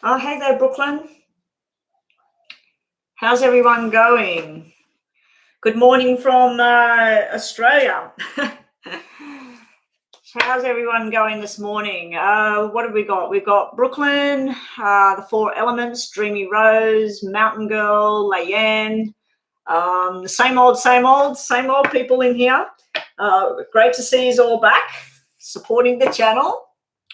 Oh, hey there, Brooklyn. How's everyone going? Good morning from Australia. How's everyone going this morning? What have we got? We've got Brooklyn, the Four Elements, Dreamy Rose, Mountain Girl, Leanne. Same old people in here. Great to see you all back supporting the channel.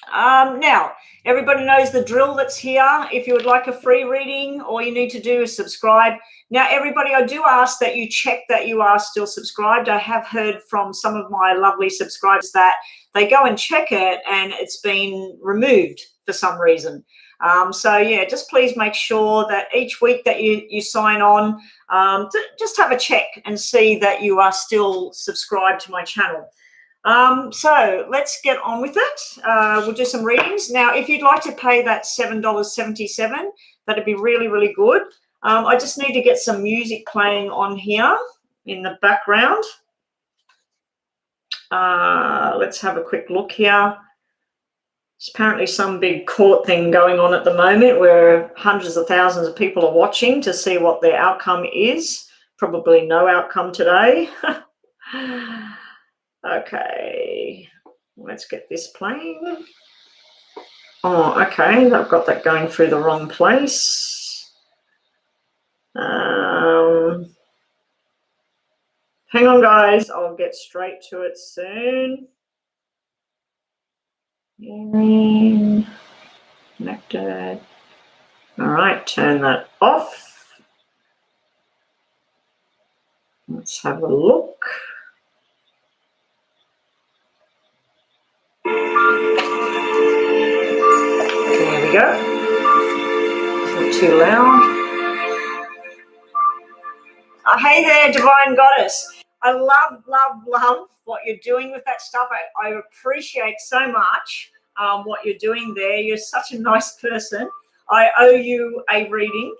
Now, everybody knows the drill that's here. If you would like a free reading, all you need to do is subscribe. Now, everybody, I do ask that you check that you are still subscribed. I have heard from some of my lovely subscribers that they go and check it and it's been removed for some reason. So, yeah, just please make sure that each week that you sign on, just have a check and see that you are still subscribed to my channel. So let's get on with it. We'll do some readings. Now, if you'd like to pay that $7.77, that'd be really, really good. I just need to get some music playing on here in the background. Let's have a quick look here. There's apparently some big court thing going on at the moment where hundreds of thousands of people are watching to see what their outcome is. Probably no outcome today. Okay, let's get this playing. Oh, okay, I've got that going through the wrong place. Hang on, guys, I'll get straight to it soon. Connected. All right, turn that off. Let's have a look. There we go. Not too loud. Oh, hey there, Divine Goddess. I love what you're doing with that stuff. I appreciate so much what you're doing there. You're such a nice person. I owe you a reading.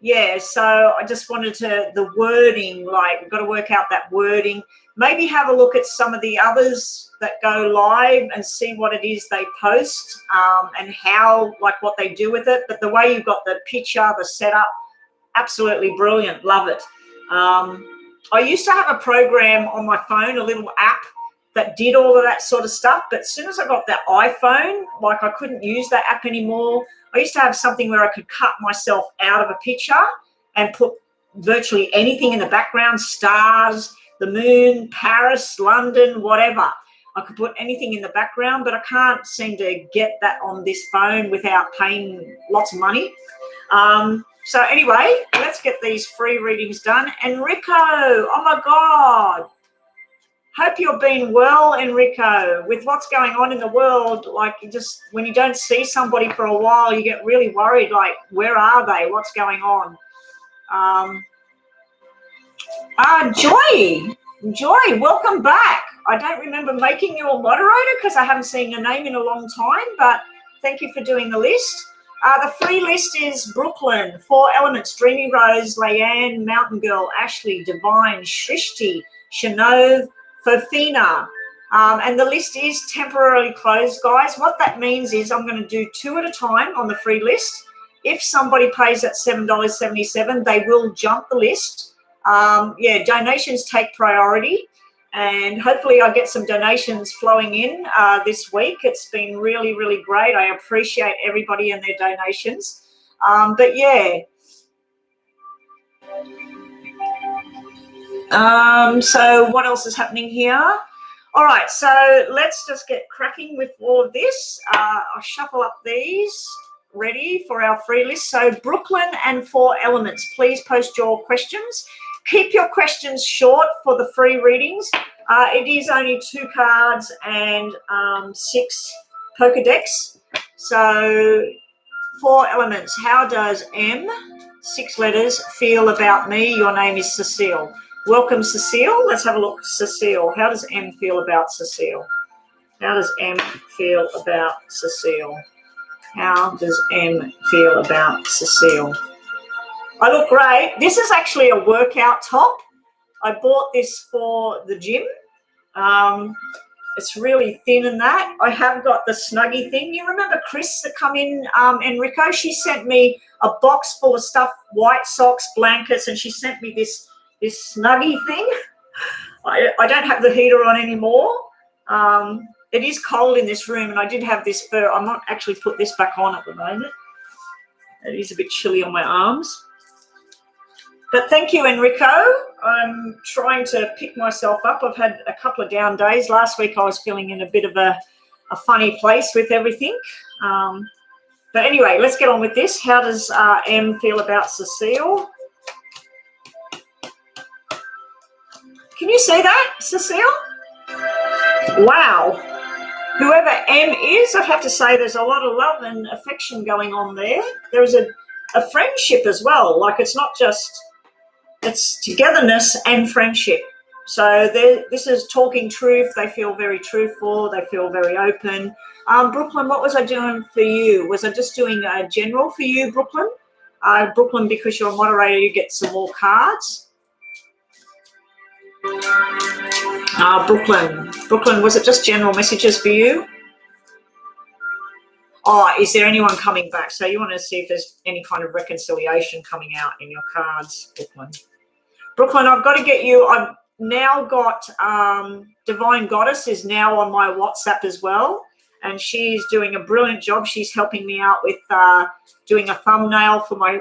Yeah, so I just wanted the wording, like we've got to work out that wording. Maybe have a look at some of the others that go live and see what it is they post and how, like what they do with it. But the way you've got the picture, the setup, absolutely brilliant. Love it. I used to have a program on my phone, a little app that did all of that sort of stuff. But as soon as I got that iPhone, like I couldn't use that app anymore. I used to have something where I could cut myself out of a picture and put virtually anything in the background, stars, the moon, Paris, London, whatever. I could put anything in the background, but I can't seem to get that on this phone without paying lots of money. So anyway, let's get these free readings done. Enrico, oh my God. Hope you're being well, Enrico. With what's going on in the world, like when you don't see somebody for a while, you get really worried, like, where are they? What's going on? Joy, welcome back. I don't remember making you a moderator because I haven't seen your name in a long time, but thank you for doing the list. The free list is Brooklyn, Four Elements, Dreamy Rose, Leanne, Mountain Girl, Ashley, Divine, Shrishti, Shanove, Fofina. And the list is temporarily closed, guys. What that means is I'm going to do 2 at a time on the free list. If somebody pays at $7.77, they will jump the list. Yeah, donations take priority. And hopefully I get some donations flowing in this week. It's been really, really great. I appreciate everybody and their donations. But yeah. So what else is happening here? All right, so let's just get cracking with all of this. I'll shuffle up these. Ready for our free list. So Brooklyn and Four Elements, please post your questions. Keep your questions short for the free readings. It is only 2 cards and 6 poker decks. So Four Elements, how does M, 6 letters, feel about me? Your name is Cecile. Welcome, Cecile. Let's have a look. Cecile, how does M feel about Cecile? How does M feel about Cecile? How does M feel about Cecile? I look great. This is actually a workout top. I bought this for the gym. It's really thin in that. I have got the Snuggie thing. You remember Chris that come in, Enrico? She sent me a box full of stuff, white socks, blankets, and she sent me this Snuggie thing. I don't have the heater on anymore. It is cold in this room, and I did have this fur. I might actually put this back on at the moment. It is a bit chilly on my arms. But thank you, Enrico. I'm trying to pick myself up. I've had a couple of down days. Last week I was feeling in a bit of a funny place with everything. But anyway, let's get on with this. How does M feel about Cecile? Can you see that, Cecile? Wow. Whoever M is, I have to say there's a lot of love and affection going on there. There is a friendship as well. Like, it's not just... it's togetherness and friendship. So this is talking truth. They feel very truthful. They feel very open. Brooklyn, what was I doing for you? Was I just doing a general for you, Brooklyn? Brooklyn, because you're a moderator, you get some more cards. Brooklyn, was it just general messages for you? Oh, is there anyone coming back? So you want to see if there's any kind of reconciliation coming out in your cards, Brooklyn. Brooklyn, I've got to get you. I've now got Divine Goddess is now on my WhatsApp as well, and she's doing a brilliant job. She's helping me out with doing a thumbnail for my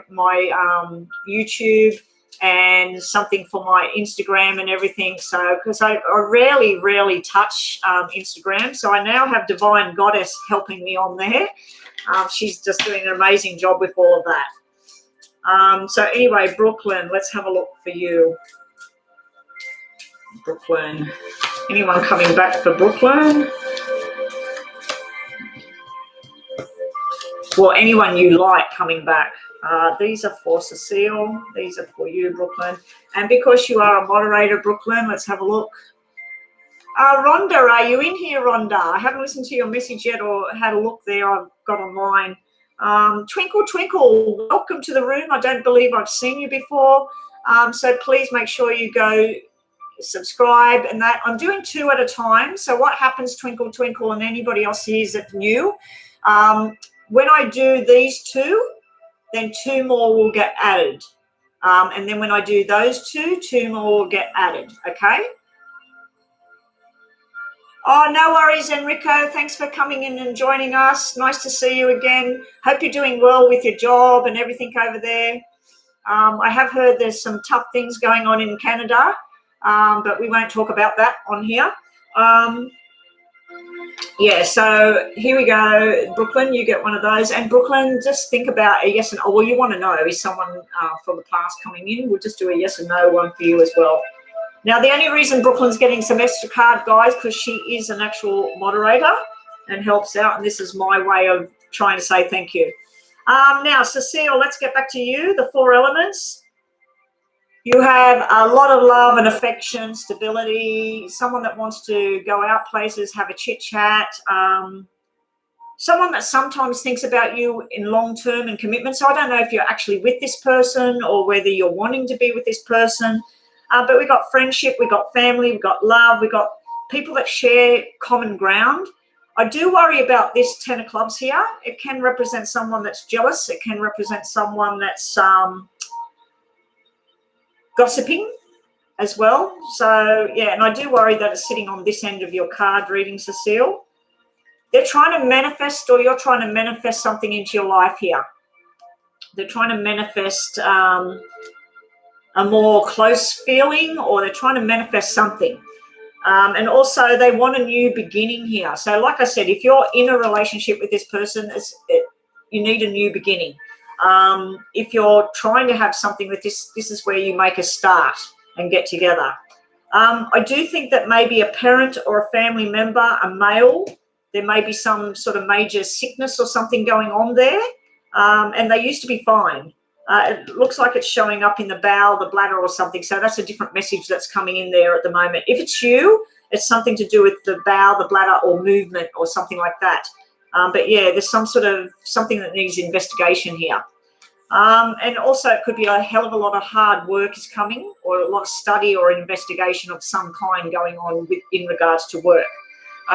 YouTube and something for my Instagram and everything. So because I rarely touch Instagram, so I now have Divine Goddess helping me on there. She's just doing an amazing job with all of that. So anyway, Brooklyn, let's have a look for you. Brooklyn. Anyone coming back for Brooklyn? Well, anyone you like coming back. These are for Cecile. These are for you, Brooklyn. And because you are a moderator, Brooklyn, let's have a look. Rhonda, are you in here, Rhonda? I haven't listened to your message yet or had a look there. I've got online. Twinkle, Twinkle, welcome to the room. I don't believe I've seen you before. So please make sure you go subscribe and that. I'm doing 2 at a time. So what happens, Twinkle, Twinkle, and anybody else here that's new, when I do these 2, then 2 more will get added. And then when I do those 2, 2 more will get added, okay? Oh, no worries, Enrico. Thanks for coming in and joining us. Nice to see you again. Hope you're doing well with your job and everything over there. I have heard there's some tough things going on in Canada, but we won't talk about that on here. Yeah, so here we go. Brooklyn, you get one of those. And Brooklyn, just think about a yes and no. Well, you want to know, is someone from the past coming in? We'll just do a yes and no one for you as well. Now, the only reason Brooklyn's getting some extra card, guys, because she is an actual moderator and helps out. And this is my way of trying to say thank you. Now, Cecile, let's get back to you. The 4 elements. You have a lot of love and affection, stability, someone that wants to go out places, have a chit-chat, someone that sometimes thinks about you in long-term and commitment. So I don't know if you're actually with this person or whether you're wanting to be with this person, but we've got friendship, we've got family, we've got love, we've got people that share common ground. I do worry about this 10 of clubs here. It can represent someone that's jealous. It can represent someone that's... gossiping as well. So, yeah, and I do worry that it's sitting on this end of your card reading, Cecile. They're trying to manifest, or you're trying to manifest something into your life here. They're trying to manifest a more close feeling, or they're trying to manifest something. And also they want a new beginning here. So like I said, if you're in a relationship with this person, you need a new beginning. If you're trying to have something with this is where you make a start and get together. I do think that maybe a parent or a family member, a male, there may be some sort of major sickness or something going on there, and they used to be fine. It looks like it's showing up in the bowel, the bladder or something, so that's a different message that's coming in there at the moment. If it's you, it's something to do with the bowel, the bladder, or movement or something like that. But yeah, there's some sort of something that needs investigation here. And also it could be a hell of a lot of hard work is coming, or a lot of study or investigation of some kind going on in regards to work.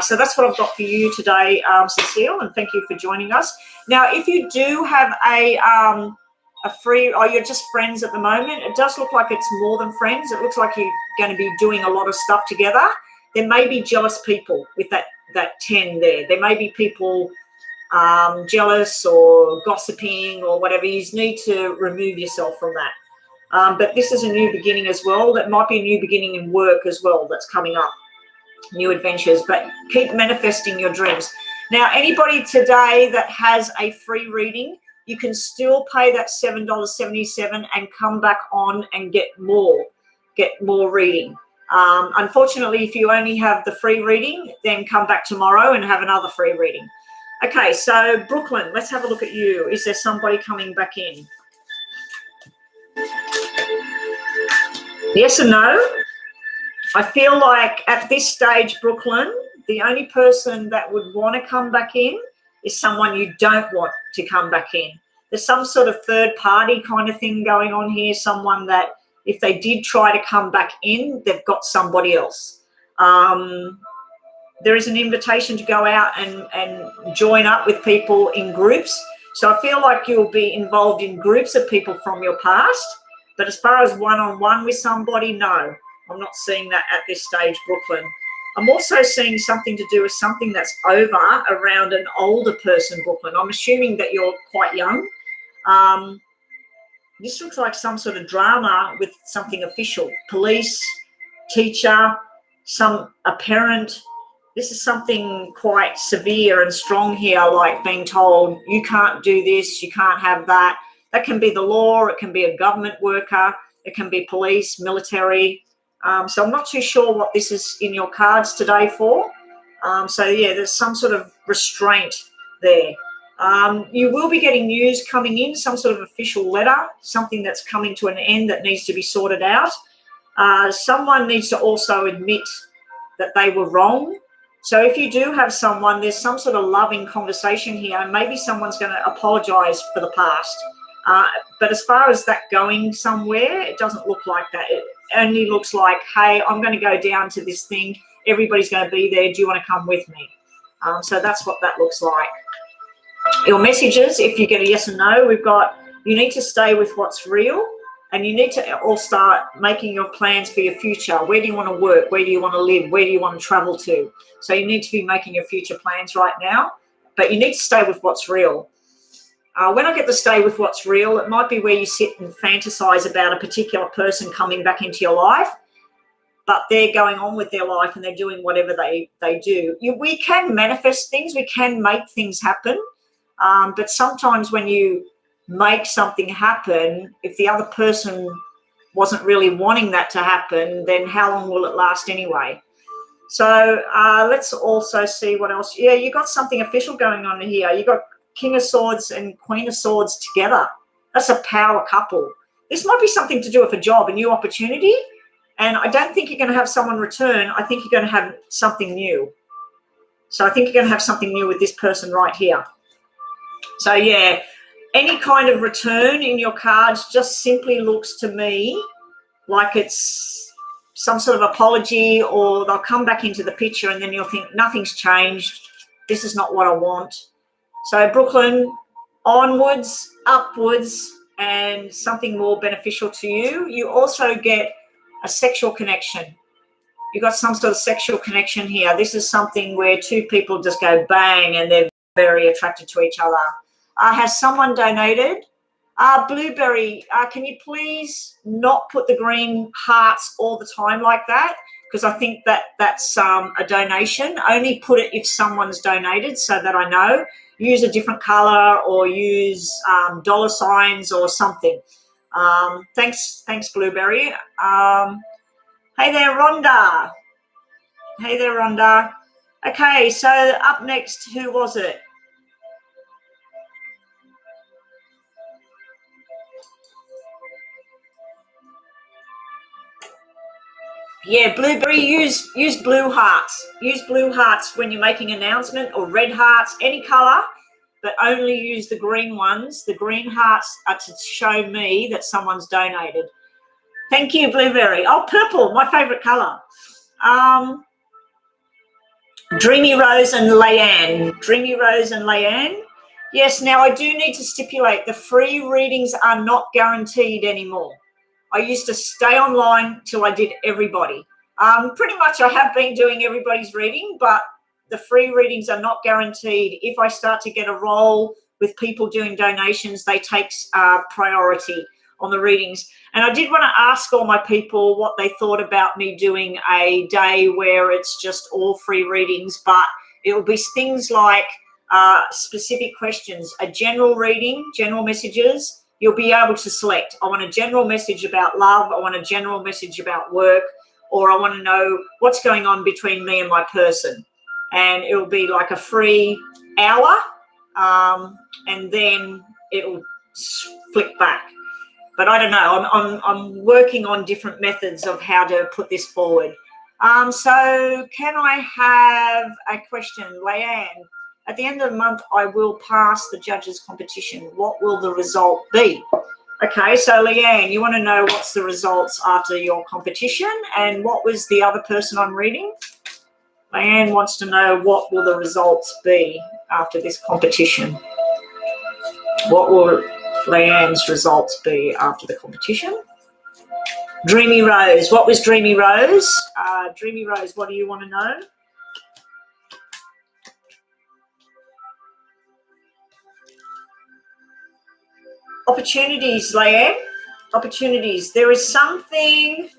So that's what I've got for you today, Cecile, and thank you for joining us. Now, if you do have a free, or you're just friends at the moment, it does look like it's more than friends. It looks like you're going to be doing a lot of stuff together. There may be jealous people with that 10 there. There may be people jealous or gossiping or whatever. You just need to remove yourself from that. But this is a new beginning as well. That might be a new beginning in work as well that's coming up, new adventures. But keep manifesting your dreams. Now, anybody today that has a free reading, you can still pay that $7.77 and come back on and get more reading. Unfortunately, if you only have the free reading, then come back tomorrow and have another free reading. Okay, so Brooklyn, let's have a look at you. Is there somebody coming back in? Yes or no? I feel like at this stage, Brooklyn, the only person that would want to come back in is someone you don't want to come back in. There's some sort of third party kind of thing going on here, someone that if they did try to come back in, they've got somebody else. There is an invitation to go out and join up with people in groups. So I feel like you'll be involved in groups of people from your past. But as far as one-on-one with somebody, no, I'm not seeing that at this stage, Brooklyn. I'm also seeing something to do with something that's over around an older person, Brooklyn. I'm assuming that you're quite young. This looks like some sort of drama with something official. Police, teacher, a parent. This is something quite severe and strong here, like being told, you can't do this, you can't have that. That can be the law, it can be a government worker, it can be police, military. So I'm not too sure what this is in your cards today for. So, yeah, there's some sort of restraint there. You will be getting news coming in, some sort of official letter, something that's coming to an end that needs to be sorted out. Someone needs to also admit that they were wrong. So if you do have someone, there's some sort of loving conversation here, and maybe someone's going to apologise for the past. But as far as that going somewhere, it doesn't look like that. It only looks like, hey, I'm going to go down to this thing. Everybody's going to be there. Do you want to come with me? So that's what that looks like. Your messages, if you get a yes or no, we've got you need to stay with what's real, and you need to all start making your plans for your future. Where do you want to work? Where do you want to live? Where do you want to travel to? So you need to be making your future plans right now, but you need to stay with what's real. When I get to stay with what's real, it might be where you sit and fantasize about a particular person coming back into your life, but they're going on with their life and they're doing whatever they do. We can manifest things. We can make things happen. But sometimes when you make something happen, if the other person wasn't really wanting that to happen, then how long will it last anyway? So let's also see what else. Yeah, you got something official going on here. You got King of Swords and Queen of Swords together. That's a power couple. This might be something to do with a job, a new opportunity. And I don't think you're going to have someone return. I think you're going to have something new. So I think you're going to have something new with this person right here. So, yeah, any kind of return in your cards just simply looks to me like it's some sort of apology, or they'll come back into the picture and then you'll think nothing's changed. This is not what I want. So, Brooklyn, onwards, upwards, and something more beneficial to you. You also get a sexual connection. You got some sort of sexual connection here. This is something where two people just go bang and they're very attracted to each other. Has someone donated? Blueberry, can you please not put the green hearts all the time like that? Because I think that's a donation. Only put it if someone's donated so that I know. Use a different color or use dollar signs or something. Thanks, Blueberry. Hey there, Rhonda. Hey there, Rhonda. Okay, so up next, who was it? Yeah, Blueberry, use blue hearts. Use blue hearts when you're making an announcement, or red hearts, any color, but only use the green ones. The green hearts are to show me that someone's donated. Thank you, Blueberry. Oh, purple, my favorite color. Dreamy Rose and Leanne. Dreamy Rose and Leanne. Yes, now I do need to stipulate the free readings are not guaranteed anymore. I used to stay online till I did everybody. Pretty much I have been doing everybody's reading, but the free readings are not guaranteed. If I start to get a role with people doing donations, they take priority on the readings. And I did want to ask all my people what they thought about me doing a day where it's just all free readings, but it will be things like specific questions, a general reading, general messages. You'll be able to select. I want a general message about love. I want a general message about work, or I want to know what's going on between me and my person. And it will be like a free hour, and then it will flick back. But I don't know. I'm working on different methods of how to put this forward. So can I have a question, Leanne? At the end of the month, I will pass the judges' competition. What will the result be? Okay, so Leanne, you want to know what's the results after your competition, and what was the other person I'm reading? Leanne wants to know what will the results be after this competition. What will Leanne's results be after the competition? Dreamy Rose. What was Dreamy Rose? Dreamy Rose, what do you want to know? Opportunities, Leanne. Opportunities. There is something,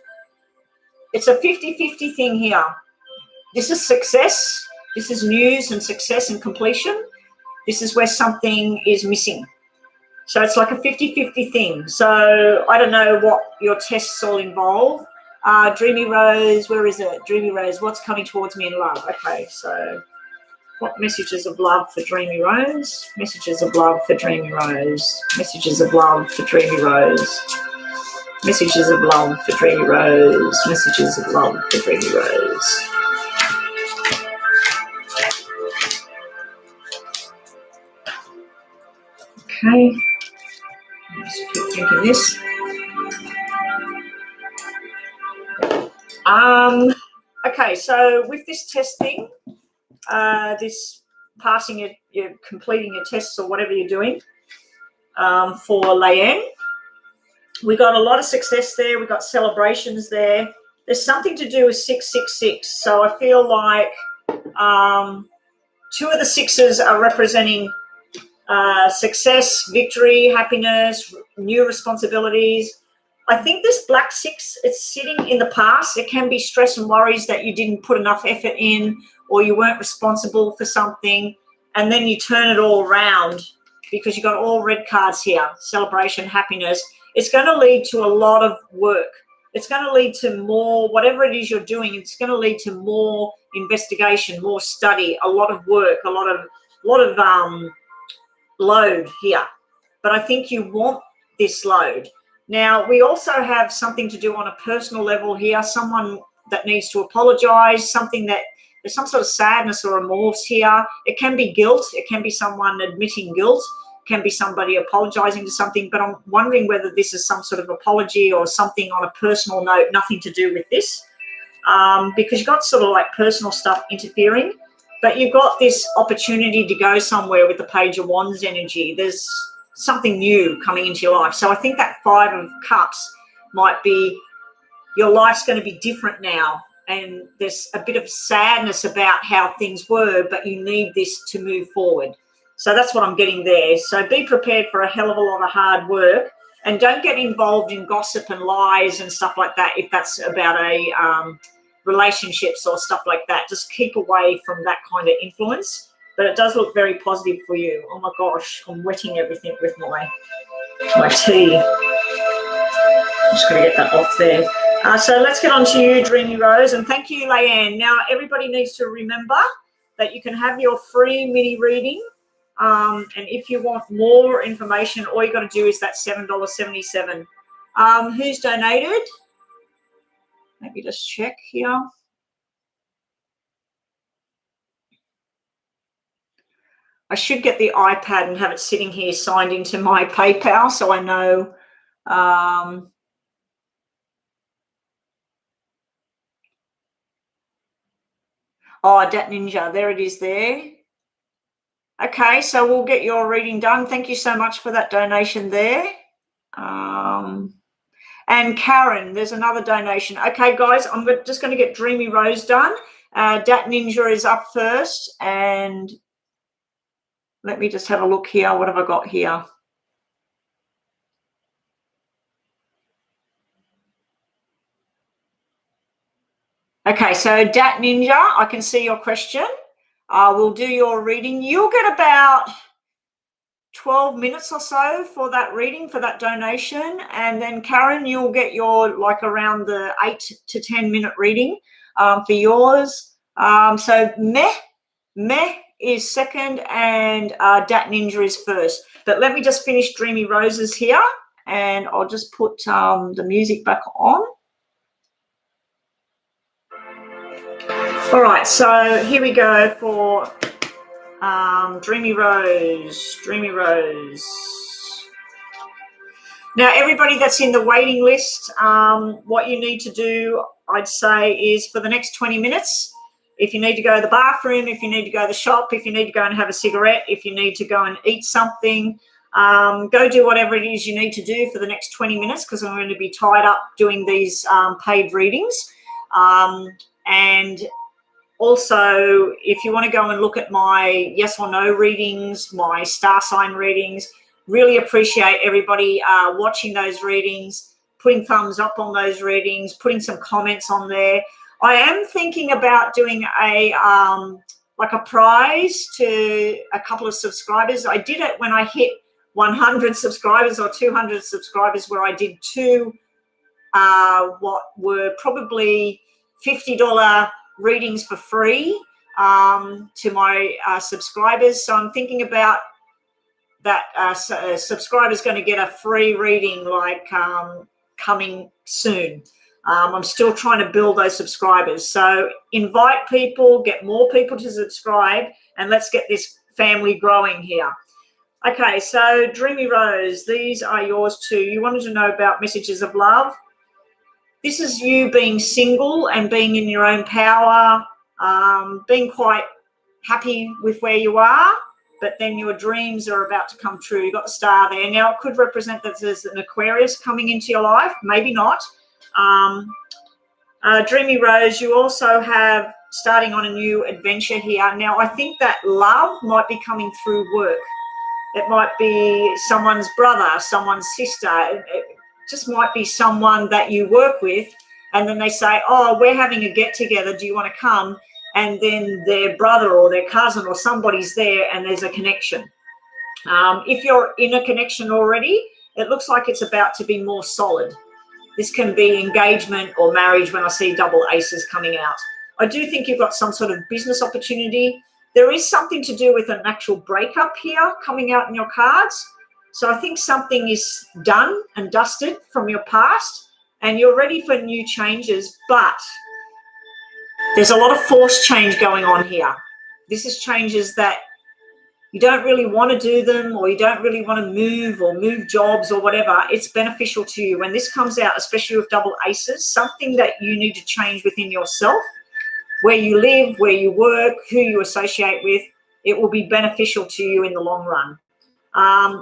it's a 50-50 thing here. This is success. This is news and success and completion. This is where something is missing. So it's like a 50-50 thing. So I don't know what your tests all involve. Dreamy Rose, where is it? Dreamy Rose, what's coming towards me in love? Okay, so what messages of love for Dreamy Rose? Messages of love for Dreamy Rose. Messages of love for Dreamy Rose. Messages of love for Dreamy Rose. Messages of love for Dreamy Rose. Okay. Let's keep thinking this. Okay, so with this testing, this passing you're completing your tests or whatever you're doing for Leanne, we got a lot of success there. We got celebrations there. There's something to do with 666. So I feel like two of the sixes are representing success, victory, happiness, new responsibilities. I think this black six, it's sitting in the past. It can be stress and worries that you didn't put enough effort in, or you weren't responsible for something, and then you turn it all around because you got all red cards here. Celebration, happiness. It's going to lead to a lot of work. It's going to lead to more, whatever it is you're doing, it's going to lead to more investigation, more study, a lot of work, a lot of load here. But I think you want this load. Now, we also have something to do on a personal level here, someone that needs to apologize, something that there's some sort of sadness or remorse here. It can be guilt. It can be someone admitting guilt. It can be somebody apologizing to something, but I'm wondering whether this is some sort of apology or something on a personal note, nothing to do with this, because you've got sort of like personal stuff interfering, but you've got this opportunity to go somewhere with the Page of Wands energy. There's something new coming into your life. So I think that Five of Cups might be your life's going to be different now, and there's a bit of sadness about how things were, but you need this to move forward. So that's what I'm getting there. So be prepared for a hell of a lot of hard work, and don't get involved in gossip and lies and stuff like that if that's about relationships or stuff like that. Just keep away from that kind of influence. But it does look very positive for you. Oh my gosh, I'm wetting everything with my tea. I'm just going to get that off there. So let's get on to you, Dreamy Rose. And thank you, Leanne. Now, everybody needs to remember that you can have your free mini reading. And if you want more information, all you got to do is that $7.77. Who's donated? Maybe just check here. I should get the iPad and have it sitting here signed into my PayPal so I know. Oh, Dat Ninja, there it is there. Okay, so we'll get your reading done. Thank you so much for that donation there. And Karen, there's another donation. Okay, guys, I'm just going to get Dreamy Rose done. Dat Ninja is up first, and let me just have a look here. What have I got here? Okay, so Dat Ninja, I can see your question. We'll do your reading. You'll get about 12 minutes or so for that reading, for that donation. And then Karen, you'll get your like around the 8 to 10 minute reading for yours. So Meh is second, and Dat Ninja is first. But let me just finish Dreamy Roses here, and I'll just put the music back on. All right, so here we go for Dreamy Rose. Now, everybody that's in the waiting list, what you need to do, I'd say, is for the next 20 minutes, if you need to go to the bathroom, if you need to go to the shop, if you need to go and have a cigarette, if you need to go and eat something, go do whatever it is you need to do for the next 20 minutes, because I'm going to be tied up doing these paid readings. And also, if you want to go and look at my yes or no readings, my star sign readings, really appreciate everybody watching those readings, putting thumbs up on those readings, putting some comments on there. I am thinking about doing a like a prize to a couple of subscribers. I did it when I hit 100 subscribers or 200 subscribers, where I did two what were probably $50 readings for free to my subscribers. So I'm thinking about that subscriber's going to get a free reading like coming soon. I'm still trying to build those subscribers. So invite people, get more people to subscribe, and let's get this family growing here. Okay, so Dreamy Rose, these are yours too. You wanted to know about messages of love. This is you being single and being in your own power, being quite happy with where you are, but then your dreams are about to come true. You've got the star there. Now, it could represent that there's an Aquarius coming into your life, maybe not. Dreamy Rose, you also have starting on a new adventure here. Now, I think that love might be coming through work. It might be someone's brother, someone's sister. It just might be someone that you work with, and then they say, oh, we're having a get-together. Do you want to come? And then their brother or their cousin or somebody's there, and there's a connection. If you're in a connection already, it looks like it's about to be more solid. This can be engagement or marriage when I see double aces coming out. I do think you've got some sort of business opportunity. There is something to do with an actual breakup here coming out in your cards. So I think something is done and dusted from your past, and you're ready for new changes, but there's a lot of forced change going on here. This is changes that you don't really want to do them, or you don't really want to move or move jobs or whatever. It's beneficial to you. When this comes out, especially with double aces, something that you need to change within yourself, where you live, where you work, who you associate with, it will be beneficial to you in the long run.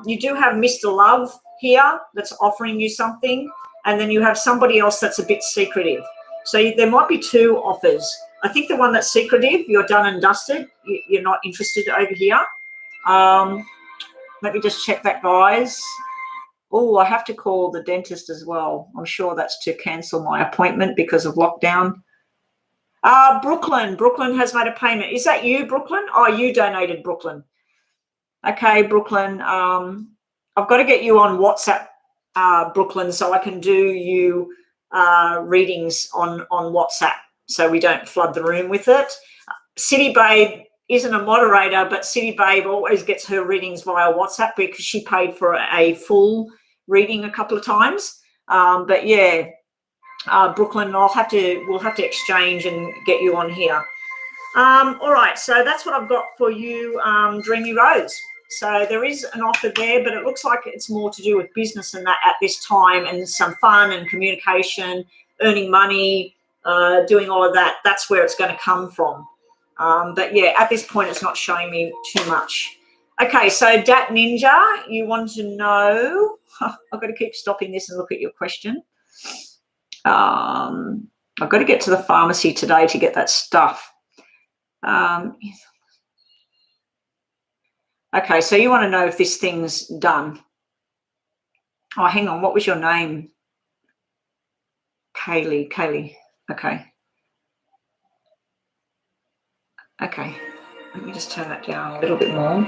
You do have Mr. Love here that's offering you something, and then you have somebody else that's a bit secretive. So there might be two offers. I think the one that's secretive, you're done and dusted. You're not interested over here. Let me just check that, guys. Oh, I have to call the dentist as well. I'm sure that's to cancel my appointment because of lockdown. Brooklyn has made a payment. Is that you, Brooklyn? Oh, you donated, Brooklyn. Okay, Brooklyn. I've got to get you on WhatsApp, Brooklyn, so I can do you readings on WhatsApp, so we don't flood the room with it. City Babe isn't a moderator, but City Babe always gets her readings via WhatsApp because she paid for a full reading a couple of times. But yeah, Brooklyn, we'll have to exchange and get you on here. All right, so that's what I've got for you, Dreamy Rose. So there is an offer there, but it looks like it's more to do with business and that at this time, and some fun and communication, earning money, doing all of that. That's where it's going to come from. But yeah, at this point, it's not showing me too much. Okay, so Dat Ninja, you want to know, I've got to keep stopping this and look at your question. I've got to get to the pharmacy today to get that stuff. Okay, so you want to know if this thing's done. Oh, hang on, what was your name? Kaylee, okay. Okay, let me just turn that down a little bit more.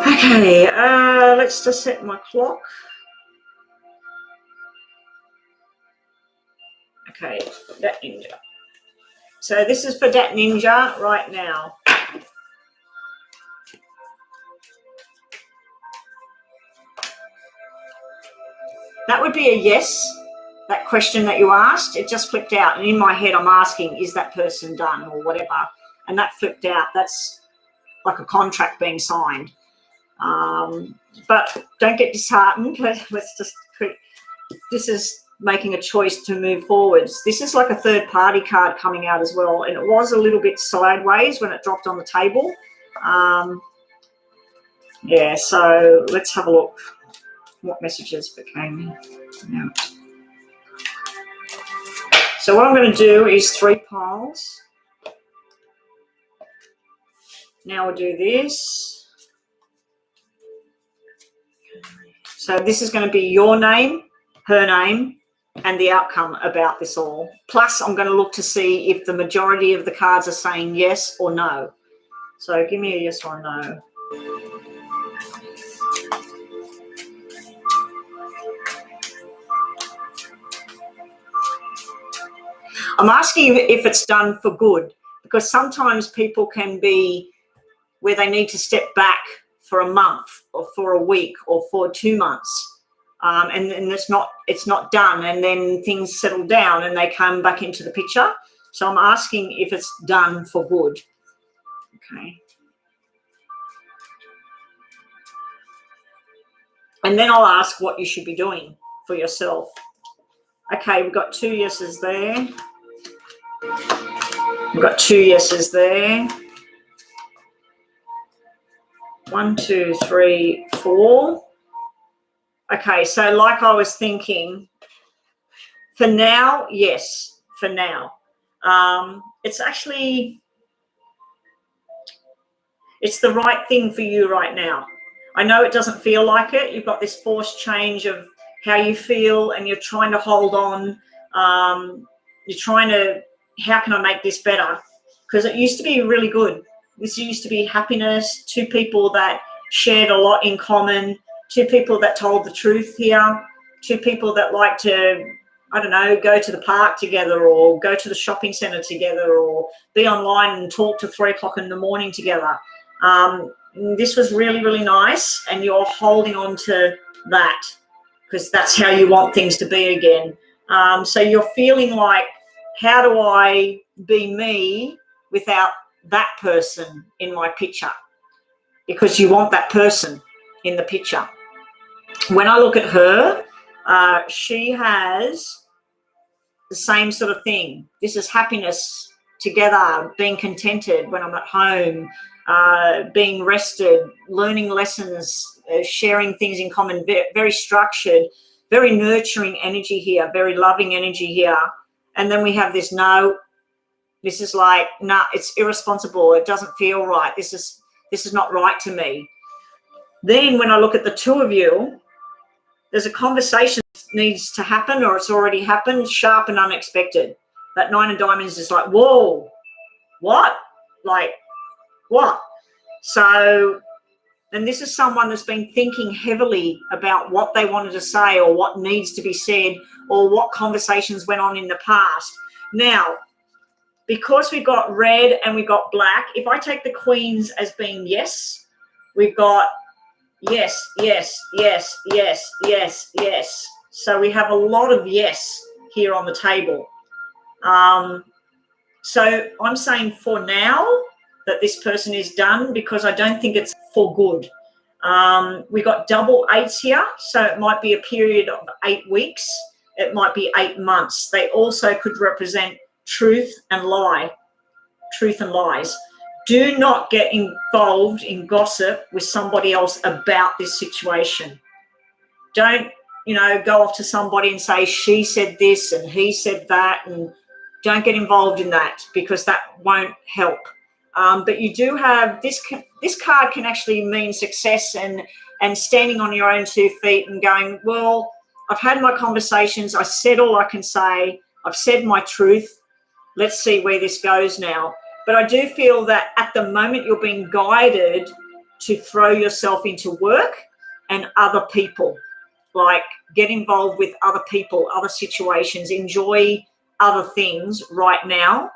Okay, let's just set my clock. Okay, Dat Ninja. So this is for Dat Ninja right now. That would be a yes, that question that you asked. It just flipped out. And in my head, I'm asking, is that person done or whatever? And that flipped out. That's like a contract being signed. But don't get disheartened. Let's just quick. This is making a choice to move forwards. This is like a third party card coming out as well. And it was a little bit sideways when it dropped on the table. Yeah, so let's have a look. What messages came in now. So what I'm going to do is 3 piles. Now we'll do this. So this is going to be your name, her name, and the outcome about this all. Plus, I'm going to look to see if the majority of the cards are saying yes or no. So give me a yes or a no. I'm asking if it's done for good, because sometimes people can be where they need to step back for a month or for a week or for 2 months, and it's not done, and then things settle down and they come back into the picture. So I'm asking if it's done for good. Okay. And then I'll ask what you should be doing for yourself. Okay, we've got 2 yeses there. We've got 2 yeses there. 1, 2, 3, 4. Okay, so like I was thinking, for now, yes, for now. It's the right thing for you right now. I know it doesn't feel like it. You've got this forced change of how you feel and you're trying to hold on. You're trying to, how can I make this better? Because it used to be really good. This used to be happiness, 2 people that shared a lot in common, 2 people that told the truth here, 2 people that like to, I don't know, go to the park together or go to the shopping centre together or be online and talk to 3 o'clock in the morning together. This was really, really nice, and you're holding on to that because that's how you want things to be again. So you're feeling like, how do I be me without that person in my picture? Because you want that person in the picture. When I look at her, she has the same sort of thing. This is happiness together, being contented when I'm at home, being rested, learning lessons, sharing things in common, very structured, very nurturing energy here, very loving energy here. And then we have this no. This is like, nah, it's irresponsible. It doesn't feel right. This is not right to me. Then when I look at the 2 of you, there's a conversation that needs to happen, or it's already happened, sharp and unexpected. That 9 of diamonds is like, whoa, what? Like, what? So, and this is someone that's been thinking heavily about what they wanted to say or what needs to be said or what conversations went on in the past. Now, because we got red and we got black, if I take the queens as being yes, we've got yes, yes, yes, yes, yes, yes. So we have a lot of yes here on the table. So I'm saying for now that this person is done, because I don't think it's for good. We got double 8s here, so it might be a period of 8 weeks. It might be 8 months. They also could represent truth and lie. truth and lies. Do not get involved in gossip with somebody else about this situation. Don't, go off to somebody and say she said this and he said that, and don't get involved in that, because that won't help. But you do have this card can actually mean success and standing on your own 2 feet and going, well, I've had my conversations. I said all I can say. I've said my truth. Let's see where this goes now. But I do feel that at the moment you're being guided to throw yourself into work and other people. Like, get involved with other people, other situations, enjoy other things right now.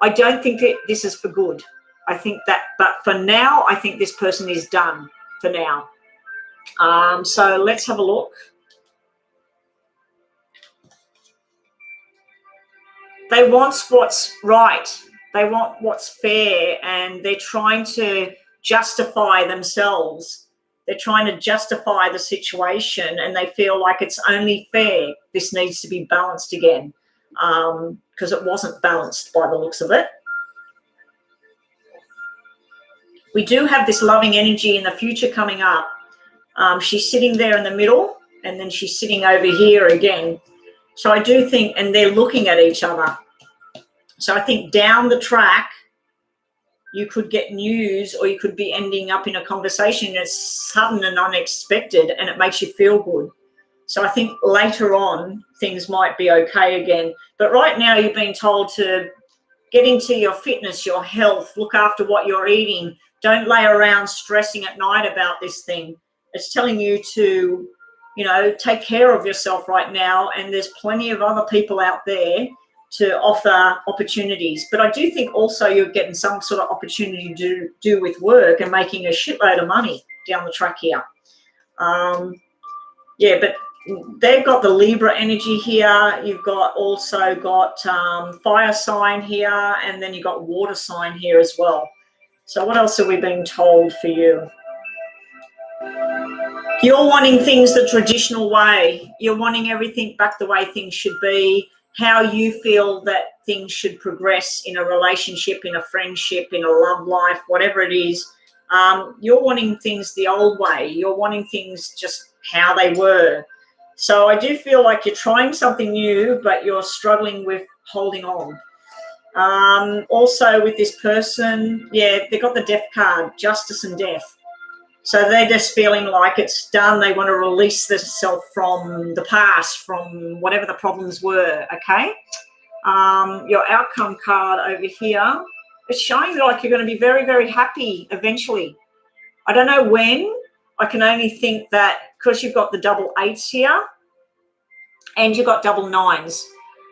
I don't think that this is for good. I think that, but for now, I think this person is done for now. So let's have a look. They want what's right. They want what's fair, and they're trying to justify themselves. They're trying to justify the situation, and they feel like it's only fair. This needs to be balanced again, because it wasn't balanced by the looks of it. We do have this loving energy in the future coming up. She's sitting there in the middle, and then she's sitting over here again. So I do think, and they're looking at each other. So I think down the track, you could get news, or you could be ending up in a conversation that's sudden and unexpected, and it makes you feel good. So I think later on, things might be okay again. But right now, you're being told to get into your fitness, your health, look after what you're eating. Don't lay around stressing at night about this thing. It's telling you to, take care of yourself right now, and there's plenty of other people out there to offer opportunities. But I do think also you're getting some sort of opportunity to do with work and making a shitload of money down the track here. But they've got the Libra energy here. You've also got fire sign here, and then you've got water sign here as well. So what else are we being told for you? You're wanting things the traditional way. You're wanting everything back the way things should be, how you feel that things should progress in a relationship, in a friendship, in a love life, whatever it is. You're wanting things the old way. You're wanting things just how they were. So I do feel like you're trying something new, but you're struggling with holding on. Also with this person, they've got the death card, justice and death. So they're just feeling like it's done. They want to release themselves from the past, from whatever the problems were, okay? Your outcome card over here, it's showing like you're going to be very, very happy eventually. I don't know when. I can only think that because you've got the double 8s here and you've got double 9s.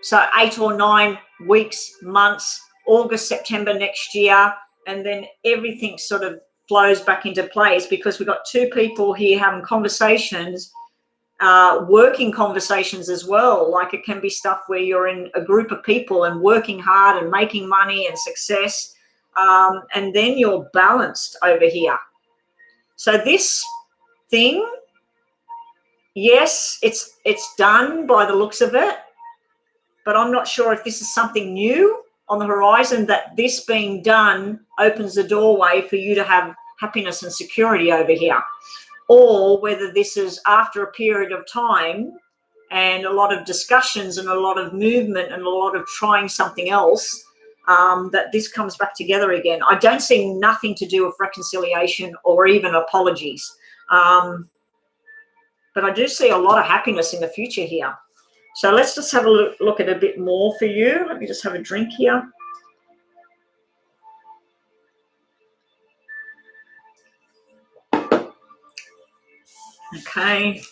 So 8 or 9 weeks, months, August, September next year, and then everything sort of flows back into place, because we've got 2 people here having conversations, working conversations as well. Like, it can be stuff where you're in a group of people and working hard and making money and success, and then you're balanced over here. So this thing, yes, it's done by the looks of it, but I'm not sure if this is something new on the horizon, that this being done opens the doorway for you to have happiness and security over here, or whether this is after a period of time and a lot of discussions and a lot of movement and a lot of trying something else, that this comes back together again. I don't see nothing to do with reconciliation or even apologies, but I do see a lot of happiness in the future here. So let's just have a look at a bit more for you. Let me just have a drink here. Okay.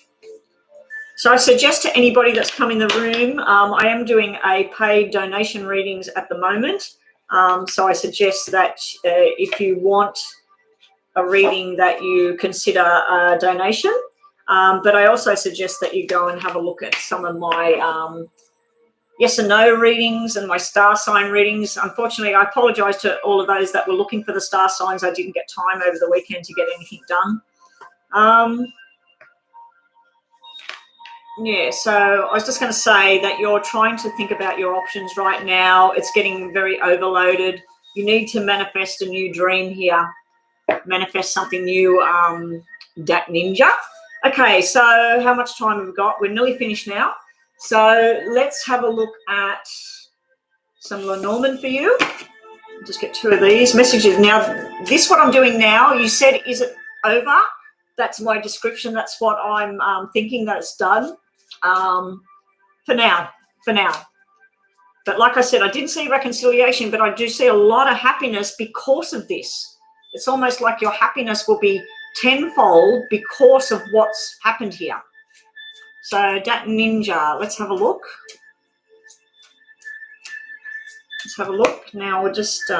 So I suggest to anybody that's come in the room, I am doing a paid donation readings at the moment. So I suggest that if you want a reading, that you consider a donation. But I also suggest that you go and have a look at some of my yes and no readings and my star sign readings. Unfortunately, I apologize to all of those that were looking for the star signs. I didn't get time over the weekend to get anything done. So I was just going to say that you're trying to think about your options right now. It's getting very overloaded. You need to manifest a new dream here. Manifest something new, Dat Ninja. Okay, so how much time have we got? We're nearly finished now. So let's have a look at some Lenormand for you. Just get 2 of these messages. Now, this what I'm doing now, you said, is it over? That's my description. That's what I'm thinking that it's done. For now. But like I said, I didn't see reconciliation, but I do see a lot of happiness because of this. It's almost like your happiness will be tenfold because of what's happened here. So Dat Ninja, let's have a look. Let's have a look. Now we'll just do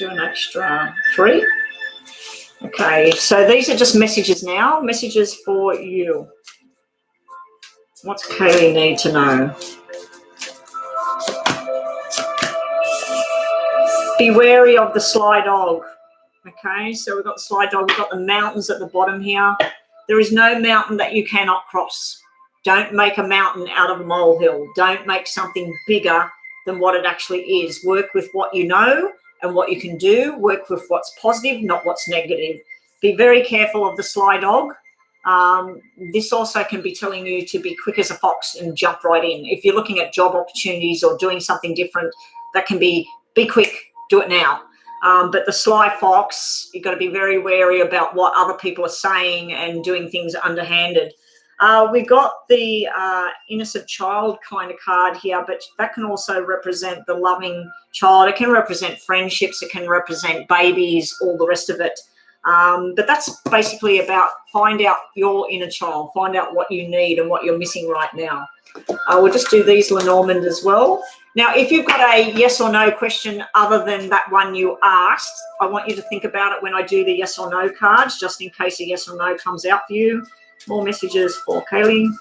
an extra 3. Okay, so these are just messages now. Messages for you. What's Kaylee need to know? Be wary of the sly dog. Okay, so we've got the sly dog. We've got the mountains at the bottom here. There is no mountain that you cannot cross. Don't make a mountain out of a molehill. Don't make something bigger than what it actually is. Work with what you know and what you can do. Work with what's positive, not what's negative. Be very careful of the sly dog. This also can be telling you to be quick as a fox and jump right in. If you're looking at job opportunities or doing something different, that can be quick, do it now. But the sly fox, you've got to be very wary about what other people are saying and doing things underhanded. We got the innocent child kind of card here, but that can also represent the loving child. It can represent friendships. It can represent babies, all the rest of it. But that's basically about find out your inner child, find out what you need and what you're missing right now. We'll just do these Lenormand as well. Now, if you've got a yes or no question other than that one you asked, I want you to think about it when I do the yes or no cards, just in case a yes or no comes out for you. More messages for Kaylee.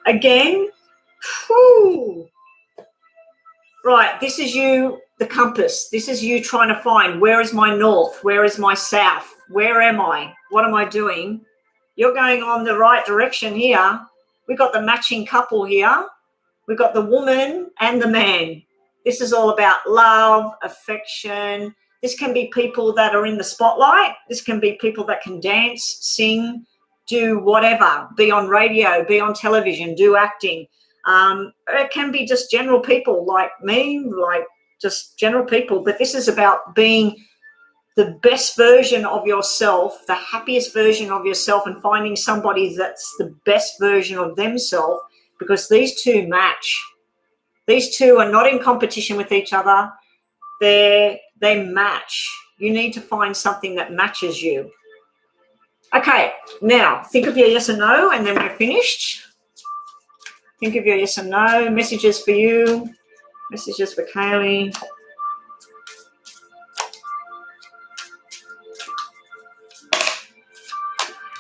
Again, whew. Right, this is you, the compass. This is you trying to find, where is my north? Where is my south? Where am I? What am I doing? You're going on the right direction here. We've got the matching couple here. We've got the woman and the man. This is all about love, affection. This can be people that are in the spotlight. This can be people that can dance, sing, do whatever, be on radio, be on television, do acting. It can be just general people like me, like just general people. But this is about being the best version of yourself, the happiest version of yourself, and finding somebody that's the best version of themselves, because these two match. These two are not in competition with each other. They match. You need to find something that matches you. Okay, now think of your yes or no, and then we're finished. Think of your yes or no. Messages for you. Messages for Kaylee.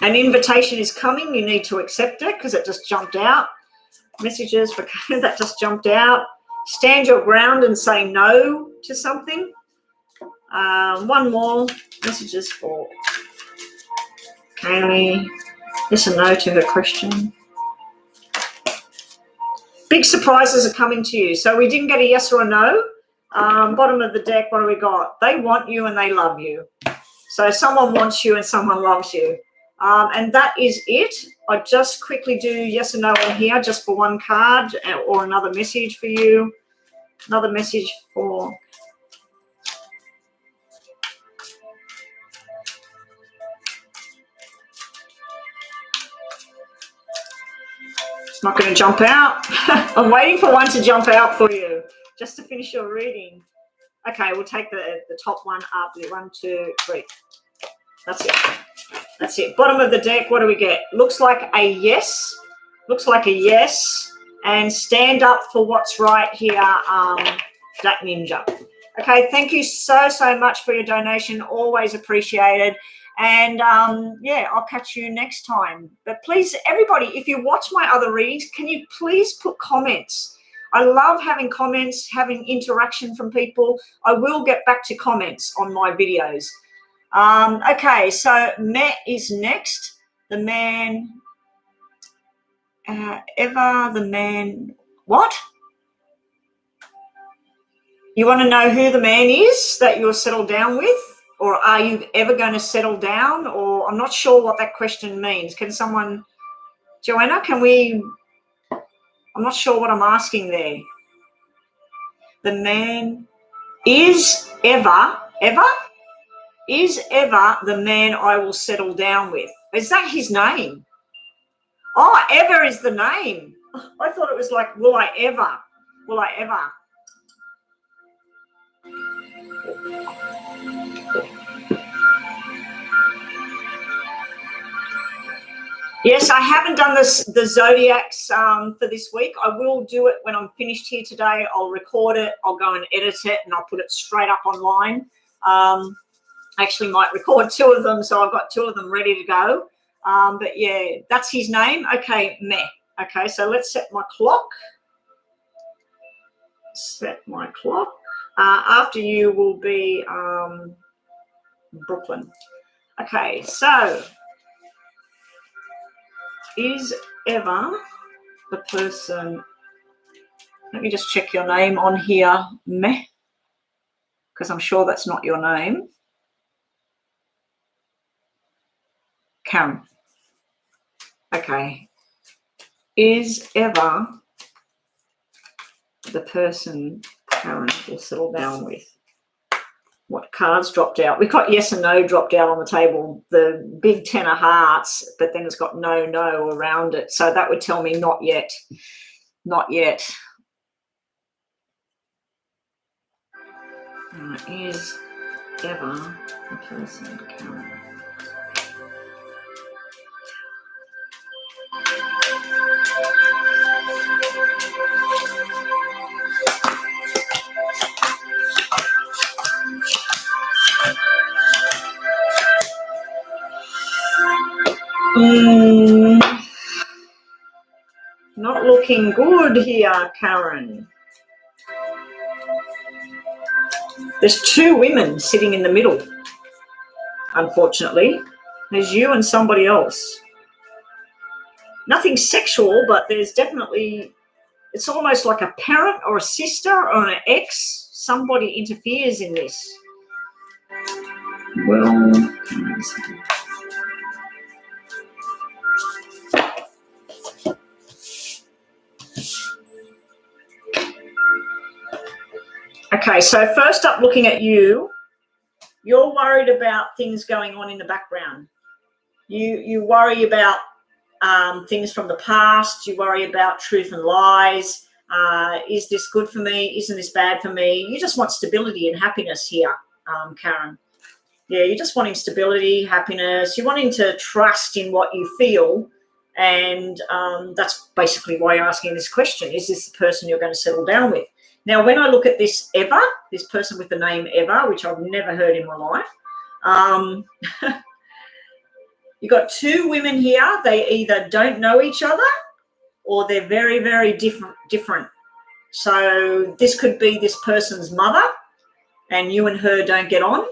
An invitation is coming. You need to accept it because it just jumped out. Messages for Kaylee, that just jumped out. Stand your ground and say no to something. One more. Messages for Kaylee. Yes or no to her question. Big surprises are coming to you. So we didn't get a yes or a no. Bottom of the deck, what do we got? They want you and they love you. So someone wants you and someone loves you. And that is it. I just quickly do yes or no on here just for one card or another message for you. Another message for... It's not going to jump out. I'm waiting for one to jump out for you just to finish your reading. Okay, we'll take the top one up. 1, 2, 3. That's it. That's it. Bottom of the deck, what do we get? Looks like a yes. Looks like a yes. And stand up for what's right here, Dat Ninja. Okay, thank you so much for your donation. Always appreciated. And, yeah, I'll catch you next time. But please, everybody, if you watch my other readings, can you please put comments? I love having comments, having interaction from people. I will get back to comments on my videos. Okay, so Matt is next. The man Ever the man, what? You want to know who the man is that you'll settle down with? Or are you ever going to settle down? Or I'm not sure what that question means. Can someone, Joanna, I'm not sure what I'm asking there. The man is ever the man I will settle down with. Is that his name? Oh, ever is the name. I thought it was like, will I ever? Yes, I haven't done the zodiacs for this week. I will do it when I'm finished here today. I'll record it, I'll go and edit it, and I'll put it straight up online. I actually might record 2 of them, so I've got 2 of them ready to go. But yeah, that's his name. Okay, meh. Okay, so let's set my clock. After you will be Brooklyn. Okay, so is ever the person, let me just check your name on here, meh, because I'm sure that's not your name. Karen. Okay. Is ever the person Karen will settle down with? What cards dropped out? We've got yes and no dropped out on the table. The big 10 of hearts, but then it's got no around it. So that would tell me not yet. Not yet. Is ever the person Karen? Not looking good here, Karen. There's 2 women sitting in the middle, unfortunately. There's you and somebody else. Nothing sexual, but there's definitely, it's almost like a parent or a sister or an ex. Somebody interferes in this. Well, okay, so first up, looking at you, you're worried about things going on in the background. You worry about things from the past. You worry about truth and lies. Is this good for me? Isn't this bad for me? You just want stability and happiness here, Karen. Yeah, you're just wanting stability, happiness. You're wanting to trust in what you feel. And that's basically why you're asking this question. Is this the person you're going to settle down with? Now, when I look at this Eva, this person with the name Eva, which I've never heard in my life, you've got 2 women here. They either don't know each other or they're very, very different. So this could be this person's mother and you and her don't get on.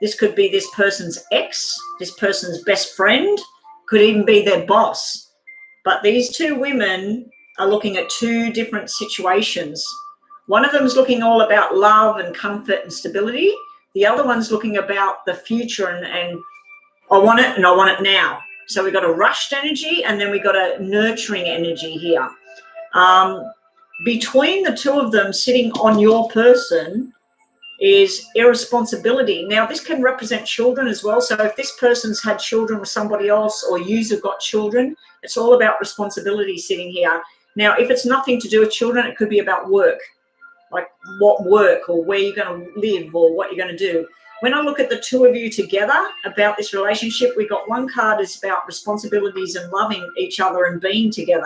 This could be this person's ex, this person's best friend, could even be their boss. But these 2 women are looking at 2 different situations. One of them is looking all about love and comfort and stability. The other one's looking about the future and I want it and I want it now. So we've got a rushed energy and then we've got a nurturing energy here. Between the 2 of them sitting on your person is irresponsibility. Now, this can represent children as well. So if this person's had children with somebody else or you've got children, it's all about responsibility sitting here. Now, if it's nothing to do with children, it could be about work, like what work or where you're going to live or what you're going to do. When I look at the 2 of you together about this relationship, we got one card is about responsibilities and loving each other and being together.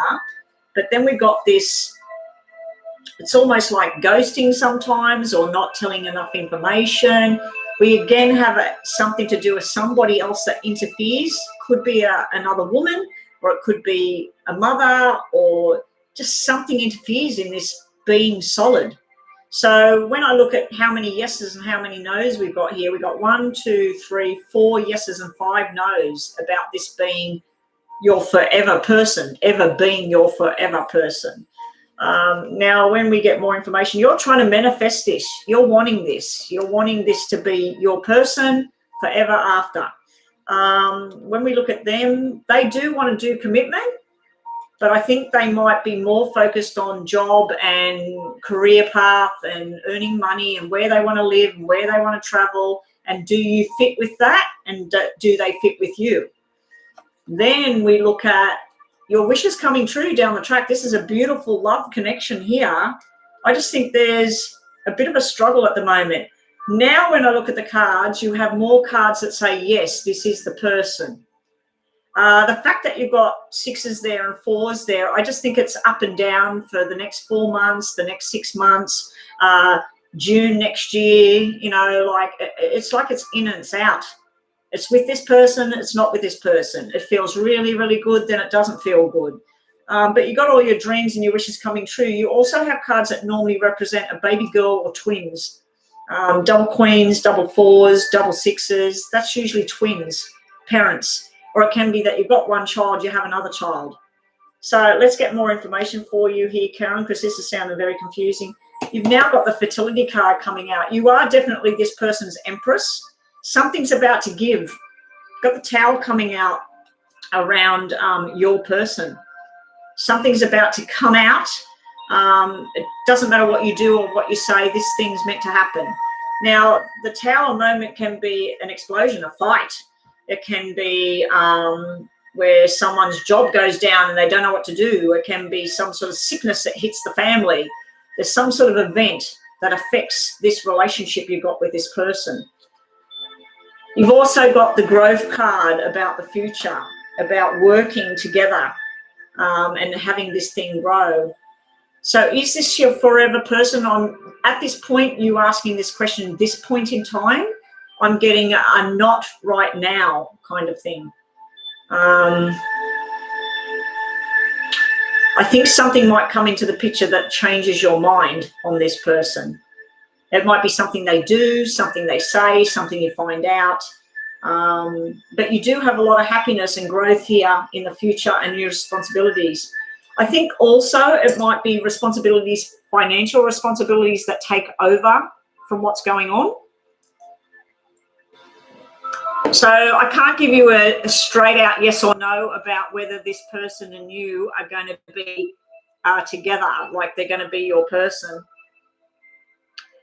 But then we've got this, it's almost like ghosting sometimes or not telling enough information. We again have something to do with somebody else that interferes. Could be another woman or it could be a mother or just something interferes in this being solid. So when I look at how many yeses and how many nos we've got here, we've got 1, 2, 3, 4 yeses and 5 nos about this being your forever person, ever being your forever person. Now, when we get more information, you're trying to manifest this. You're wanting this. You're wanting this to be your person forever after. When we look at them, they do want to do commitment, but I think they might be more focused on job and career path and earning money and where they want to live and where they want to travel. And do you fit with that? And do they fit with you? Then we look at your wishes coming true down the track. This is a beautiful love connection here. I just think there's a bit of a struggle at the moment. Now, when I look at the cards, you have more cards that say, yes, this is the person. The fact that you've got 6s there and 4s there, I just think it's up and down for the next 4 months, the next 6 months, June next year, you know, like it's in and it's out. It's with this person, it's not with this person. It feels really, really good, then it doesn't feel good. But you got all your dreams and your wishes coming true. You also have cards that normally represent a baby girl or twins. Double queens, double 4s, double 6s. That's usually twins, parents. Or it can be that you've got one child, you have another child. So let's get more information for you here, Karen, because this is sounding very confusing. You've now got the fertility card coming out. You are definitely this person's empress. Something's about to give. Got the Tower coming out around your person. Something's about to come out. It doesn't matter what you do or what you say, this thing's meant to happen. Now, the Tower moment can be an explosion, a fight. It can be where someone's job goes down and they don't know what to do. It can be some sort of sickness that hits the family. There's some sort of event that affects this relationship you've got with this person. You've also got the growth card about the future, about working together and having this thing grow. So is this your forever person? At this point, you asking this question, this point in time, I'm getting a not right now kind of thing. I think something might come into the picture that changes your mind on this person. It might be something they do, something they say, something you find out. But you do have a lot of happiness and growth here in the future and your responsibilities. I think also it might be responsibilities, financial responsibilities that take over from what's going on. So I can't give you a straight out yes or no about whether this person and you are going to be together, like they're going to be your person.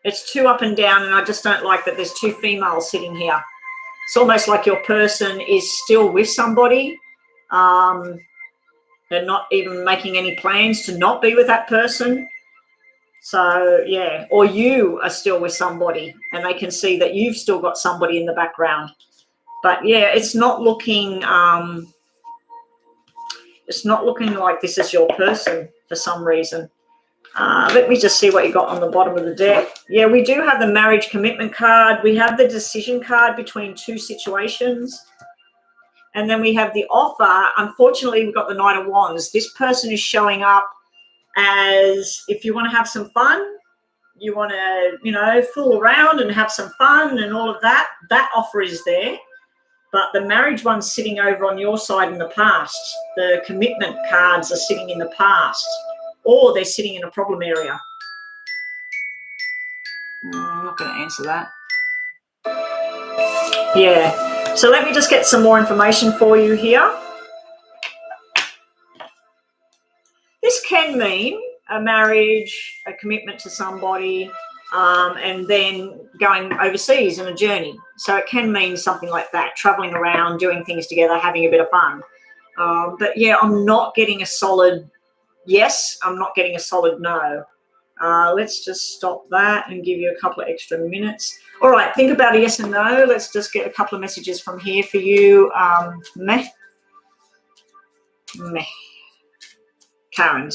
It's too up and down, and I just don't like that there's two females sitting here. It's almost like your person is still with somebody. They're not even making any plans to not be with that person. So, yeah, or you are still with somebody and they can see that you've still got somebody in the background. But, yeah, it's not looking like this is your person for some reason. Let me just see what you got on the bottom of the deck. Yeah, we do have the marriage commitment card. We have the decision card between two situations. And then we have the offer. Unfortunately, we've got the Knight of Wands. This person is showing up as if you want to have some fun, you want to, fool around and have some fun and all of that. That offer is there. But the marriage one's sitting over on your side in the past. The commitment cards are sitting in the past. Or they're sitting in a problem area. I'm not going to answer that. Yeah. So let me just get some more information for you here. This can mean a marriage, a commitment to somebody, and then going overseas on a journey. So it can mean something like that, traveling around, doing things together, having a bit of fun. But, yeah, I'm not getting a solid yes. I'm not getting a solid no. Let's just stop that and give you a couple of extra minutes. All right, think about a yes and no. Let's just get a couple of messages from here for you. Meh. Karen.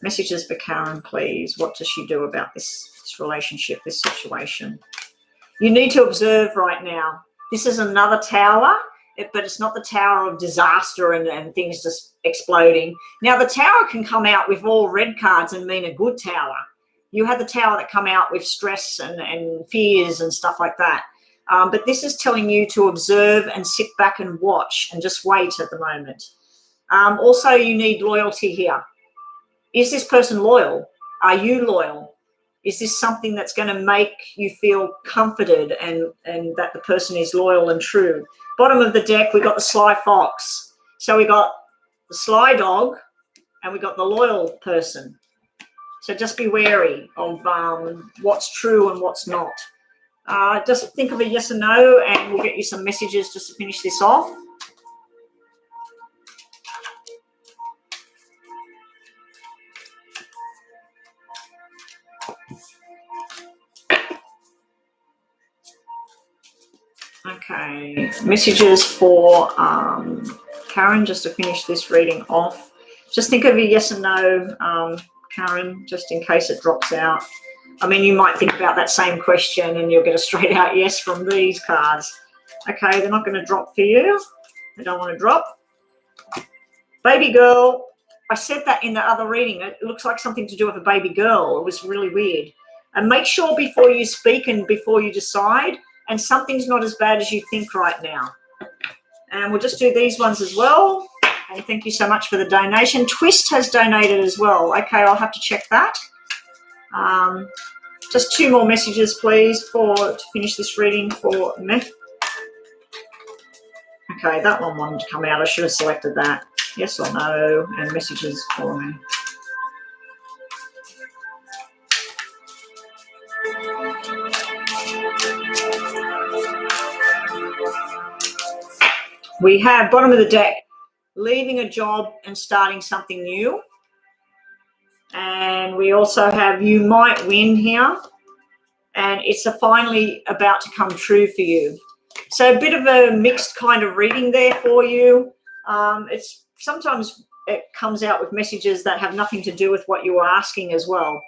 Messages for Karen, please. What does she do about this relationship, this situation? You need to observe right now. This is another tower, but it's not the tower of disaster and things just exploding. Now, the tower can come out with all red cards and mean a good tower. You had the tower that come out with stress and fears and stuff like that. But this is telling you to observe and sit back and watch and just wait at the moment. Also, you need loyalty here. Is this person loyal? Are you loyal? Is this something that's going to make you feel comforted and that the person is loyal and true? Bottom of the deck, we got the sly fox. So we got the sly dog and we got the loyal person. So just be wary of what's true and what's not. Just think of a yes or no, and we'll get you some messages just to finish this off. Okay, messages for Karen, just to finish this reading off. Just think of a yes or no, Karen, just in case it drops out. I mean, you might think about that same question and you'll get a straight out yes from these cards. Okay, they're not going to drop for you. They don't want to drop. Baby girl. I said that in the other reading. It looks like something to do with a baby girl. It was really weird. And make sure before you speak and before you decide, and something's not as bad as you think right now. And we'll just do these ones as well. And thank you so much for the donation. Twist has donated as well. Okay, I'll have to check that. Just 2 more messages, please, to finish this reading for me. Okay, that one wanted to come out. I should have selected that. Yes or no, and messages for me. We have, bottom of the deck, leaving a job and starting something new. And we also have you might win here. And it's finally about to come true for you. So a bit of a mixed kind of reading there for you. It's sometimes it comes out with messages that have nothing to do with what you were asking as well.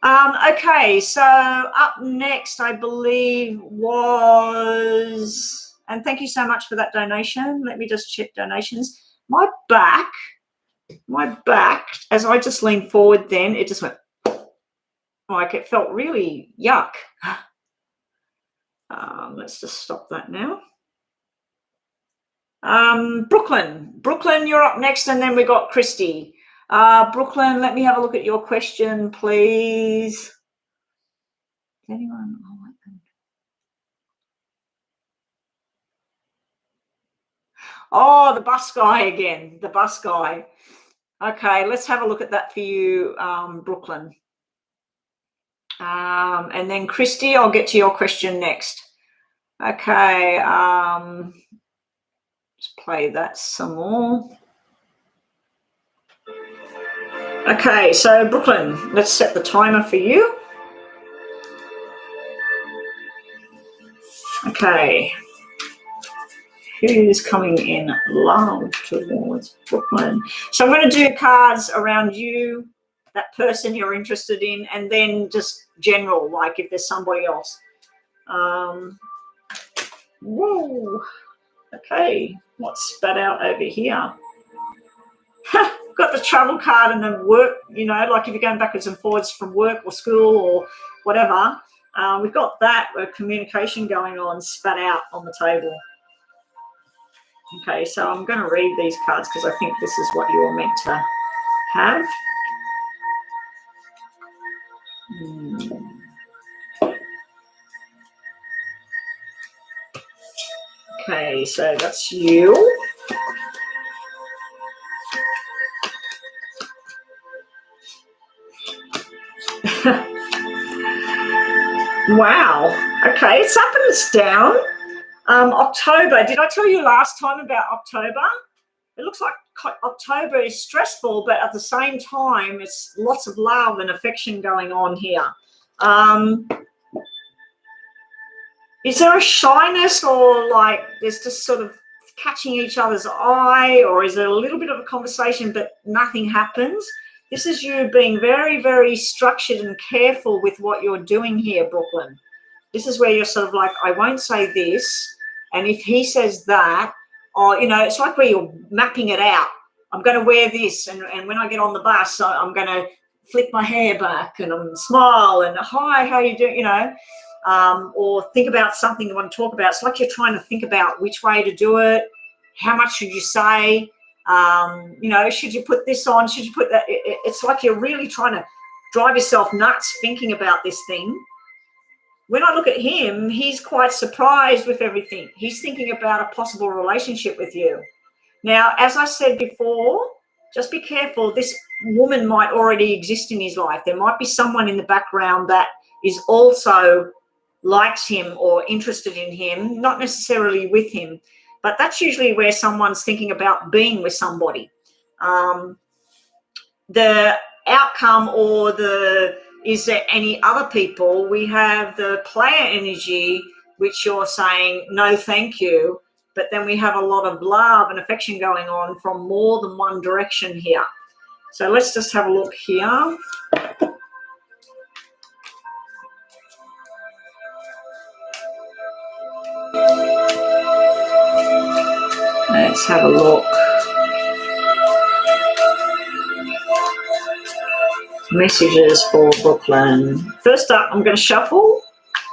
Okay, so up next, I believe was, and thank you so much for that donation. Let me just check donations. My back, as I just leaned forward then, it just went, like it felt really yuck. Let's just stop that now. Brooklyn, you're up next, and then we got Christy. Brooklyn, let me have a look at your question, please. Is anyone? Oh, the bus guy again. The bus guy. Okay, let's have a look at that for you, Brooklyn. And then Christy, I'll get to your question next. Okay, let's play that some more. Okay, so Brooklyn, let's set the timer for you. Okay. Who's coming in love towards Brooklyn? So I'm going to do cards around you, that person you're interested in, and then just general, like if there's somebody else. Whoa. Okay, what's spat out over here? Got the travel card and the work, you know, like if you're going backwards and forwards from work or school or whatever. We've got that communication going on, spat out on the table. Okay, so I'm going to read these cards because I think this is what you were meant to have. Okay, so that's you. Wow. Okay, it's up and it's down. October. Did I tell you last time about October? It looks like October is stressful, but at the same time, it's lots of love and affection going on here. Is there a shyness, or like there's just sort of catching each other's eye, or is there a little bit of a conversation but nothing happens? This is you being very, very structured and careful with what you're doing here, Brooklyn. This is where you're sort of like, I won't say this, and if he says that, or, you know, it's like where you're mapping it out. I'm going to wear this, and when I get on the bus, I'm going to flick my hair back and I'm smile and, hi, how you doing, you know. or think about something you want to talk about. It's like you're trying to think about which way to do it, how much should you say, you know, should you put this on, should you put that? It's like you're really trying to drive yourself nuts thinking about this thing. When I look at him, he's quite surprised with everything. He's thinking about a possible relationship with you. Now, as I said before, just be careful. This woman might already exist in his life. There might be someone in the background that is also likes him or interested in him, not necessarily with him, but that's usually where someone's thinking about being with somebody. The outcome or is there any other people? We have the player energy, which you're saying, no, thank you. But then we have a lot of love and affection going on from more than one direction here. So let's just have a look here. Let's have a look. Messages for Brooklyn. First up, I'm going to shuffle.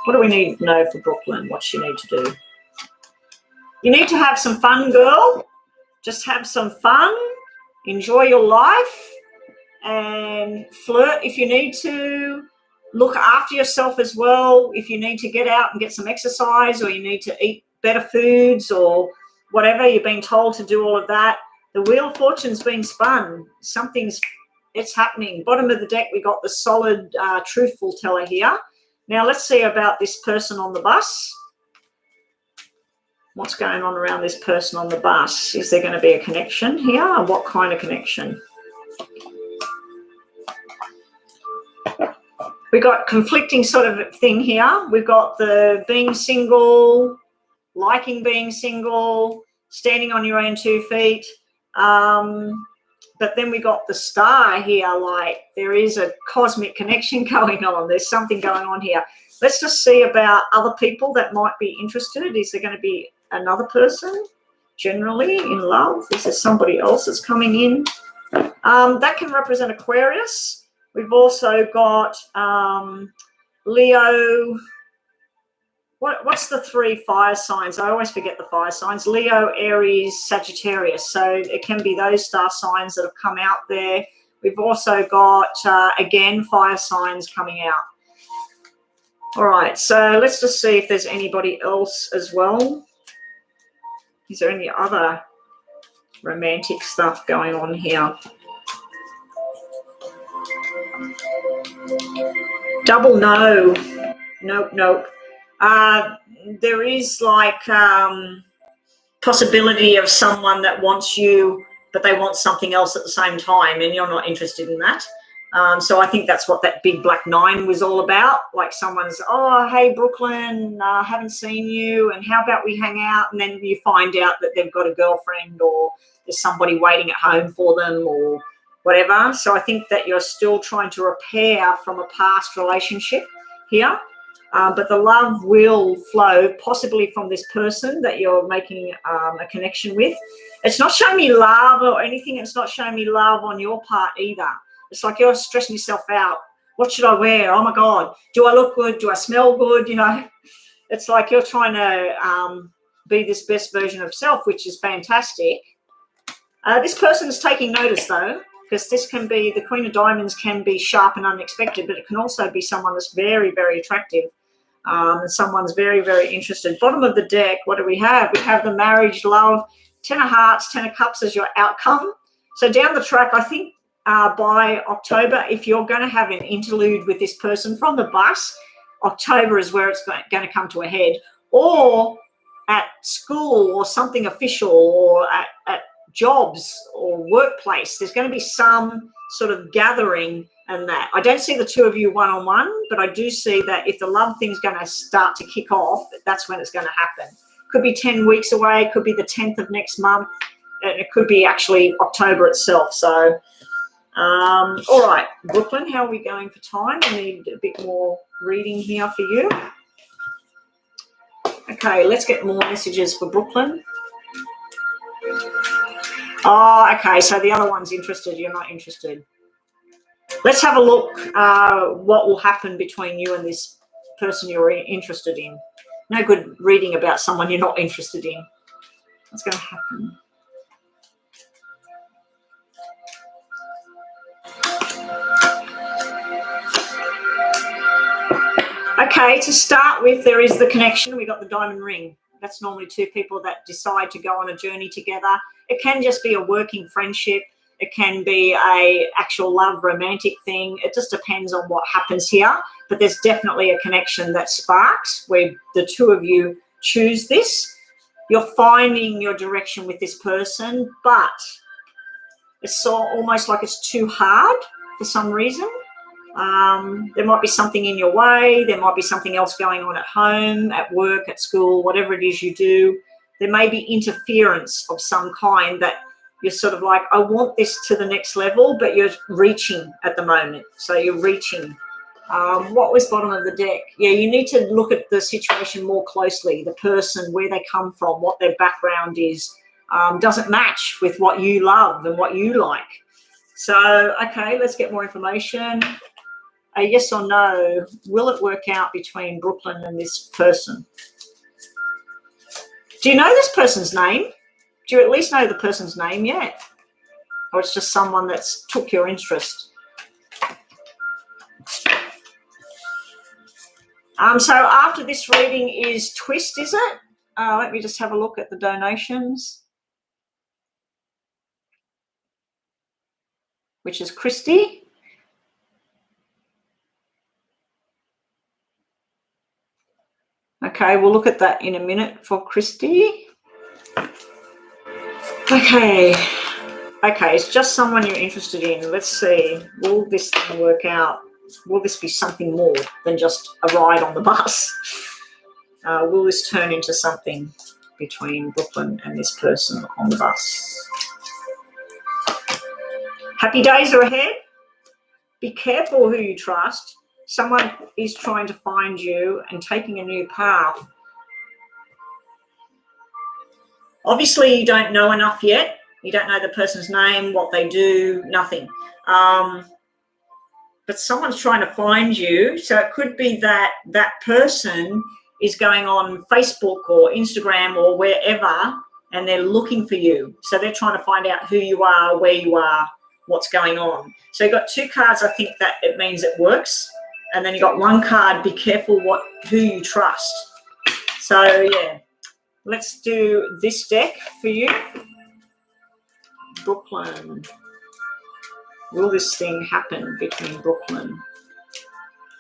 What do we need to know for Brooklyn? What you need to do? You need to have some fun, girl. Just have some fun. Enjoy your life and flirt if you need to. Look after yourself as well. If you need to get out and get some exercise, or you need to eat better foods, or whatever, you're being told to do all of that. The Wheel of Fortune's being spun. It's happening. Bottom of the deck, we got the solid, truthful teller here. Now, let's see about this person on the bus. What's going on around this person on the bus? Is there going to be a connection here? And what kind of connection? We got conflicting sort of thing here. We've got the being single, liking being single, standing on your own 2 feet. But then we got the star here, like there is a cosmic connection going on. There's something going on here. Let's just see about other people that might be interested. Is there going to be another person generally in love? Is there somebody else that's coming in? That can represent Aquarius. We've also got Leo. What's the 3 fire signs? I always forget the fire signs. Leo, Aries, Sagittarius. So it can be those star signs that have come out there. We've also got, again, fire signs coming out. All right, so let's just see if there's anybody else as well. Is there any other romantic stuff going on here? Double no. Nope, nope. There is like possibility of someone that wants you, but they want something else at the same time, and you're not interested in that. So I think that's what that big black 9 was all about. Like someone's, oh, hey, Brooklyn, haven't seen you, and how about we hang out? And then you find out that they've got a girlfriend, or there's somebody waiting at home for them, or whatever. So I think that you're still trying to repair from a past relationship here. But the love will flow possibly from this person that you're making a connection with. It's not showing me love or anything. It's not showing me love on your part either. It's like you're stressing yourself out. What should I wear? Oh, my God. Do I look good? Do I smell good? You know, it's like you're trying to be this best version of self, which is fantastic. This person is taking notice, though, because this can be, the Queen of Diamonds can be sharp and unexpected, but it can also be someone that's very, very attractive. Someone's very, very interested. Bottom of the deck, what do we have? We have the marriage, love, 10 of hearts, 10 of cups as your outcome. So down the track, I think by October, if you're going to have an interlude with this person from the bus, October is where it's going to come to a head. Or at school or something official, or at jobs or workplace, there's going to be some sort of gathering. And that I don't see the two of you one-on-one, but I do see that if the love thing's going to start to kick off, that's when it's going to happen. Could be 10 weeks away, could be the 10th of next month, and it could be actually October itself. So, all right, Brooklyn, how are we going for time? I need a bit more reading here for you. Okay, let's get more messages for Brooklyn. Oh, okay, so the other one's interested, you're not interested. Let's have a look what will happen between you and this person you're interested in. No good reading about someone you're not interested in. What's going to happen? Okay, to start with, there is the connection. We got the diamond ring. That's normally two people that decide to go on a journey together. It can just be a working friendship. It can be a actual love romantic thing. It just depends on what happens here. But there's definitely a connection that sparks where the two of you choose this. You're finding your direction with this person, but it's so almost like it's too hard for some reason. There might be something in your way. There might be something else going on at home, at work, at school, whatever it is you do. There may be interference of some kind that you're sort of like, I want this to the next level, but you're reaching at the moment. So you're reaching. What was bottom of the deck? Yeah, you need to look at the situation more closely, the person, where they come from, what their background is. Doesn't match with what you love and what you like. So, okay, let's get more information. A yes or no, will it work out between Brooklyn and this person? Do you know this person's name? Do you at least know the person's name yet? Or it's just someone that's took your interest? So after this reading is twist, is it? Let me just have a look at the donations. Which is Christy. Okay, we'll look at that in a minute for Christy. Okay, it's just someone you're interested in. Let's see, will this thing work out? Will this be something more than just a ride on the bus? Will this turn into something between Brooklyn and this person on the bus? Happy days are ahead. Be careful who you trust. Someone is trying to find you and taking a new path. Obviously, you don't know enough yet. You don't know the person's name, what they do, nothing. But someone's trying to find you. So it could be that that person is going on Facebook or Instagram or wherever, and they're looking for you. So they're trying to find out who you are, where you are, what's going on. So you've got two cards. I think that it means it works. And then you got one card, be careful who you trust. So, yeah, let's do this deck for you. Brooklyn. Will this thing happen between Brooklyn?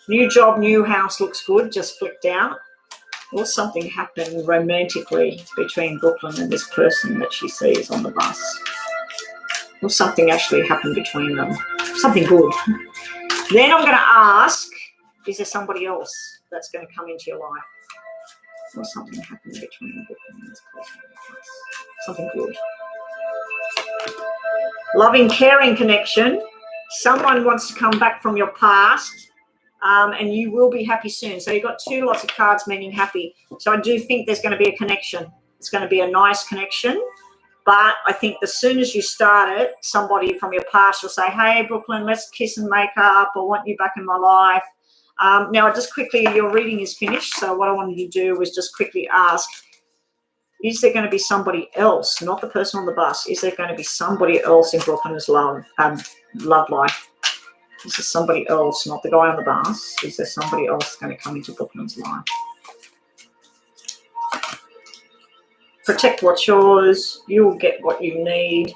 New job, new house looks good, just flipped out. Will something happen romantically between Brooklyn and this person that she sees on the bus? Will something actually happen between them? Something good. Then I'm going to ask, is there somebody else that's going to come into your life? Will something happen between Brooklyn and this person? Something good. Loving, caring connection. Someone wants to come back from your past, and you will be happy soon. So you've got lots of cards meaning happy. So I do think there's going to be a connection. It's going to be a nice connection. But I think as soon as you start it, somebody from your past will say, hey, Brooklyn, let's kiss and make up. I want you back in my life. Now, just quickly, your reading is finished. So what I wanted to do was just quickly ask, is there going to be somebody else, not the person on the bus? Is there going to be somebody else in Brooklyn's love life? Is there somebody else, not the guy on the bus? Is there somebody else going to come into Brooklyn's life? Protect what's yours. You will get what you need.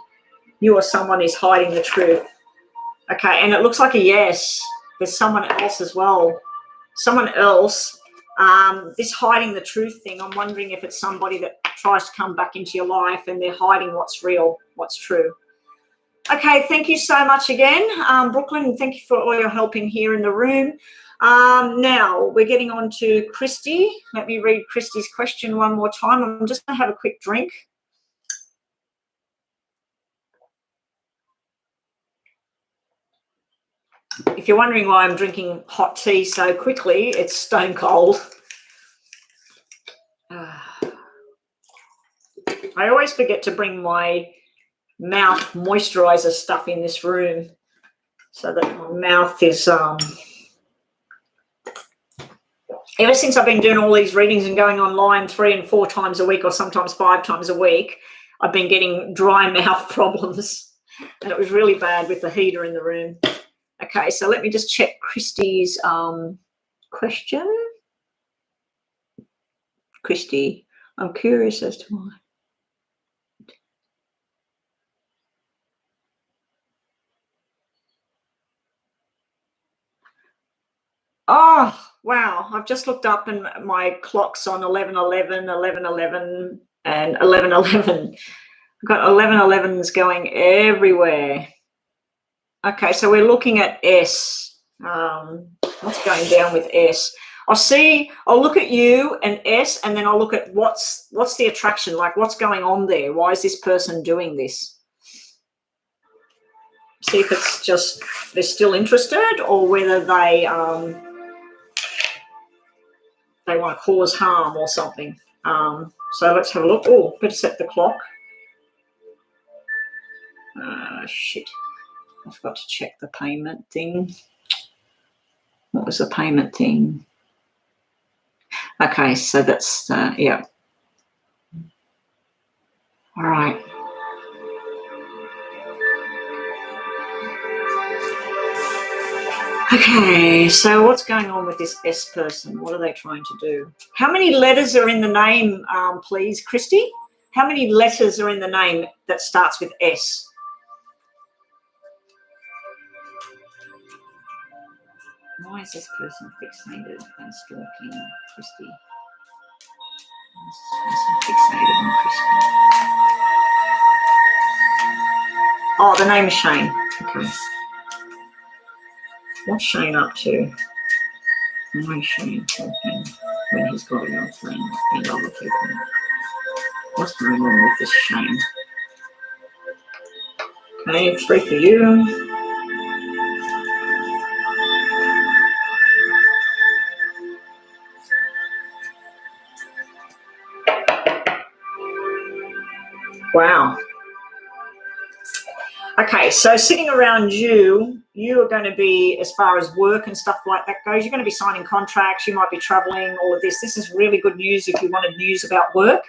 You or someone is hiding the truth. Okay, and it looks like a yes. There's someone else as well. Someone else. This hiding the truth thing, I'm wondering if it's somebody that tries to come back into your life and they're hiding what's real, what's true. Okay, thank you so much again, Brooklyn. Thank you for all your help in here in the room. Now we're getting on to Christy. Let me read Christy's question one more time. I'm just going to have a quick drink. If you're wondering why I'm drinking hot tea so quickly, it's stone cold. I always forget to bring my mouth moisturizer stuff in this room so that my mouth is ever since I've been doing all these readings and going online 3 and 4 times a week, or sometimes 5 times a week, I've been getting dry mouth problems. And it was really bad with the heater in the room. Okay, so let me just check Christy's question. Christy, I'm curious as to why. Oh, wow. I've just looked up and my clock's on 11:11, 11:11, and 11:11. I've got 11:11s going everywhere. Okay, so we're looking at S. What's going down with S? I'll look at you and S, and then I'll look at what's the attraction, like what's going on there. Why is this person doing this? See if it's just they're still interested, or whether they want to cause harm or something. So let's have a look. Oh, better set the clock. Shit. I forgot to check the payment thing. What was the payment thing? Okay, so that's, yeah. All right. Okay, so what's going on with this S person? What are they trying to do? How many letters are in the name, please, Christy? How many letters are in the name that starts with S? Why is this person fixated and stalking Christy? Fixated on Christy. Oh, the name is Shane. Okay. What's Shane up to? Why is Shane talking when he's got a girlfriend and other people? What's going on with this Shane? Okay, 3 for you. Wow. Okay, so sitting around you are going to be, as far as work and stuff like that goes, you're going to be signing contracts, you might be traveling, all of this. This is really good news if you wanted news about work.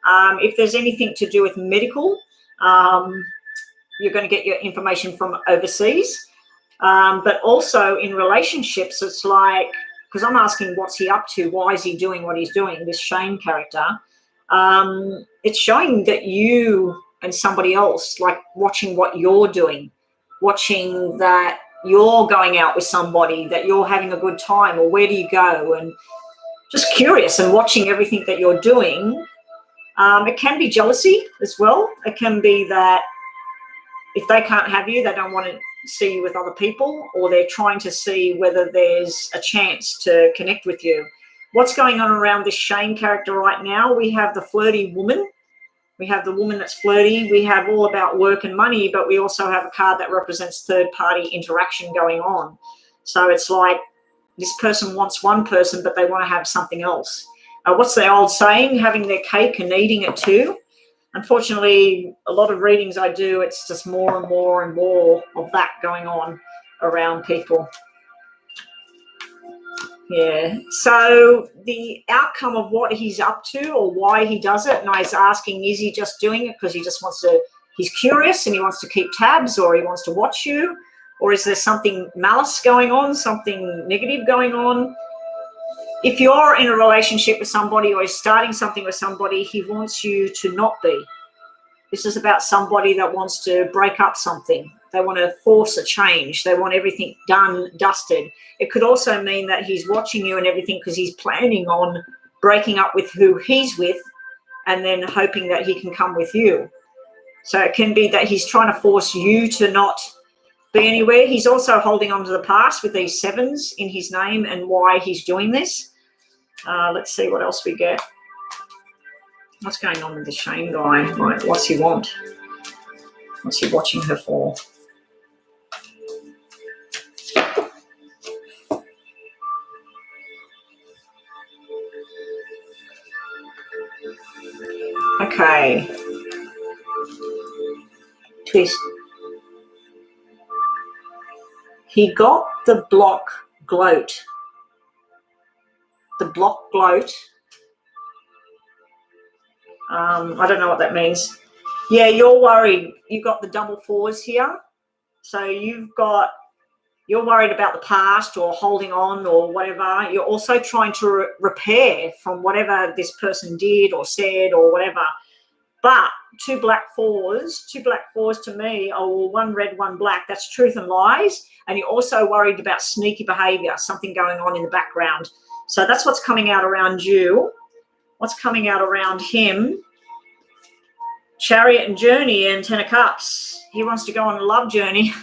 If there's anything to do with medical, you're going to get your information from overseas. But also in relationships, it's like, because I'm asking what's he up to, why is he doing what he's doing, this Shane character. It's showing that you and somebody else, like watching what you're doing, watching that you're going out with somebody, that you're having a good time, or where do you go, and just curious and watching everything that you're doing. It can be jealousy as well. It can be that if they can't have you, they don't want to see you with other people, or they're trying to see whether there's a chance to connect with you. What's going on around this Shane character right now? We have the flirty woman. We have the woman that's flirty. We have all about work and money, but we also have a card that represents third-party interaction going on. So it's like this person wants one person, but they want to have something else. What's the old saying? Having their cake and eating it too. Unfortunately, a lot of readings I do, it's just more and more and more of that going on around people. Yeah, so the outcome of what he's up to or why he does it, and I was asking, is he just doing it because he just wants to, he's curious and he wants to keep tabs, or he wants to watch you, or is there something malice going on, something negative going on? If you're in a relationship with somebody or is starting something with somebody, he wants you to not be. This is about somebody that wants to break up something. They want to force a change. They want everything done, dusted. It could also mean that he's watching you and everything because he's planning on breaking up with who he's with and then hoping that he can come with you. So it can be that he's trying to force you to not be anywhere. He's also holding on to the past with these 7s in his name and why he's doing this. Let's see what else we get. What's going on with the Shane guy? Like, what's he want? What's he watching her for? Okay. Twist. He got the block gloat. the block gloat. I don't know what that means. Yeah, you're worried. You've got the double fours here. So you're worried about the past or holding on or whatever. You're also trying to repair from whatever this person did or said or whatever. But two black fours to me are one red, one black. That's truth and lies. And you're also worried about sneaky behavior, something going on in the background. So that's what's coming out around you. What's coming out around him? Chariot and Journey and Ten of Cups. He wants to go on a love journey.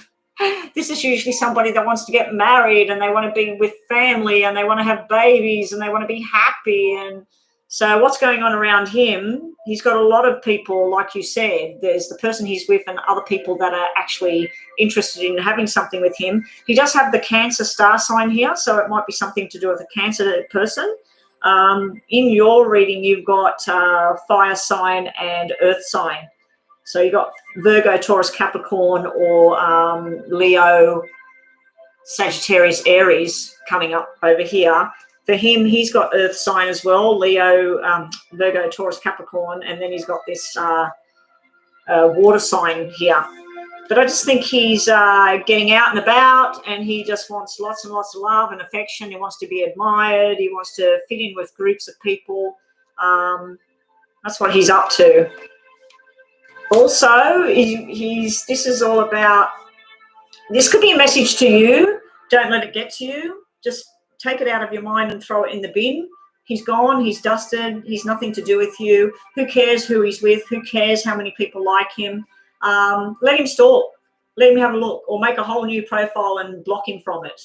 This is usually somebody that wants to get married and they want to be with family and they want to have babies and they want to be happy. And so what's going on around him? He's got a lot of people, like you said. There's the person he's with and other people that are actually interested in having something with him. He does have the Cancer star sign here, so it might be something to do with a Cancer person. In your reading, you've got fire sign and earth sign. So you've got Virgo, Taurus, Capricorn, or Leo, Sagittarius, Aries coming up over here. For him, he's got earth sign as well, Leo, Virgo, Taurus, Capricorn, and then he's got this water sign here. But I just think he's getting out and about and he just wants lots and lots of love and affection. He wants to be admired. He wants to fit in with groups of people. That's what he's up to. Also, this is all about, this could be a message to you. Don't let it get to you. Just take it out of your mind and throw it in the bin. He's gone. He's dusted. He's nothing to do with you. Who cares who he's with? Who cares how many people like him? Let him stalk. Let him have a look or make a whole new profile and block him from it.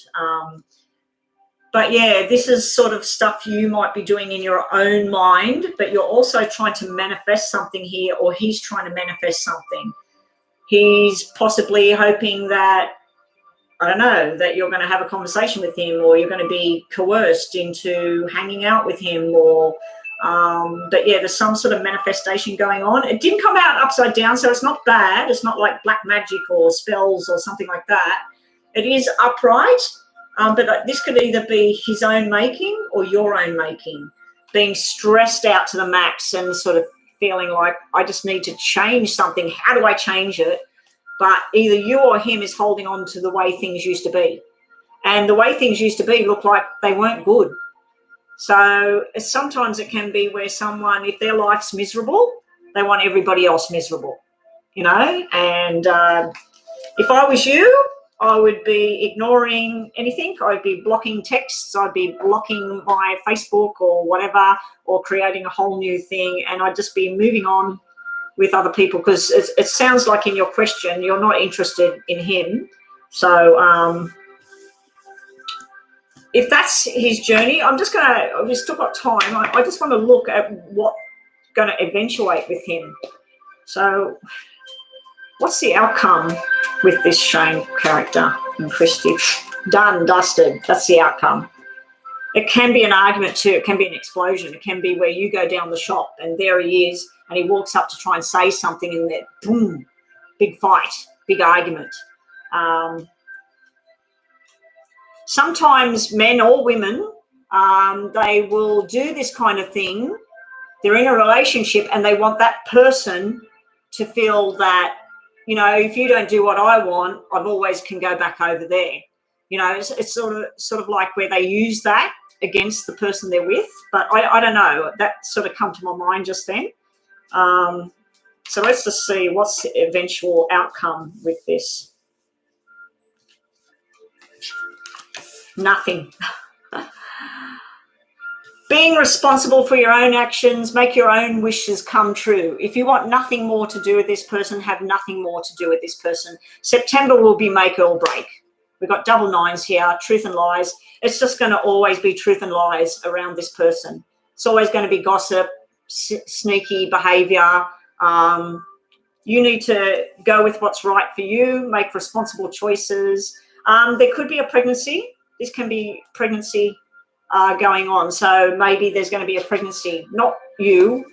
But yeah, this is sort of stuff you might be doing in your own mind, but you're also trying to manifest something here, or he's trying to manifest something. He's possibly hoping that, I don't know, that you're going to have a conversation with him or you're going to be coerced into hanging out with him or, but yeah, there's some sort of manifestation going on. It didn't come out upside down, so it's not bad. It's not like black magic or spells or something like that. It is upright. But this could either be his own making or your own making, being stressed out to the max and sort of feeling like, I just need to change something. How do I change it? But either you or him is holding on to the way things used to be. And the way things used to be look like they weren't good. So sometimes it can be where someone, if their life's miserable, they want everybody else miserable, you know? And if I was you, I would be ignoring anything. I'd be blocking texts. I'd be blocking my Facebook or whatever, or creating a whole new thing. And I'd just be moving on with other people because it sounds like in your question, you're not interested in him. So if that's his journey, we've still got time. I just want to look at what's going to eventuate with him. So what's the outcome with this Shane character and Prestige? Done, dusted. That's the outcome. It can be an argument too. It can be an explosion. It can be where you go down the shop and there he is and he walks up to try and say something and then boom, big fight, big argument. Sometimes men or women, they will do this kind of thing. They're in a relationship and they want that person to feel that, you know, if you don't do what I want, I've always can go back over there. You know, it's sort of like where they use that against the person they're with. But I don't know. That sort of come to my mind just then. So let's just see what's the eventual outcome with this. Nothing. Being responsible for your own actions, make your own wishes come true. If you want nothing more to do with this person, have nothing more to do with this person. September will be make or break. We've got double nines here, truth and lies. It's just going to always be truth and lies around this person. It's always going to be gossip, sneaky behavior. You need to go with what's right for you, make responsible choices. There could be a pregnancy. This can be pregnancy going on. So maybe there's going to be a pregnancy, not you,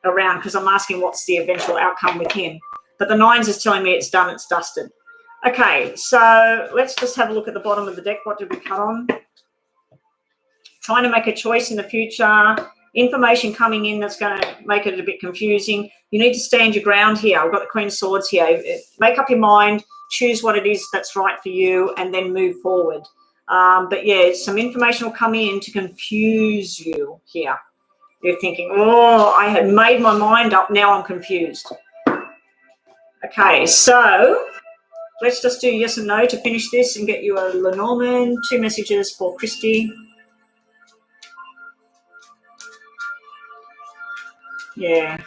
around, because I'm asking what's the eventual outcome with him. But the nines is telling me it's done, it's dusted. Okay, so let's just have a look at the bottom of the deck. What did we cut on? trying to make a choice in the future, information coming in that's going to make it a bit confusing. You need to stand your ground here. I've got the Queen of Swords here. Make up your mind, choose what it is that's right for you, and then move forward. But yeah, some information will come in to confuse you here. You're thinking, oh, I had made my mind up, now I'm confused. Okay, so let's just do yes and no to finish this and get you a Lenormand. 2 messages for Christy. Yeah.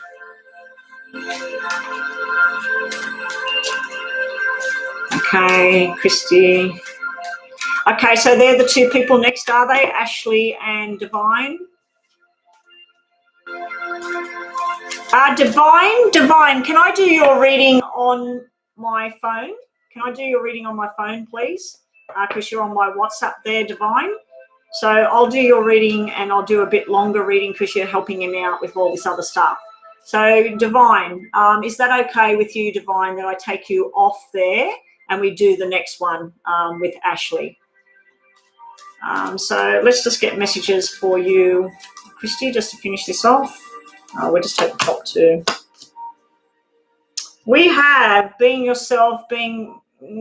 Okay, Christy. Okay, so they're the 2 people next, are they? Ashley and Divine. Divine, can I do your reading on my phone? Can I do your reading on my phone, please? Because you're on my WhatsApp there, Divine. So I'll do your reading, and I'll do a bit longer reading because you're helping him out with all this other stuff. So Divine, is that okay with you, Divine, that I take you off there and we do the next one with Ashley? So let's just get messages for you, Christy, just to finish this off. We'll just take the top 2. We have being yourself,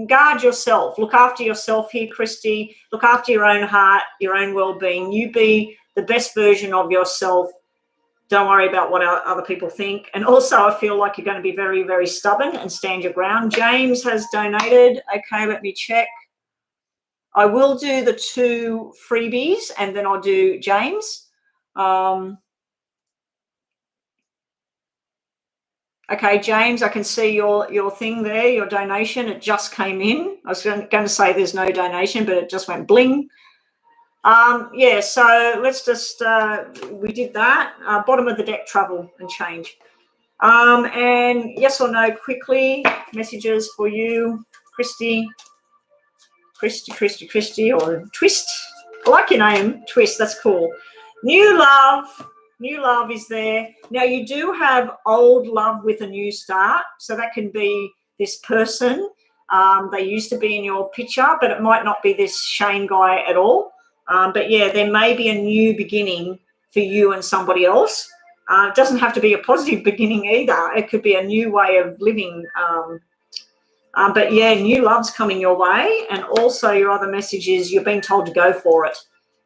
guard yourself, look after yourself here, Christy. Look after your own heart, your own well-being. You be the best version of yourself. Don't worry about what other people think. And also, I feel like you're going to be very, very stubborn and stand your ground. James has donated. Okay, let me check. I will do the 2 freebies, and then I'll do James. Okay, James, I can see your thing there, your donation. It just came in. I was going to say there's no donation, but it just went bling. Yeah, so let's just, we did that. Bottom of the deck, travel and change. And yes or no, quickly, messages for you, Christy, or Twist. I like your name, Twist, that's cool. New love is there. Now, you do have old love with a new start. So that can be this person. They used to be in your picture, but it might not be this Shane guy at all. But yeah, there may be a new beginning for you and somebody else. It doesn't have to be a positive beginning either. It could be a new way of living. But yeah, new love's coming your way. And also your other message is you're being told to go for it.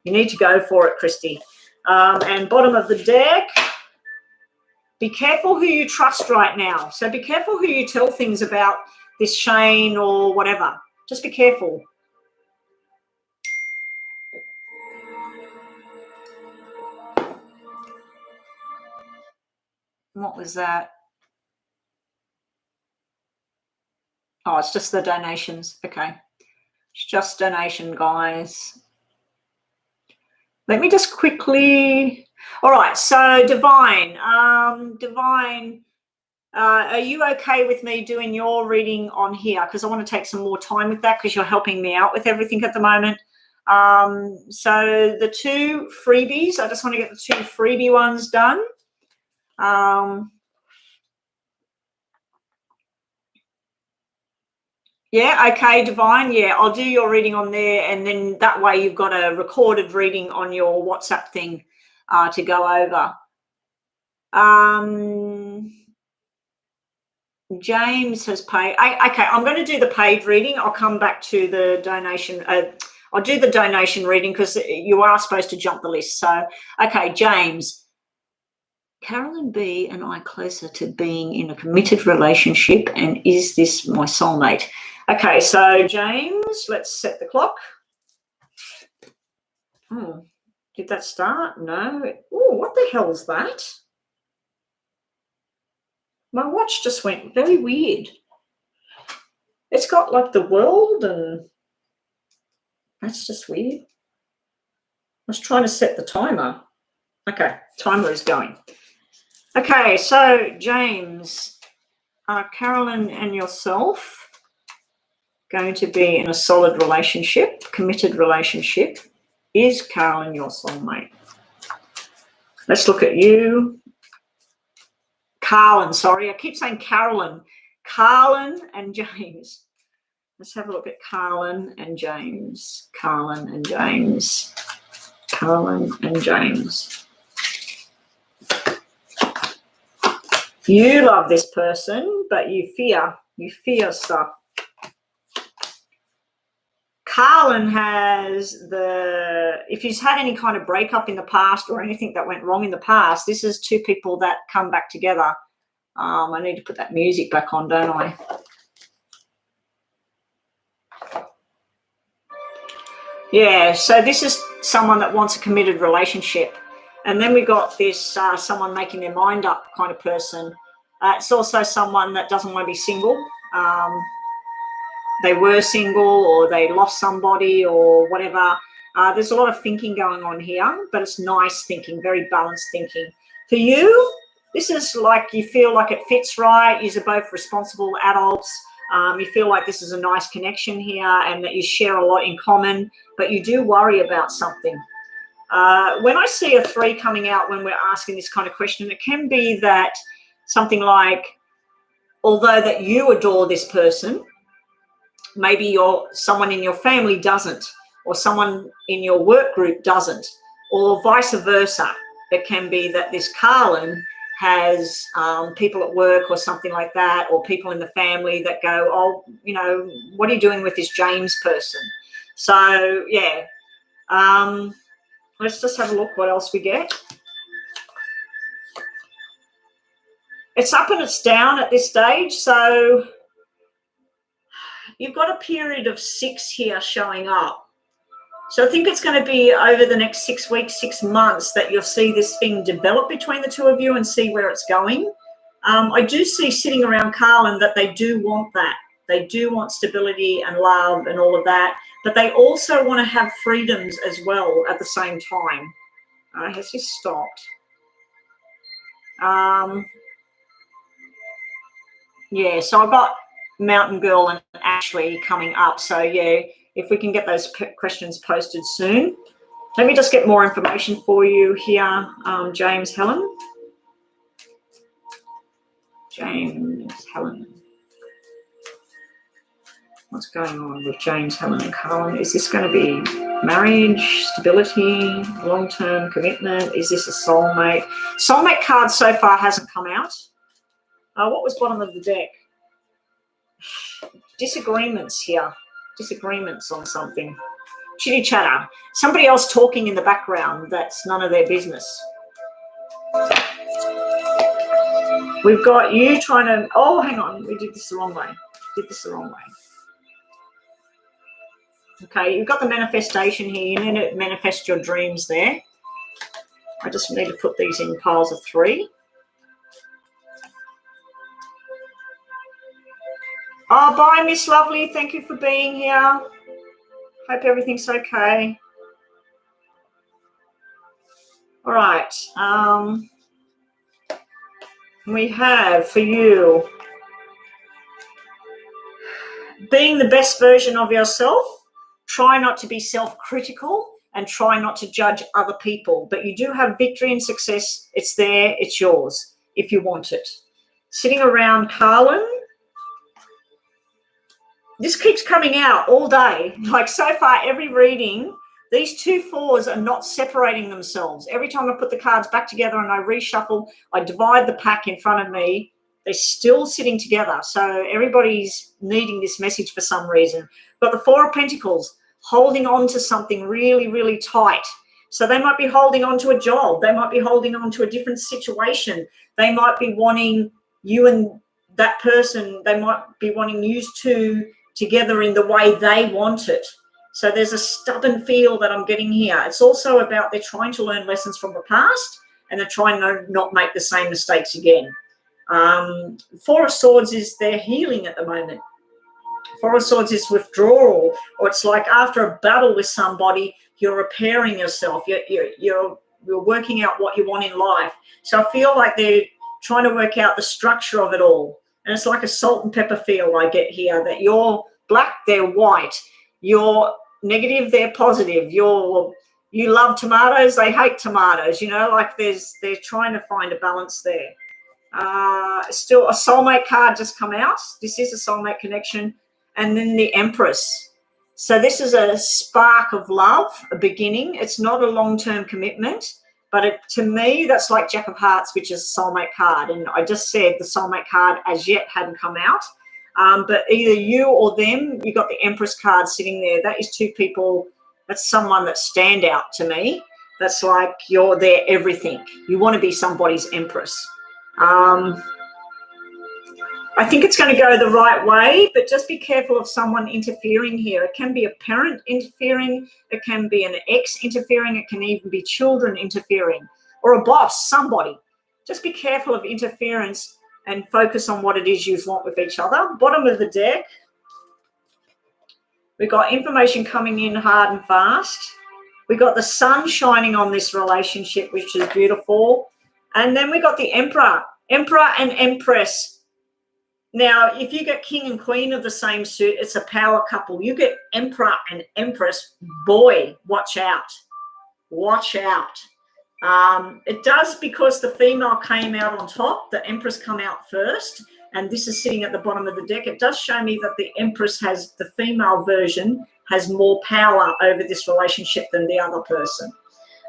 You need to go for it, Christy. And bottom of the deck, be careful who you trust right now. So be careful who you tell things about this Shane or whatever. Just be careful. What was that? Oh, it's just the donations. Okay. It's just donation, guys. Let me just quickly... All right, so Divine. Divine, are you okay with me doing your reading on here? Because I want to take some more time with that because you're helping me out with everything at the moment. So the 2 freebies, I just want to get the 2 freebie ones done. Yeah, okay, Divine. Yeah, I'll do your reading on there, and then that way you've got a recorded reading on your WhatsApp thing to go over. James has paid. Okay, I'm going to do the paid reading. I'll come back to the donation. I'll do the donation reading because you are supposed to jump the list. So, okay, James. Carolyn B and I closer to being in a committed relationship, and is this my soulmate? Okay, so James, let's set the clock. Oh, did that start? No. Oh, what the hell is that? My watch just went very weird. It's got like the world, and that's just weird. I was trying to set the timer. Okay, timer is going. Okay, so James, Carolyn and yourself going to be in a solid relationship, committed relationship. Is Carolyn your soulmate? Let's look at you. Carlin, sorry, I keep saying Carolyn. Carlin and James. Let's have a look at Carlin and James. Carlin and James. Carlin and James. You love this person, but you fear stuff. Carlin has if he's had any kind of breakup in the past or anything that went wrong in the past, this is two people that come back together. I need to put that music back on, don't I? Yeah, so this is someone that wants a committed relationship. And then we got this someone making their mind up kind of person. It's also someone that doesn't want to be single. They were single or they lost somebody or whatever. There's a lot of thinking going on here, but it's nice thinking, very balanced thinking. For you, this is like you feel like it fits right. You're both responsible adults. You feel like this is a nice connection here and that you share a lot in common, but you do worry about something. When I see a 3 coming out when we're asking this kind of question, it can be that something like, although that you adore this person, maybe someone in your family doesn't, or someone in your work group doesn't, or vice versa. It can be that this Carlin has people at work or something like that, or people in the family that go, oh, you know, what are you doing with this James person? So, yeah. Let's just have a look what else we get. It's up and it's down at this stage. So you've got a period of 6 here showing up. So I think it's going to be over the next 6 weeks, 6 months that you'll see this thing develop between the two of you and see where it's going. I do see sitting around Carlin that they do want that. They do want stability and love and all of that, but they also want to have freedoms as well at the same time. Has this stopped? Yeah, so I've got Mountain Girl and Ashley coming up. So, yeah, if we can get those questions posted soon. Let me just get more information for you here, James, Helen. James, Helen. What's going on with James, Helen and Carlin? Is this going to be marriage, stability, long-term commitment? Is this a soulmate? Soulmate card so far hasn't come out. What was bottom of the deck? Disagreements here. Disagreements on something. Chitty chatter. Somebody else talking in the background that's none of their business. We've got you trying to... Oh, hang on. We did this the wrong way. Okay, you've got the manifestation here. You need to manifest your dreams there. I just need to put these in piles of 3. Oh, bye, Miss Lovely. Thank you for being here. Hope everything's okay. All right. We have for you being the best version of yourself. Try not to be self-critical and try not to judge other people. But you do have victory and success. It's there. It's yours if you want it. Sitting around Carlin. This keeps coming out all day. Like so far, every reading, these 2 4s are not separating themselves. Every time I put the cards back together and I reshuffle, I divide the pack in front of me, they're still sitting together. So everybody's needing this message for some reason. But the 4 of Pentacles, holding on to something really, really tight. So they might be holding on to a job. They might be holding on to a different situation. They might be wanting you and that person, they might be wanting you two together in the way they want it. So there's a stubborn feel that I'm getting here. It's also about they're trying to learn lessons from the past and they're trying to not make the same mistakes again. 4 of Swords is they're healing at the moment. 4 of Swords is withdrawal, or it's like after a battle with somebody, you're repairing yourself. You're working out what you want in life. So I feel like they're trying to work out the structure of it all. And it's like a salt and pepper feel I get here, that you're black, they're white. You're negative, they're positive. You love tomatoes, they hate tomatoes. You know, like they're trying to find a balance there. Still a soulmate card just come out. This is a soulmate connection. And then the Empress. So this is a spark of love, a beginning. It's not a long-term commitment, but to me, that's like Jack of Hearts, which is a soulmate card. And I just said the soulmate card as yet hadn't come out. But either you or them, you got the Empress card sitting there. That is two people. That's someone that stand out to me. That's like you're their everything. You want to be somebody's Empress. I think it's going to go the right way, but just be careful of someone interfering here. It can be a parent interfering. It can be an ex interfering. It can even be children interfering or a boss, somebody. Just be careful of interference and focus on what it is you want with each other. Bottom of the deck, we've got information coming in hard and fast. We've got the sun shining on this relationship, which is beautiful. And then we got the Emperor and Empress. Now, if you get King and Queen of the same suit, it's a power couple. You get Emperor and Empress, boy, watch out. Watch out. It does, because the female came out on top, the Empress come out first, and this is sitting at the bottom of the deck. It does show me that the Empress has, the female version, has more power over this relationship than the other person.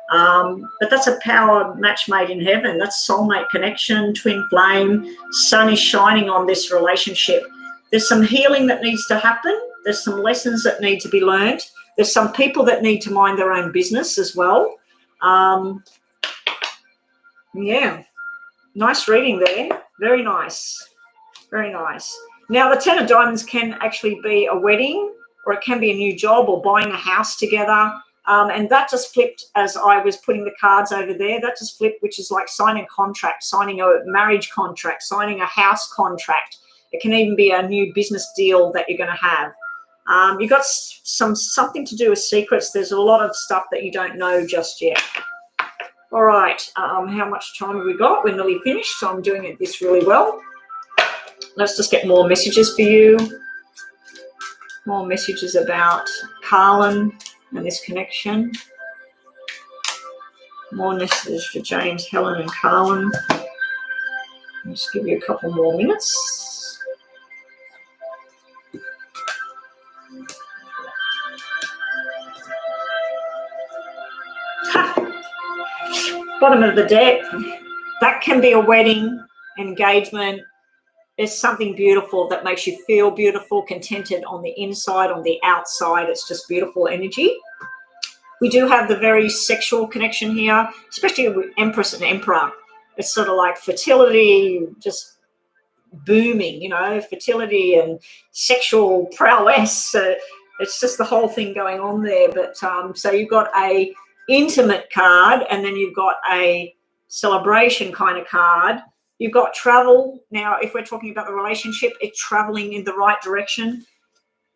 But that's a power match made in heaven. That's soulmate connection, twin flame. Sun is shining on this relationship. There's some healing that needs to happen. There's some lessons that need to be learned. There's some people that need to mind their own business as well. Yeah, nice reading there. Very nice. Very nice. Now, the Ten of Diamonds can actually be a wedding, or it can be a new job, or buying a house together. And that just flipped as I was putting the cards over there. That just flipped, which is like signing a contract, signing a marriage contract, signing a house contract. It can even be a new business deal that you're going to have. You've got something to do with secrets. There's a lot of stuff that you don't know just yet. All right. How much time have we got? We're nearly finished, so I'm doing this really well. Let's just get more messages for you. More messages about Carlin and this connection. More messages for James, Helen, and Carlin. I'll just give you a couple more minutes. Bottom of the deck. That can be a wedding, engagement. It's something beautiful that makes you feel beautiful, contented on the inside, on the outside. It's just beautiful energy. We do have the very sexual connection here, especially with Empress and Emperor. It's sort of like fertility, just booming, you know, fertility and sexual prowess. It's just the whole thing going on there. But so you've got a intimate card, and then you've got a celebration kind of card. You've got travel. Now, if we're talking about the relationship, it's traveling in the right direction.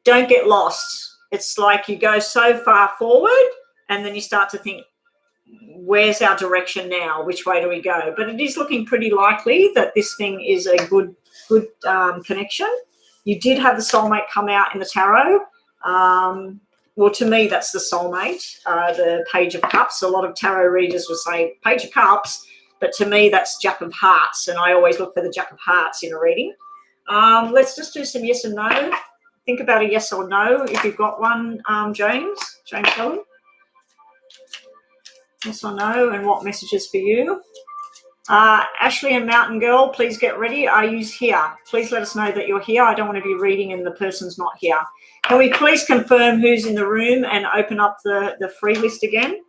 Don't get lost. It's like you go so far forward, and then you start to think, where's our direction now? Which way do we go? But it is looking pretty likely that this thing is a good connection. You did have the soulmate come out in the tarot. Well, to me, that's the soulmate, the Page of Cups. A lot of tarot readers will say Page of Cups, but to me, that's Jack of Hearts, and I always look for the Jack of Hearts in a reading. Let's just do some yes and no. Think about a yes or no if you've got one, James Helen. Yes or no, and what messages for you? Ashley and Mountain Girl, please get ready. Are you here? Please let us know that you're here. I don't want to be reading and the person's not here. Can we please confirm who's in the room and open up the free list again?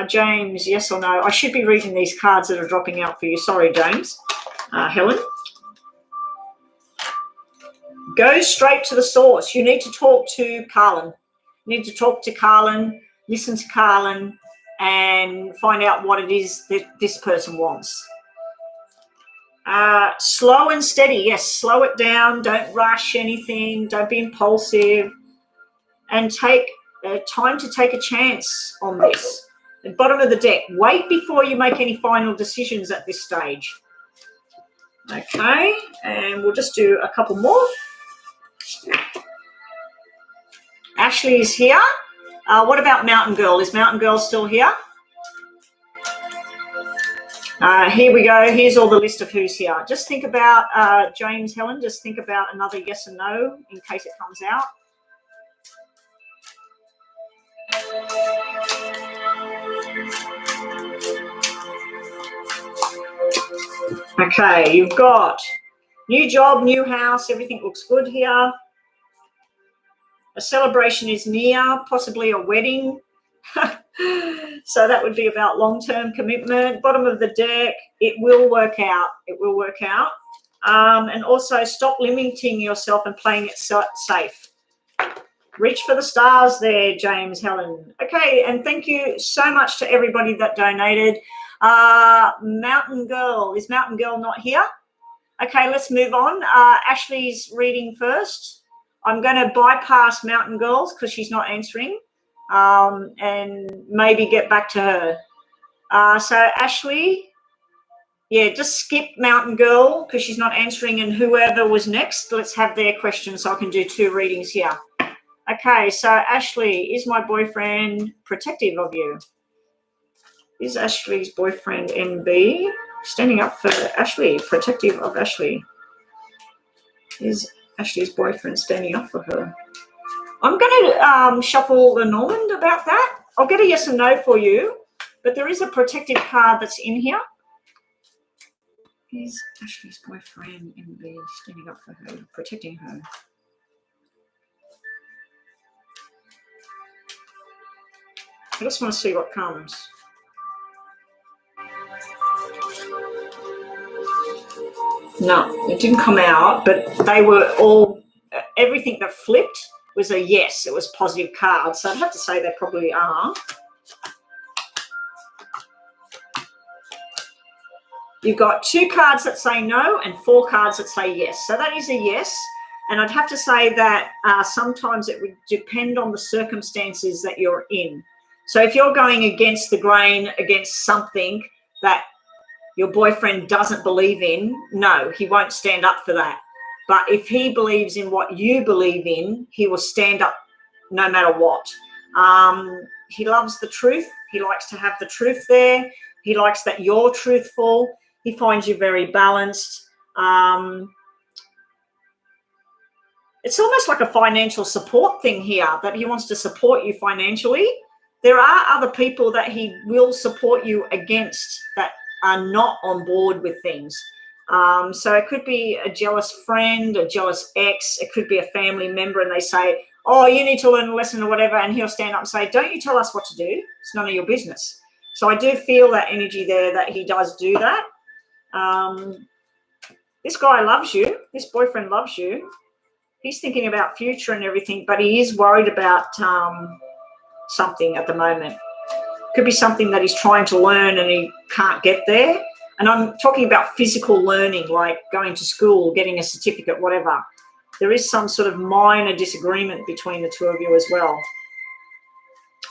James, yes or no? I should be reading these cards that are dropping out for you. Sorry, James. Helen? Go straight to the source. You need to talk to Carlin. You need to talk to Carlin, listen to Carlin, and find out what it is that this person wants. Slow and steady. Yes, slow it down. Don't rush anything. Don't be impulsive. And take time to take a chance on this. At the bottom of the deck, wait before you make any final decisions at this stage. Okay, and we'll just do a couple more. Ashley is here. What about Mountain Girl? Is Mountain Girl still here? Here we go. Here's all the list of who's here. Just think about James, Helen. Just think about another yes and no in case it comes out. Okay, you've got new job, new house. Everything looks good here. A celebration is near, possibly a wedding. So that would be about long-term commitment. Bottom of the deck, it will work out. It will work out. And also stop limiting yourself and playing it safe. Reach for the stars there, James, Helen. Okay, and thank you so much to everybody that donated. Mountain Girl. Is Mountain Girl not here? Okay, let's move on. Ashley's reading first. I'm going to bypass Mountain Girls because she's not answering, and maybe get back to her. So Ashley, yeah, just skip Mountain Girl because she's not answering, and whoever was next, let's have their question so I can do 2 readings here. Okay, so Ashley, is my boyfriend protective of you? Is Ashley's boyfriend MB standing up for Ashley, protective of Ashley? Is Ashley's boyfriend standing up for her? I'm going to shuffle the Normand about that. I'll get a yes and no for you, but there is a protective card that's in here. Is Ashley's boyfriend MB standing up for her, protecting her? I just want to see what comes. No, it didn't come out, but they were all, everything that flipped was a yes. It was positive cards. So I'd have to say they probably are. You've got 2 cards that say no and 4 cards that say yes. So that is a yes. And I'd have to say that sometimes it would depend on the circumstances that you're in. So if you're going against the grain, against something that your boyfriend doesn't believe in, no, he won't stand up for that. But if he believes in what you believe in, he will stand up no matter what. He loves the truth. He likes to have the truth there. He likes that you're truthful. He finds you very balanced. It's almost like a financial support thing here, that he wants to support you financially. There are other people that he will support you against that are not on board with things. So it could be a jealous friend, a jealous ex. It could be a family member and they say, oh, you need to learn a lesson or whatever. And he'll stand up and say, don't you tell us what to do. It's none of your business. So I do feel that energy there, that he does do that. This guy loves you. This boyfriend loves you. He's thinking about future and everything, but he is worried about something at the moment. Could be something that he's trying to learn and he can't get there. And I'm talking about physical learning, like going to school, getting a certificate, whatever. There is some sort of minor disagreement between the 2 of you as well.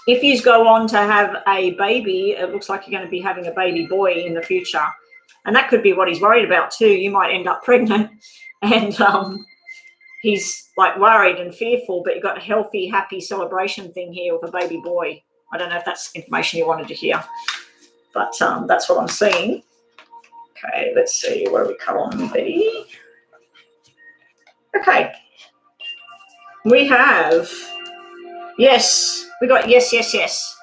If you go on to have a baby, it looks like you're going to be having a baby boy in the future. And that could be what he's worried about too. You might end up pregnant and he's like worried and fearful, but you've got a healthy, happy celebration thing here with a baby boy. I don't know if that's information you wanted to hear, but that's what I'm seeing. Okay, let's see where we come on B. Okay. We have, yes, we got yes, yes, yes.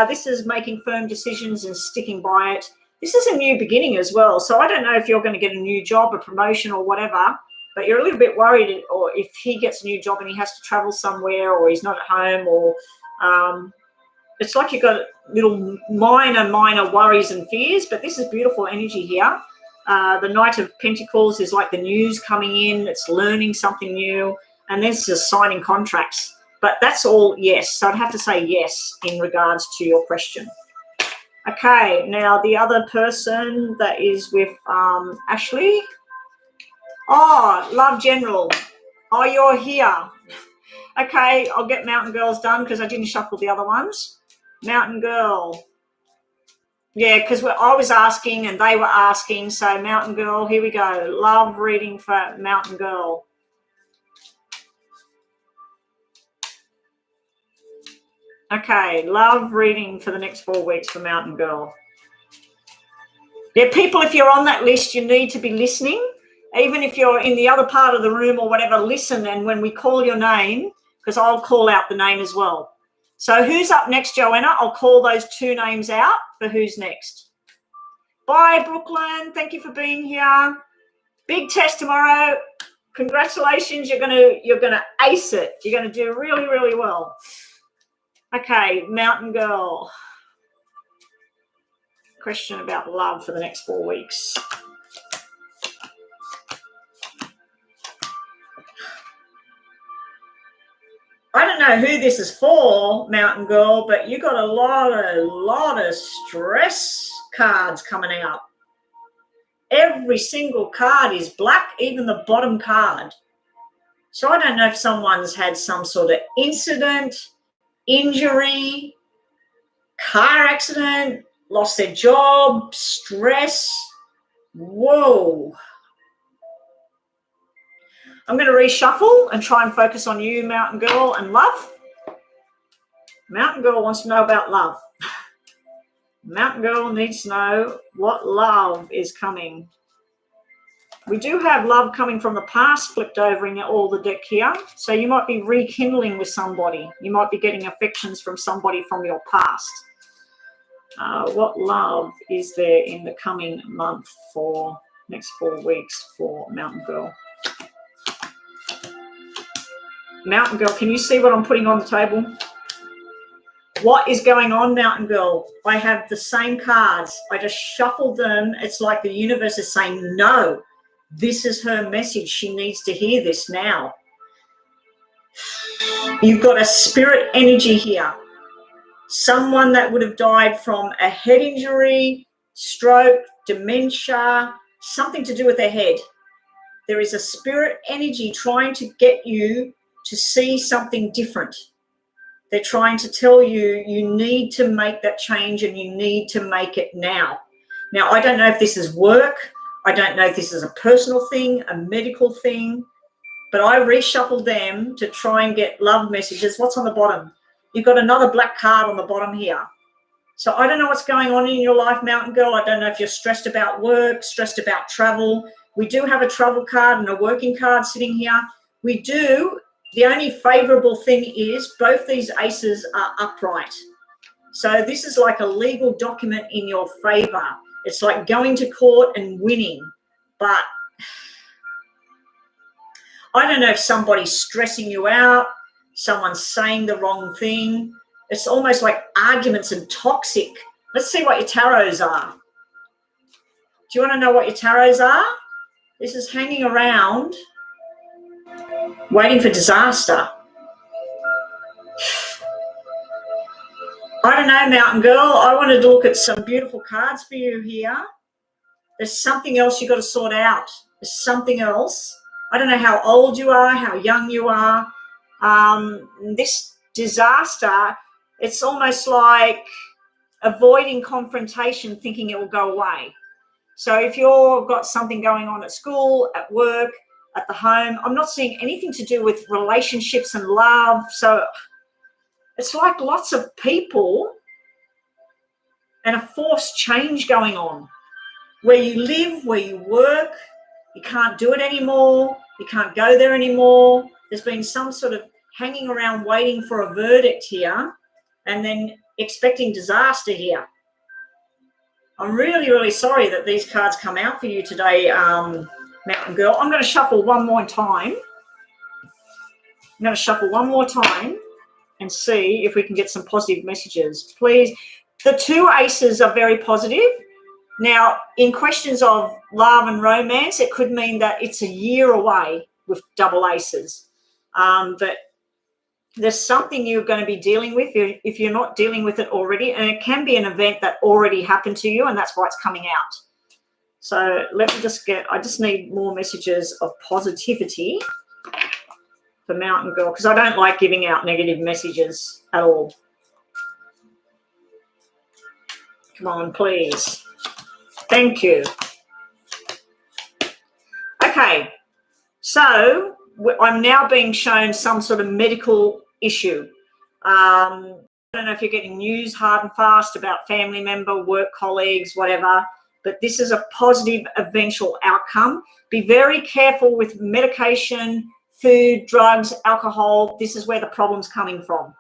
This is making firm decisions and sticking by it. This is a new beginning as well. So I don't know if you're going to get a new job, a promotion or whatever, but you're a little bit worried, or if he gets a new job and he has to travel somewhere, or he's not at home, or it's like you've got little minor worries and fears, but this is beautiful energy here. The Knight of Pentacles is like the news coming in. It's learning something new, and this is signing contracts. But that's all yes. So I'd have to say yes in regards to your question. Okay, now the other person that is with Ashley. Oh, Love General. Oh, you're here. Okay, I'll get Mountain Girls done because I didn't shuffle the other ones. Mountain Girl. Yeah, because I was asking and they were asking. So Mountain Girl, here we go. Love reading for Mountain Girl. Okay, love reading for the next 4 weeks for Mountain Girl. Yeah, people, if you're on that list, you need to be listening. Even if you're in the other part of the room or whatever, listen. And when we call your name, because I'll call out the name as well. So who's up next, Joanna? I'll call those 2 names out for who's next. Bye, Brooklyn. Thank you for being here. Big test tomorrow. Congratulations. You're gonna ace it. You're gonna do really, really well. Okay, Mountain Girl. Question about love for the next 4 weeks. I don't know who this is for, Mountain Girl, but you got a lot of stress cards coming out. Every single card is black, even the bottom card. So I don't know if someone's had some sort of incident, injury, car accident, lost their job, stress. Whoa. I'm going to reshuffle and try and focus on you, Mountain Girl, and love. Mountain Girl wants to know about love. Mountain Girl needs to know what love is coming. We do have love coming from the past flipped over in all the deck here. So you might be rekindling with somebody. You might be getting affections from somebody from your past. What love is there in the coming month for next 4 weeks for Mountain Girl? Mountain Girl, can you see what I'm putting on the table? What is going on, Mountain Girl? I have the same cards. I just shuffled them. It's like the universe is saying, no, this is her message. She needs to hear this now. You've got a spirit energy here. Someone that would have died from a head injury, stroke, dementia, something to do with their head. There is a spirit energy trying to get you to see something different. They're trying to tell you, you need to make that change and you need to make it now. Now, I don't know if this is work. I don't know if this is a personal thing, a medical thing, but I reshuffled them to try and get love messages. What's on the bottom? You've got another black card on the bottom here. So I don't know what's going on in your life, Mountain Girl. I don't know if you're stressed about work, stressed about travel. We do have a travel card and a working card sitting here. We do. The only favorable thing is both these aces are upright. So this is like a legal document in your favor. It's like going to court and winning. But I don't know if somebody's stressing you out, someone's saying the wrong thing. It's almost like arguments and toxic. Let's see what your tarots are. Do you want to know what your tarots are? This is hanging around, waiting for disaster. I don't know, Mountain Girl. I wanted to look at some beautiful cards for you here. There's something else you've got to sort out. There's something else. I don't know how old you are, how young you are. This disaster, it's almost like avoiding confrontation, thinking it will go away. So if you've got something going on at school, at work, at the home, I'm not seeing anything to do with relationships and love. So it's like lots of people and a forced change going on. Where you live, where you work, you can't do it anymore. You can't go there anymore. There's been some sort of hanging around waiting for a verdict here and then expecting disaster here. I'm really, really sorry that these cards come out for you today, Mountain Girl. I'm going to shuffle one more time. I'm going to shuffle one more time and see if we can get some positive messages. Please. The 2 aces are very positive. Now, in questions of love and romance, it could mean that it's a year away with double aces. But there's something you're going to be dealing with if you're not dealing with it already, and it can be an event that already happened to you, and that's why it's coming out. So let me just I just need more messages of positivity for Mountain Girl, because I don't like giving out negative messages at all. Come on, please. Thank you. Okay, so I'm now being shown some sort of medical issue. I don't know if you're getting news hard and fast about family member, work colleagues, whatever. but this is a positive eventual outcome. Be very careful with medication, food, drugs, alcohol. This is where the problem's coming from.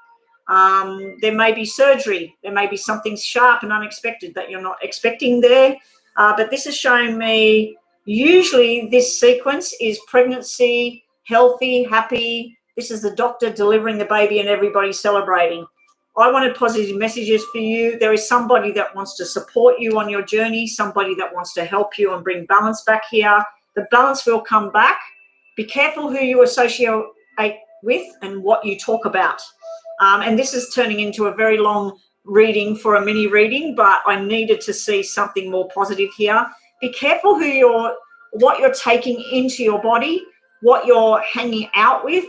There may be surgery. There may be something sharp and unexpected that you're not expecting there. But this is showing me usually this sequence is pregnancy, healthy, happy. This is the doctor delivering the baby and everybody celebrating. I wanted positive messages for you. There is somebody that wants to support you on your journey, somebody that wants to help you and bring balance back here. The balance will come back. Be careful who you associate with and what you talk about. And this is turning into a very long reading for a mini reading, but I needed to see something more positive here. Be careful what you're taking into your body, what you're hanging out with.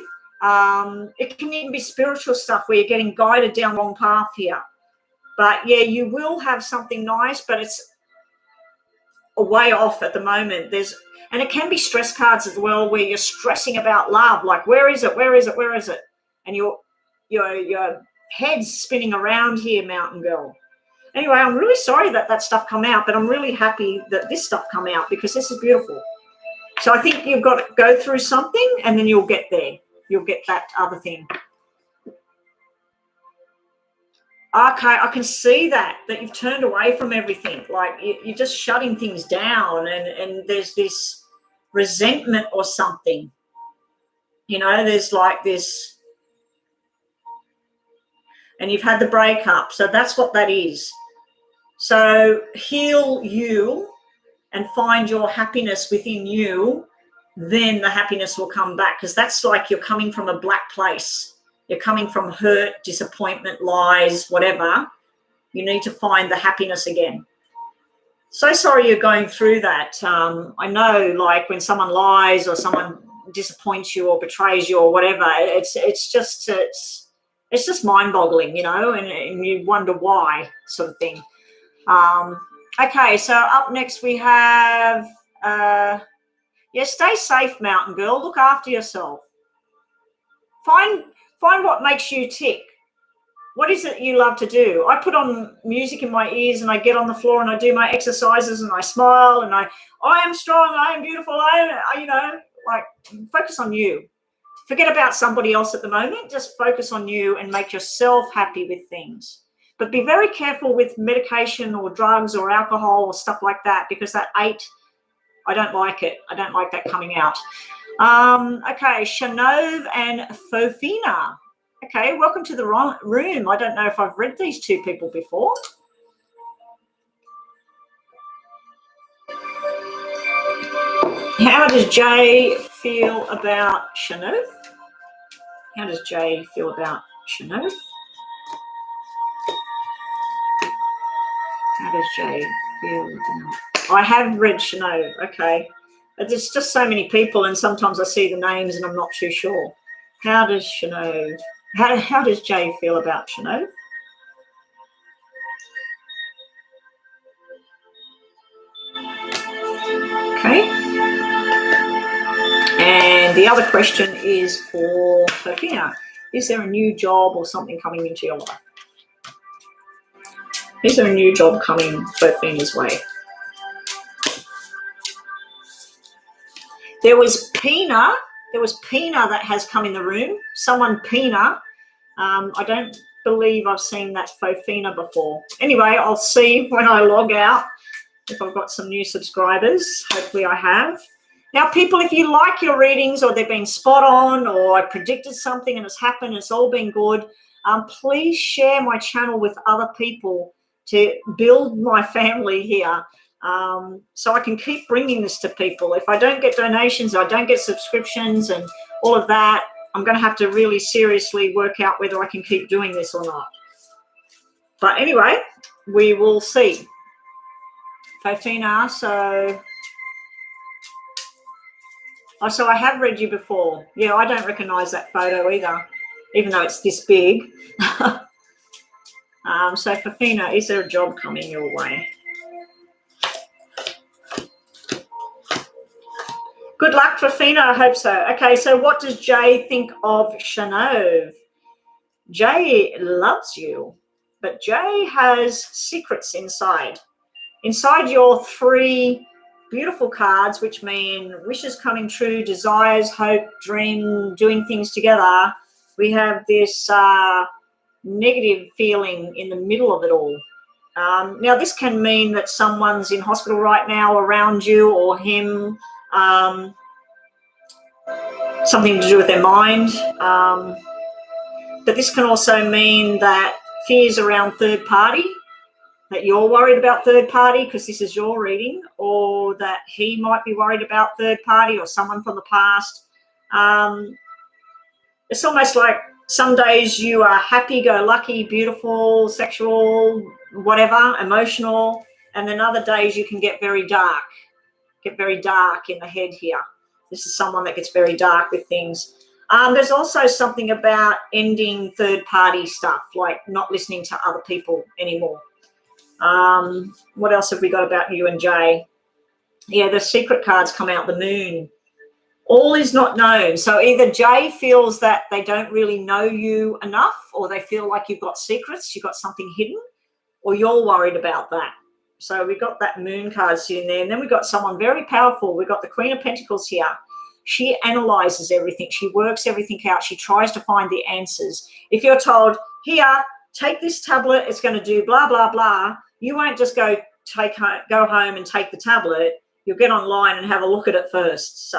It can even be spiritual stuff where you're getting guided down the wrong path here. But yeah, you will have something nice, but it's a way off at the moment. And it can be stress cards as well, where you're stressing about love, like where is it, where is it, where is it? And your head's spinning around here, Mountain Girl. Anyway, I'm really sorry that stuff come out, but I'm really happy that this stuff come out because this is beautiful. So I think you've got to go through something and then you'll get there. You'll get that other thing. Okay, I can see that you've turned away from everything. Like you're just shutting things down and there's this resentment or something. You know, there's like this, and you've had the breakup. So that's what that is. So heal you and find your happiness within you, then the happiness will come back, because that's like you're coming from a black place. You're coming from hurt, disappointment, lies, whatever. You need to find the happiness again. So sorry you're going through that. I know, like when someone lies or someone disappoints you or betrays you or whatever, it's just mind-boggling, you know, and you wonder why, sort of thing. Okay, so up next we have, stay safe, Mountain Girl. Look after yourself. Find what makes you tick. What is it you love to do? I put on music in my ears and I get on the floor and I do my exercises and I smile and I am strong, I am beautiful, focus on you. Forget about somebody else at the moment. Just focus on you and make yourself happy with things. But be very careful with medication or drugs or alcohol or stuff like that, because that 8, I don't like it. I don't like that coming out. Okay, Shanove and Fofina. Okay, welcome to the room. I don't know if I've read these two people before. How does Jay feel about Shanove? How does Jay feel about Shanove? How does Jay feel about... I have read Shanove, okay. There's just so many people and sometimes I see the names and I'm not too sure. How does Shanove... How does Jay feel about Shanove? Okay. And the other question is for Sophia. Is there a new job or something coming into your life? Is there a new job coming Sophia's way? There was Pina. There was Pina that has come in the room. Someone Pina. I don't believe I've seen that Fofina before. Anyway, I'll see when I log out if I've got some new subscribers. Hopefully I have. Now, people, if you like your readings or they've been spot on or I predicted something and it's happened, it's all been good, please share my channel with other people to build my family here. So I can keep bringing this to people. If I don't get donations, I don't get subscriptions and all of that, I'm going to have to really seriously work out whether I can keep doing this or not. But anyway, we will see. Fofina, so I have read you before. Yeah, I don't recognise that photo either, even though it's this big. So Fofina, is there a job coming your way? Good luck, Fofina. I hope so. Okay, so what does Jay think of Shanove? Jay loves you, but Jay has secrets inside. Inside your 3 beautiful cards, which mean wishes coming true, desires, hope, dream, doing things together, we have this negative feeling in the middle of it all. Now, this can mean that someone's in hospital right now around you, or him, something to do with their mind. But this can also mean that fears around third party, that you're worried about third party because this is your reading, or that he might be worried about third party or someone from the past. It's almost like some days you are happy-go-lucky, beautiful, sexual, whatever, emotional, and then other days you can get very dark in the head here. This is someone that gets very dark with things. There's also something about ending third-party stuff, like not listening to other people anymore. What else have we got about you and Jay? Yeah, the secret cards come out, the moon. All is not known. So either Jay feels that they don't really know you enough, or they feel like you've got secrets, you've got something hidden, or you're worried about that. So we got that moon card sitting there. And then we got someone very powerful. We got the Queen of Pentacles here. She analyzes everything. She works everything out. She tries to find the answers. If you're told, here, take this tablet, it's going to do blah, blah, blah, you won't just go home and take the tablet. You'll get online and have a look at it first.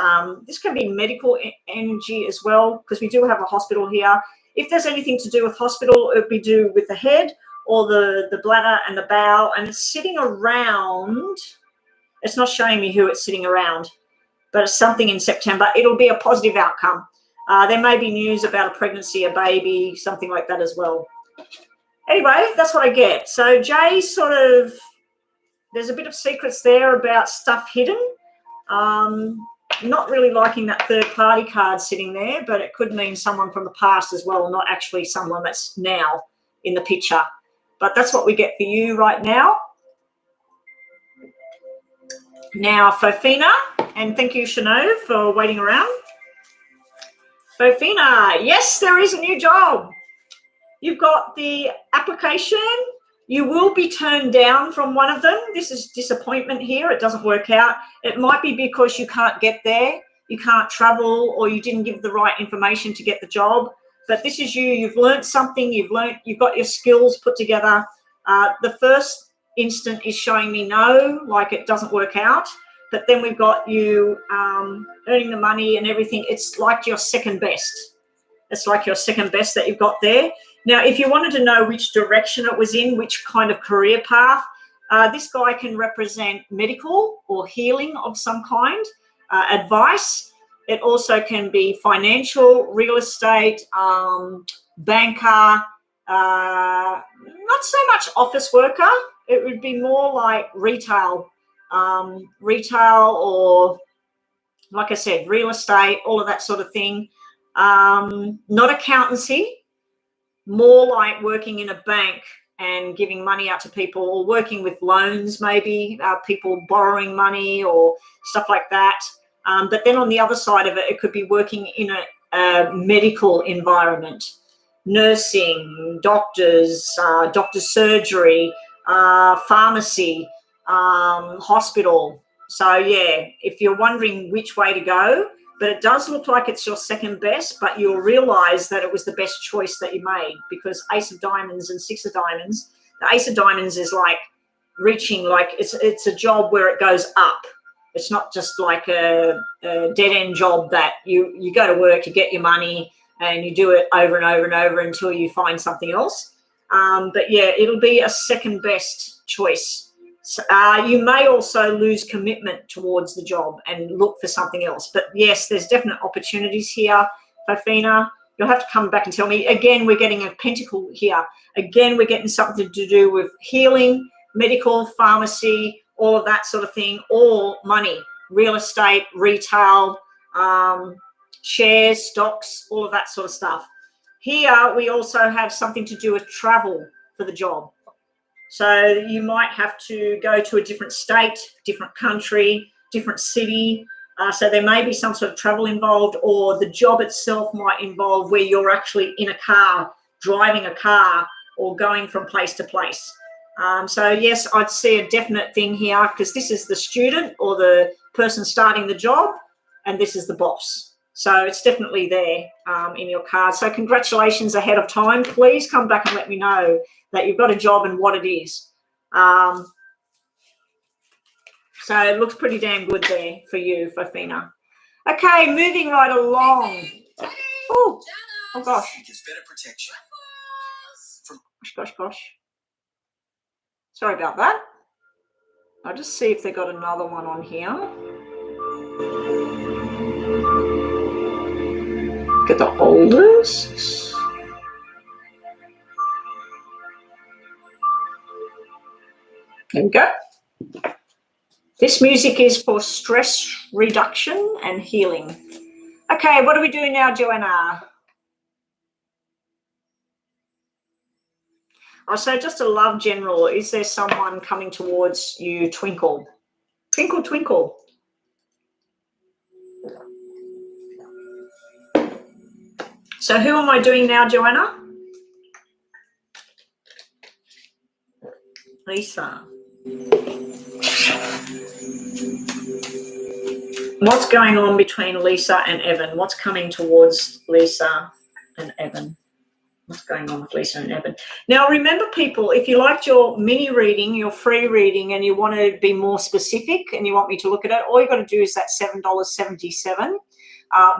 This can be medical energy as well, because we do have a hospital here. If there's anything to do with hospital, it would be do with the head or the bladder and the bowel, and it's sitting around. It's not showing me who it's sitting around, but it's something in September. It'll be a positive outcome. There may be news about a pregnancy, a baby, something like that as well. Anyway, that's what I get. So Jay sort of, there's a bit of secrets there about stuff hidden. Not really liking that third party card sitting there, but it could mean someone from the past as well, not actually someone that's now in the picture. But that's what we get for you right now. Now, Fofina, and thank you, Shano, for waiting around. Fofina, yes, there is a new job. You've got the application. You will be turned down from one of them. This is disappointment here. It doesn't work out. It might be because you can't get there, you can't travel, or you didn't give the right information to get the job. But this is you. You've learned something. You've got your skills put together. The first instant is showing me no, like it doesn't work out. But then we've got you earning the money and everything. It's like your second best. It's like your second best that you've got there. Now, if you wanted to know which direction it was in, which kind of career path, this guy can represent medical or healing of some kind, advice. It also can be financial, real estate, banker, not so much office worker. It would be more like retail or, like I said, real estate, all of that sort of thing. Not accountancy, more like working in a bank and giving money out to people, or working with loans, maybe people borrowing money or stuff like that. But then on the other side of it, it could be working in a medical environment, nursing, doctors surgery, pharmacy, hospital. So yeah, if you're wondering which way to go, but it does look like it's your second best, but you'll realize that it was the best choice that you made, because Ace of Diamonds and Six of Diamonds, the Ace of Diamonds is like reaching, like it's a job where it goes up. It's not just like a dead-end job that you go to work, you get your money, and you do it over and over and over until you find something else. But yeah, it'll be a second best choice. You may also lose commitment towards the job and look for something else. But yes, there's definite opportunities here, Fofina. You'll have to come back and tell me. Again, we're getting a pentacle here. Again, we're getting something to do with healing, medical, pharmacy, all of that sort of thing, or money, real estate, retail, shares, stocks, all of that sort of stuff. Here, we also have something to do with travel for the job. So you might have to go to a different state, different country, different city. So there may be some sort of travel involved, or the job itself might involve where you're actually in a car, driving a car, or going from place to place. So yes, I'd see a definite thing here, because this is the student or the person starting the job, and this is the boss. So it's definitely there in your card. So congratulations ahead of time. Please come back and let me know that you've got a job and what it is. So it looks pretty damn good there for you, Fafina. Okay, moving right along. Oh gosh. Gosh. Sorry about that. I'll just see if they got another one on here. Get the oldest. There we go. This music is for stress reduction and healing. Okay, what are we doing now, Joanna? So just a love general. Is there someone coming towards you? Twinkle. Twinkle, twinkle. So who am I doing now, Joanna? Lisa. What's going on between Lisa and Evan? What's coming towards Lisa and Evan? What's going on with Lisa and Evan? Now, remember, people, if you liked your mini reading, your free reading, and you want to be more specific and you want me to look at it, all you got to do is that $7.77.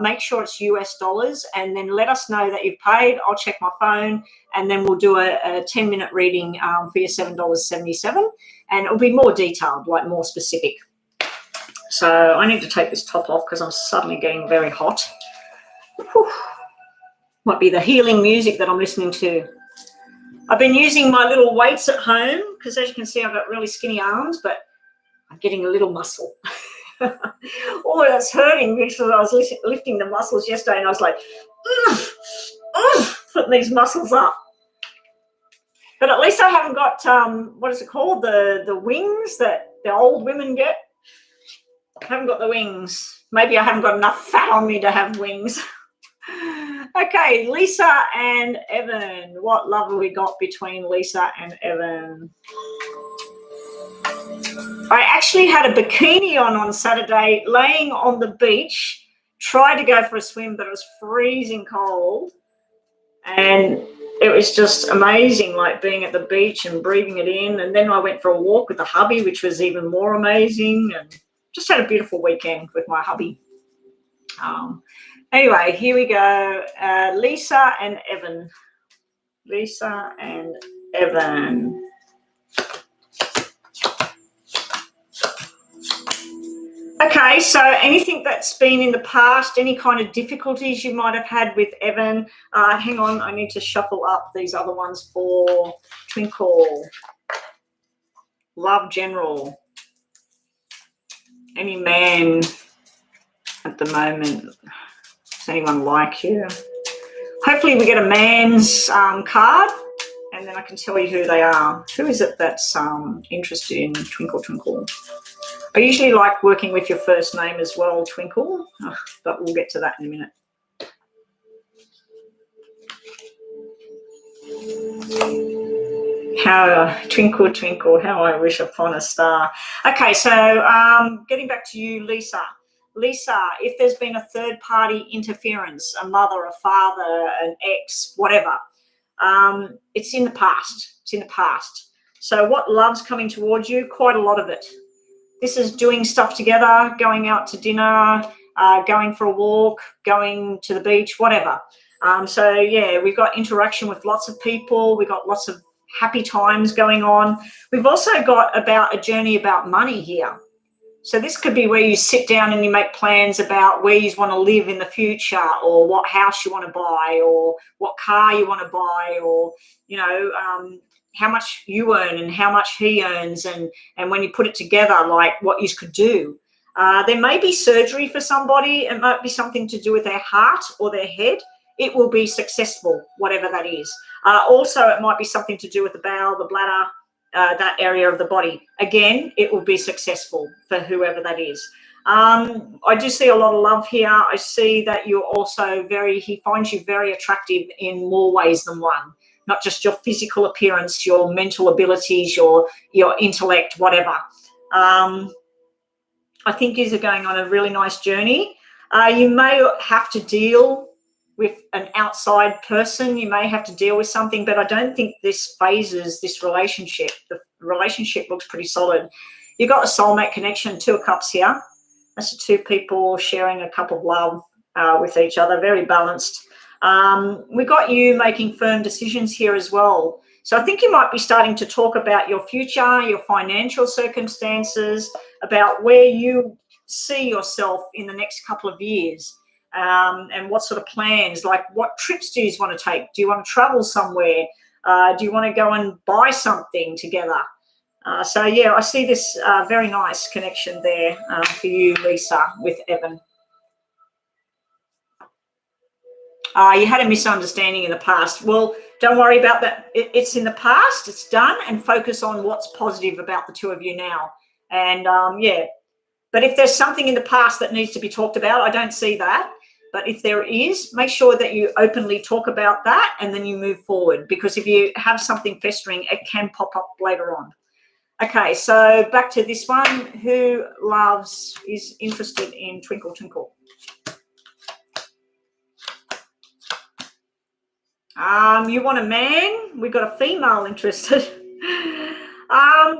Make sure it's US dollars, and then let us know that you've paid. I'll check my phone, and then we'll do a 10-minute reading for your $7.77, and it'll be more detailed, like more specific. So I need to take this top off because I'm suddenly getting very hot. Whew. Might be the healing music that I'm listening to. I've been using my little weights at home because, as you can see, I've got really skinny arms, but I'm getting a little muscle. Oh, that's hurting because I was lifting the muscles yesterday, and I was like, putting these muscles up. But at least I haven't got, what is it called, the wings that the old women get. I haven't got the wings. Maybe I haven't got enough fat on me to have wings. Okay, Lisa and Evan. What love have we got between Lisa and Evan? I actually had a bikini on Saturday, laying on the beach, tried to go for a swim, but it was freezing cold. And it was just amazing, like being at the beach and breathing it in. And then I went for a walk with the hubby, which was even more amazing. And just had a beautiful weekend with my hubby. Anyway, here we go. Lisa and Evan. Lisa and Evan. Okay, so anything that's been in the past, any kind of difficulties you might have had with Evan. Hang on, I need to shuffle up these other ones for Twinkle. Love general. Any man at the moment? Does anyone like you? Hopefully we get a man's card, and then I can tell you who they are. Who is it that's interested in Twinkle Twinkle? I usually like working with your first name as well, Twinkle, but we'll get to that in a minute. How twinkle, twinkle, how I wish upon a star. Okay, so getting back to you, Lisa. Lisa, if there's been a third-party interference, a mother, a father, an ex, whatever, it's in the past. It's in the past. So what love's coming towards you? Quite a lot of it. This is doing stuff together, going out to dinner, going for a walk, going to the beach, whatever. So, yeah, we've got interaction with lots of people. We've got lots of happy times going on. We've also got about a journey about money here. So this could be where you sit down and you make plans about where you want to live in the future, or what house you want to buy, or what car you want to buy, or, you know, how much you earn and how much he earns, and when you put it together, like what you could do. There may be surgery for somebody. It might be something to do with their heart or their head. It will be successful, whatever that is. Also, it might be something to do with the bowel, the bladder, that area of the body. Again, it will be successful for whoever that is. I do see a lot of love here. I see that you're also he finds you very attractive in more ways than one. not just your physical appearance, your mental abilities, your intellect, whatever. I think you are going on a really nice journey. You may have to deal with an outside person. You may have to deal with something, but I don't think this phases this relationship. The relationship looks pretty solid. You've got a soulmate connection, 2 of Cups here. That's the 2 people sharing a cup of love with each other, very balanced. We got you making firm decisions here as well. So I think you might be starting to talk about your future, your financial circumstances, about where you see yourself in the next couple of years, and what sort of plans, like what trips do you want to take? Do you want to travel somewhere? Do you want to go and buy something together? So, yeah, I see this very nice connection there for you, Lisa, with Evan. You had a misunderstanding in the past. Well, don't worry about that. It's in the past. It's done, and focus on what's positive about the 2 of you now. And, yeah, but if there's something in the past that needs to be talked about, I don't see that. But if there is, make sure that you openly talk about that and then you move forward, because if you have something festering, it can pop up later on. Okay, so back to this one. Who is interested in Twinkle Twinkle? You want a man? We got a female interested.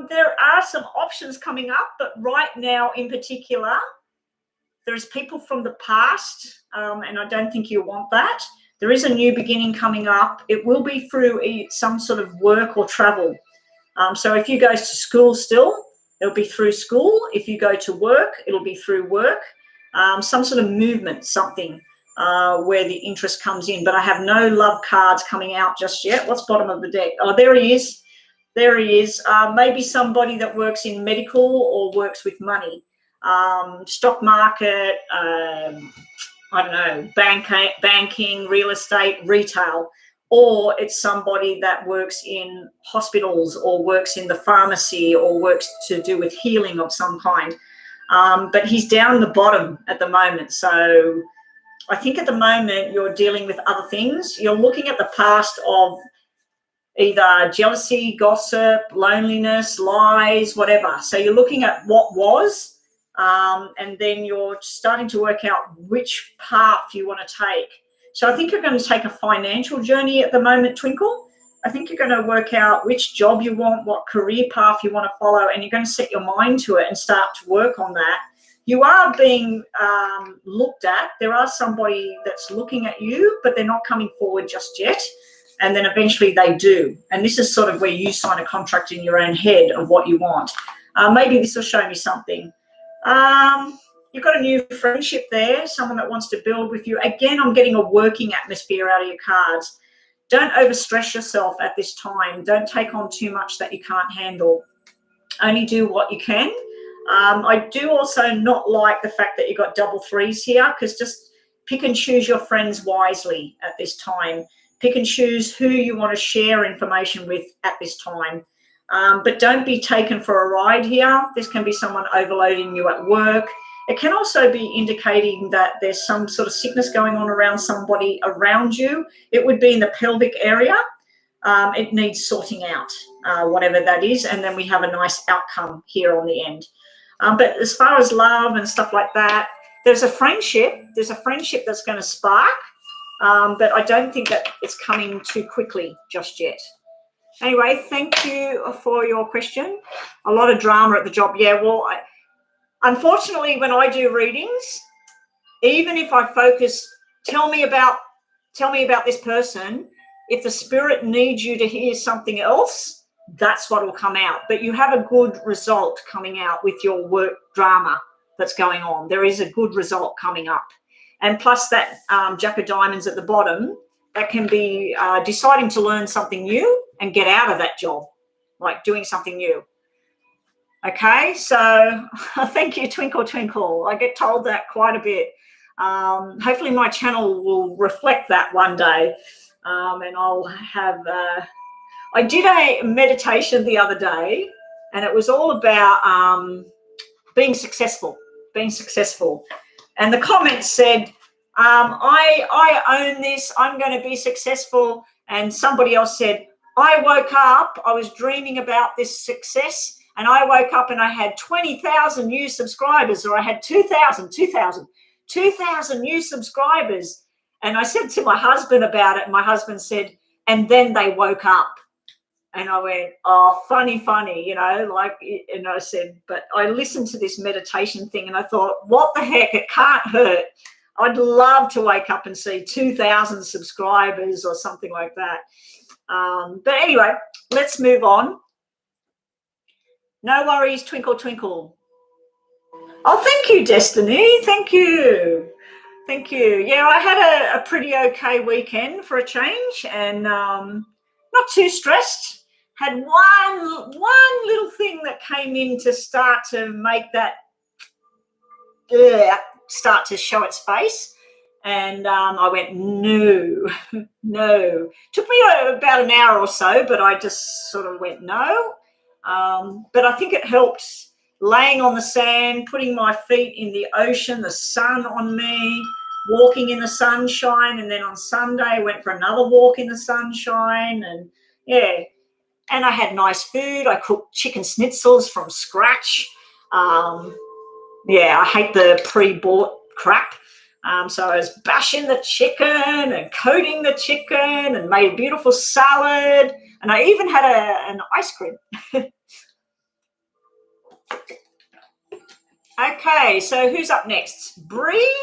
There are some options coming up, but right now in particular, there's people from the past, and I don't think you want that. There is a new beginning coming up. It will be through some sort of work or travel. So if you go to school still, it'll be through school. If you go to work, it'll be through work. Some sort of movement, something where the interest comes in. But I have no love cards coming out just yet. What's bottom of the deck? Oh, there he is. There he is. Maybe somebody that works in medical or works with money. Stock market, I don't know, banking, real estate, retail. Or it's somebody that works in hospitals or works in the pharmacy or works to do with healing of some kind. But he's down the bottom at the moment. So I think at the moment you're dealing with other things. You're looking at the past of either jealousy, gossip, loneliness, lies, whatever. So you're looking at what was, and then you're starting to work out which path you want to take. So I think you're going to take a financial journey at the moment, Twinkle. I think you're going to work out which job you want, what career path you want to follow, and you're going to set your mind to it and start to work on that. You are being looked at. There are somebody that's looking at you, but they're not coming forward just yet. And then eventually they do. And this is sort of where you sign a contract in your own head of what you want. Maybe this will show me something. You've got a new friendship there, someone that wants to build with you. Again, I'm getting a working atmosphere out of your cards. Don't overstress yourself at this time. Don't take on too much that you can't handle. Only do what you can. I do also not like the fact that you've got double threes here, because just pick and choose your friends wisely at this time. Pick and choose who you want to share information with at this time. But don't be taken for a ride here. This can be someone overloading you at work. It can also be indicating that there's some sort of sickness going on around somebody around you. It would be in the pelvic area. It needs sorting out, whatever that is, and then we have a nice outcome here on the end. But as far as love and stuff like that, there's a friendship. There's a friendship that's going to spark, but I don't think that it's coming too quickly just yet. Anyway, thank you for your question. A lot of drama at the job. Yeah, well, unfortunately, when I do readings, even if I focus, tell me about this person, if the spirit needs you to hear something else, that's what will come out. But you have a good result coming out with your work drama that's going on. There is a good result coming up. And plus that Jack of Diamonds at the bottom, that can be deciding to learn something new and get out of that job, like doing something new. Okay, so thank you, Twinkle Twinkle. I get told that quite a bit. Hopefully my channel will reflect that one day, and I'll have... I did a meditation the other day, and it was all about being successful. And the comments said, I own this. I'm going to be successful. And somebody else said, I woke up, I was dreaming about this success, and I woke up and I had 20,000 new subscribers, or I had 2,000 new subscribers. And I said to my husband about it, and my husband said, and then they woke up. And I went, oh, funny, you know, like, and I said, but I listened to this meditation thing and I thought, what the heck, it can't hurt. I'd love to wake up and see 2,000 subscribers or something like that. But anyway, let's move on. No worries, twinkle, twinkle. Oh, thank you, Destiny. Thank you. Thank you. Yeah, I had a pretty okay weekend for a change, and not too stressed. Had one little thing that came in to start to make that start to show its face. And I went, no. Took me about an hour or so, but I just sort of went, no. But I think it helped laying on the sand, putting my feet in the ocean, the sun on me, walking in the sunshine. And then on Sunday, went for another walk in the sunshine. And yeah, and I had nice food. I cooked chicken schnitzels from scratch. Yeah, I hate the pre-bought crap. So I was bashing the chicken and coating the chicken and made a beautiful salad. And I even had an ice cream. Okay, so who's up next? Bree?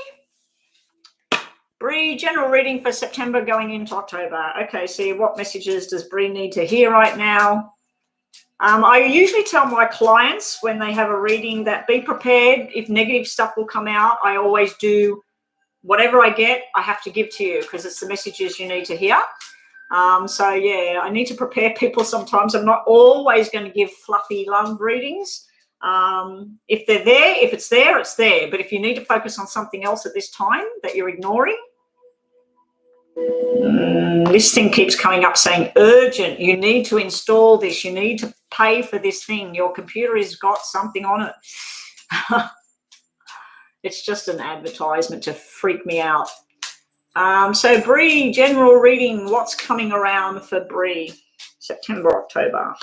Bree, general reading for September going into October. Okay, see, what messages does Bree need to hear right now? I usually tell my clients when they have a reading that be prepared. If negative stuff will come out, I always do whatever I get, I have to give to you because it's the messages you need to hear. So, yeah, I need to prepare people sometimes. I'm not always going to give fluffy love readings. If they're there, if it's there, it's there. But if you need to focus on something else at this time that you're ignoring, this thing keeps coming up saying urgent. You need to install this. You need to pay for this thing. Your computer has got something on it. It's just an advertisement to freak me out. So Bree, general reading, what's coming around for Bree? September, October.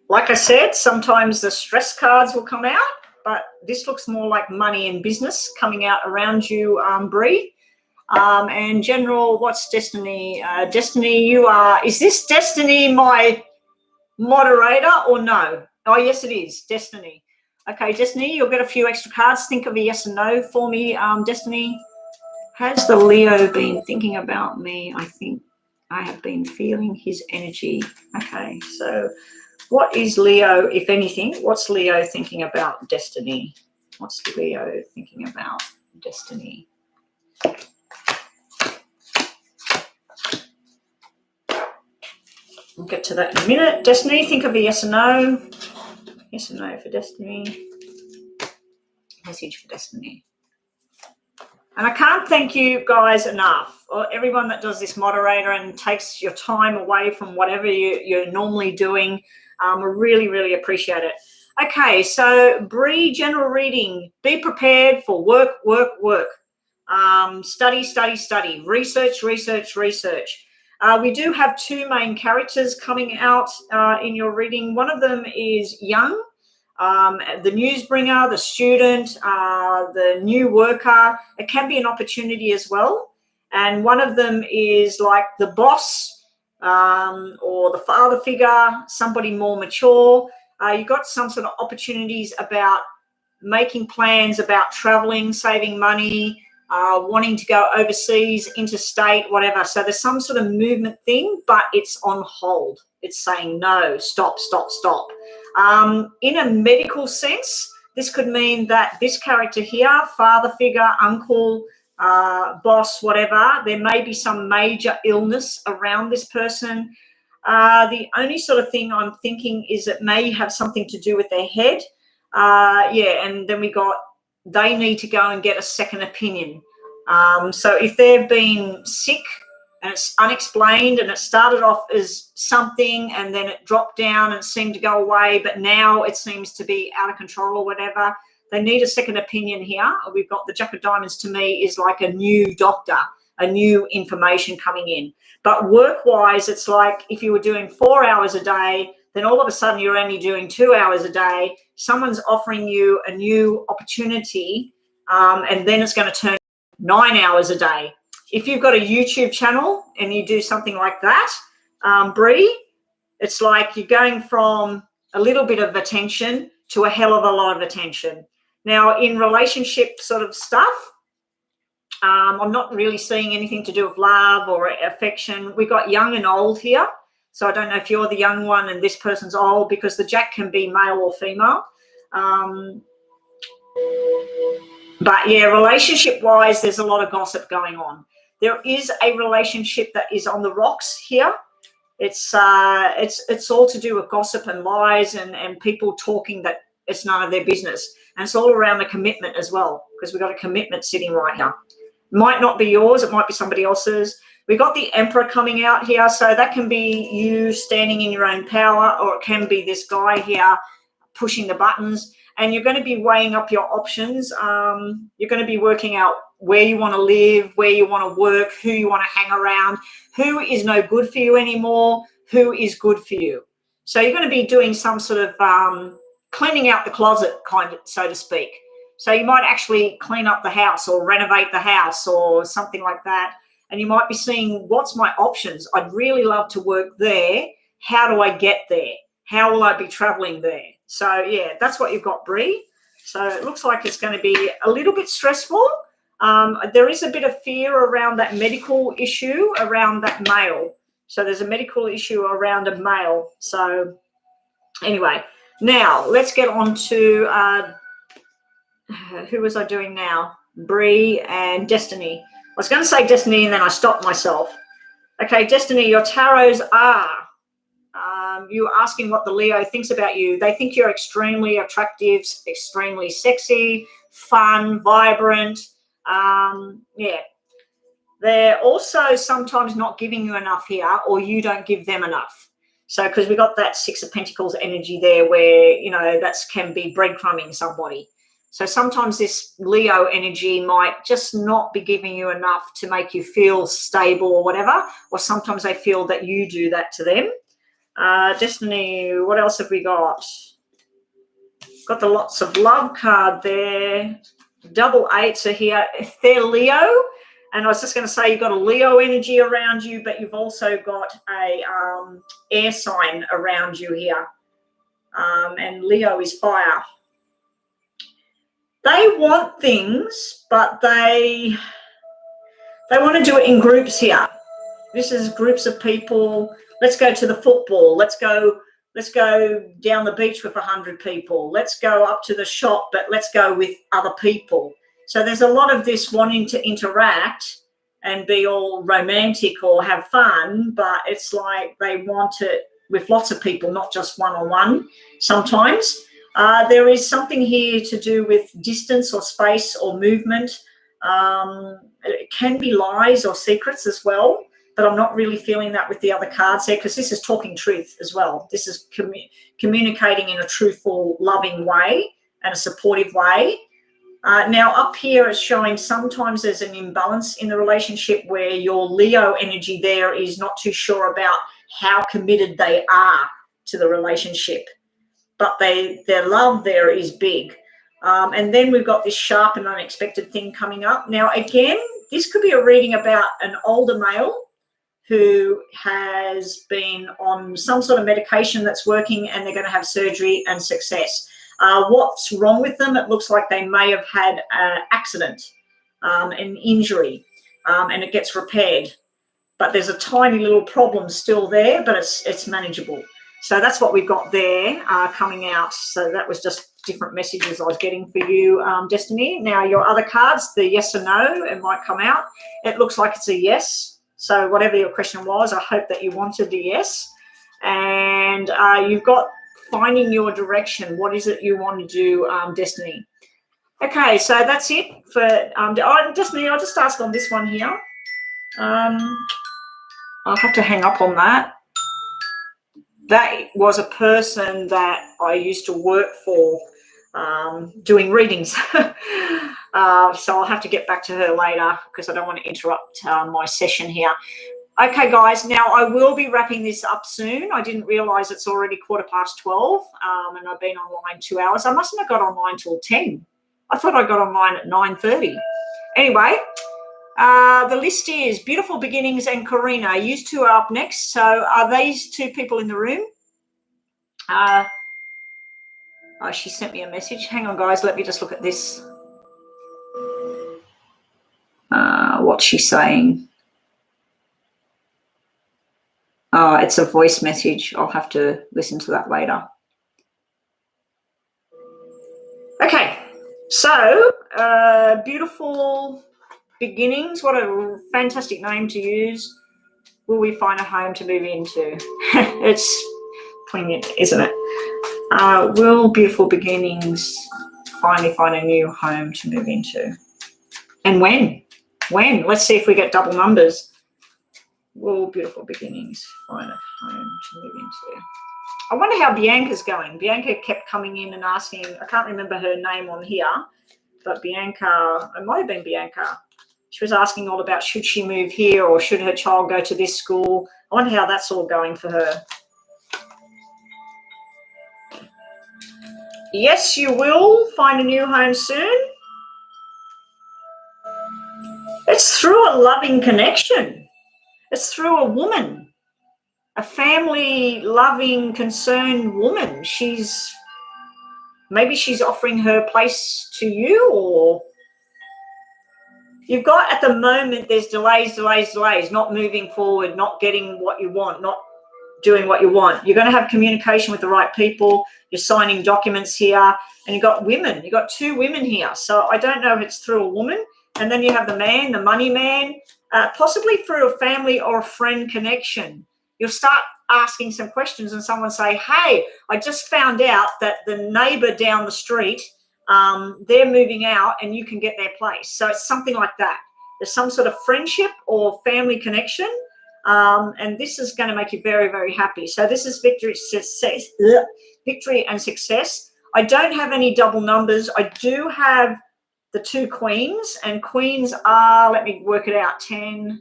Like I said, sometimes the stress cards will come out, but this looks more like money and business coming out around you, Bree. And general, what's Destiny? Destiny, you are, is this Destiny my moderator or no? Oh, yes, it is, Destiny. Okay, Destiny, you'll get a few extra cards. Think of a yes and no for me, Destiny. Has the Leo been thinking about me? I think I have been feeling his energy. Okay, so what is Leo, if anything? What's Leo thinking about Destiny? What's Leo thinking about Destiny? We'll get to that in a minute. Destiny, think of a yes or no. Yes or no for Destiny. Message for Destiny. And I can't thank you guys enough, or everyone that does this moderator and takes your time away from whatever you're normally doing. I really, really appreciate it. Okay, so Bree, general reading. Be prepared for work. Study. Research. We do have two main characters coming out in your reading. One of them is young, the newsbringer, the student, the new worker. It can be an opportunity as well. And one of them is like the boss or the father figure, somebody more mature. You've got some sort of opportunities about making plans about traveling, saving money, wanting to go overseas, interstate, whatever. So there's some sort of movement thing, but it's on hold. It's saying no, stop. In a medical sense, this could mean that this character here, father figure, uncle, boss, whatever, there may be some major illness around this person. The only sort of thing I'm thinking is it may have something to do with their head. And then we got they need to go and get a second opinion. So if they've been sick and it's unexplained and it started off as something and then it dropped down and seemed to go away, but now it seems to be out of control or whatever, They need a second opinion here. We've got the Jack of Diamonds, to me, is like a new doctor, a new information coming in. But work-wise, it's like if you were doing 4 hours a day, then all of a sudden you're only doing 2 hours a day. Someone's offering you a new opportunity, and then it's going to turn 9 hours a day. If you've got a YouTube channel and you do something like that, Bree, it's like you're going from a little bit of attention to a hell of a lot of attention. Now, in relationship sort of stuff, I'm not really seeing anything to do with love or affection. We've got young and old here. So I don't know if you're the young one and this person's old, because the Jack can be male or female. But yeah, relationship-wise, there's a lot of gossip going on. There is a relationship that is on the rocks here. It's all to do with gossip and lies and people talking that it's none of their business. And it's all around the commitment as well, because we've got a commitment sitting right here. Might not be yours, it might be somebody else's. We've got the Emperor coming out here, so that can be you standing in your own power, or it can be this guy here pushing the buttons. And you're going to be weighing up your options. You're going to be working out where you want to live, where you want to work, who you want to hang around, who is no good for you anymore, who is good for you. So you're going to be doing some sort of cleaning out the closet, kind of, so to speak. So you might actually clean up the house or renovate the house or something like that. And you might be seeing, what's my options? I'd really love to work there. How do I get there? How will I be traveling there? So, yeah, that's what you've got, Bree. So it looks like it's going to be a little bit stressful. There is a bit of fear around that medical issue around that male. So there's a medical issue around a male. So anyway, now let's get on to who was I doing now? Bree and Destiny. I was going to say Destiny and then I stopped myself. Okay, Destiny, your tarots are you asking what the Leo thinks about you. They think you're extremely attractive, extremely sexy, fun, vibrant. Yeah. They're also sometimes not giving you enough here, or you don't give them enough. So because we got that Six of Pentacles energy there where, you know, that can be breadcrumbing somebody. So sometimes this Leo energy might just not be giving you enough to make you feel stable or whatever, or sometimes they feel that you do that to them. Destiny, what else have we got? Got the lots of love card there. Double eights are here. If they're Leo, and I was just going to say you've got a Leo energy around you, but you've also got a air sign around you here. And Leo is fire. They want things, but they want to do it in groups here. This is groups of people. Let's go to the football. Let's go down the beach with 100 people. Let's go up to the shop, but let's go with other people. So there's a lot of this wanting to interact and be all romantic or have fun, but it's like they want it with lots of people, not just one-on-one sometimes. There is something here to do with distance or space or movement. It can be lies or secrets as well, but I'm not really feeling that with the other cards there, because this is talking truth as well. This is communicating in a truthful, loving way and a supportive way. Now up here it's showing sometimes there's an imbalance in the relationship where your Leo energy there is not too sure about how committed they are to the relationship, but their love there is big. And then we've got this sharp and unexpected thing coming up. Now, again, this could be a reading about an older male who has been on some sort of medication that's working, and they're going to have surgery and success. What's wrong with them? It looks like they may have had an accident, an injury, and it gets repaired. But there's a tiny little problem still there, but it's manageable. So that's what we've got there coming out. So that was just different messages I was getting for you, Destiny. Now, your other cards, the yes or no, it might come out. It looks like it's a yes. So whatever your question was, I hope that you wanted a yes. And you've got finding your direction. What is it you want to do, Destiny? Okay, so that's it for Destiny. I'll just ask on this one here. I'll have to hang up on that. That was a person that I used to work for. doing readings. So I'll have to get back to her later because I don't want to interrupt my session here. Okay, guys, now I will be wrapping this up soon. I didn't realise it's already 12:15, and I've been online 2 hours. I mustn't have got online till 10. I thought I got online at 9:30. Anyway, the list is Beautiful Beginnings and Karina. You two are up next. So are these two people in the room? Oh, she sent me a message. Hang on, guys. Let me just look at this. What's she saying? Oh, it's a voice message. I'll have to listen to that later. Okay, so Beautiful Beginnings. What a fantastic name to use. Will we find a home to move into? It's poignant, isn't it? Will Beautiful Beginnings finally find a new home to move into? And when? When? Let's see if we get double numbers. Will Beautiful Beginnings find a home to move into? I wonder how Bianca's going. Bianca kept coming in and asking, I can't remember her name on here, but Bianca, it might have been Bianca. She was asking all about should she move here or should her child go to this school. I wonder how that's all going for her. Yes, you will find a new home soon. It's through a loving connection. It's through a woman, a family loving, concerned woman. Maybe she's offering her place to you, or you've got at the moment, there's delays, not moving forward, not getting what you want, not doing what you want. You're going to have communication with the right people. You're signing documents here, and you've got women. You've got two women here. So I don't know if it's through a woman. And then you have the man, the money man, possibly through a family or a friend connection. You'll start asking some questions and someone say, hey, I just found out that the neighbor down the street, they're moving out and you can get their place. So it's something like that. There's some sort of friendship or family connection, and this is going to make you very, very happy. So this is victory, success, victory and success. I don't have any double numbers. I do have the two queens, and queens are, let me work it out, 10,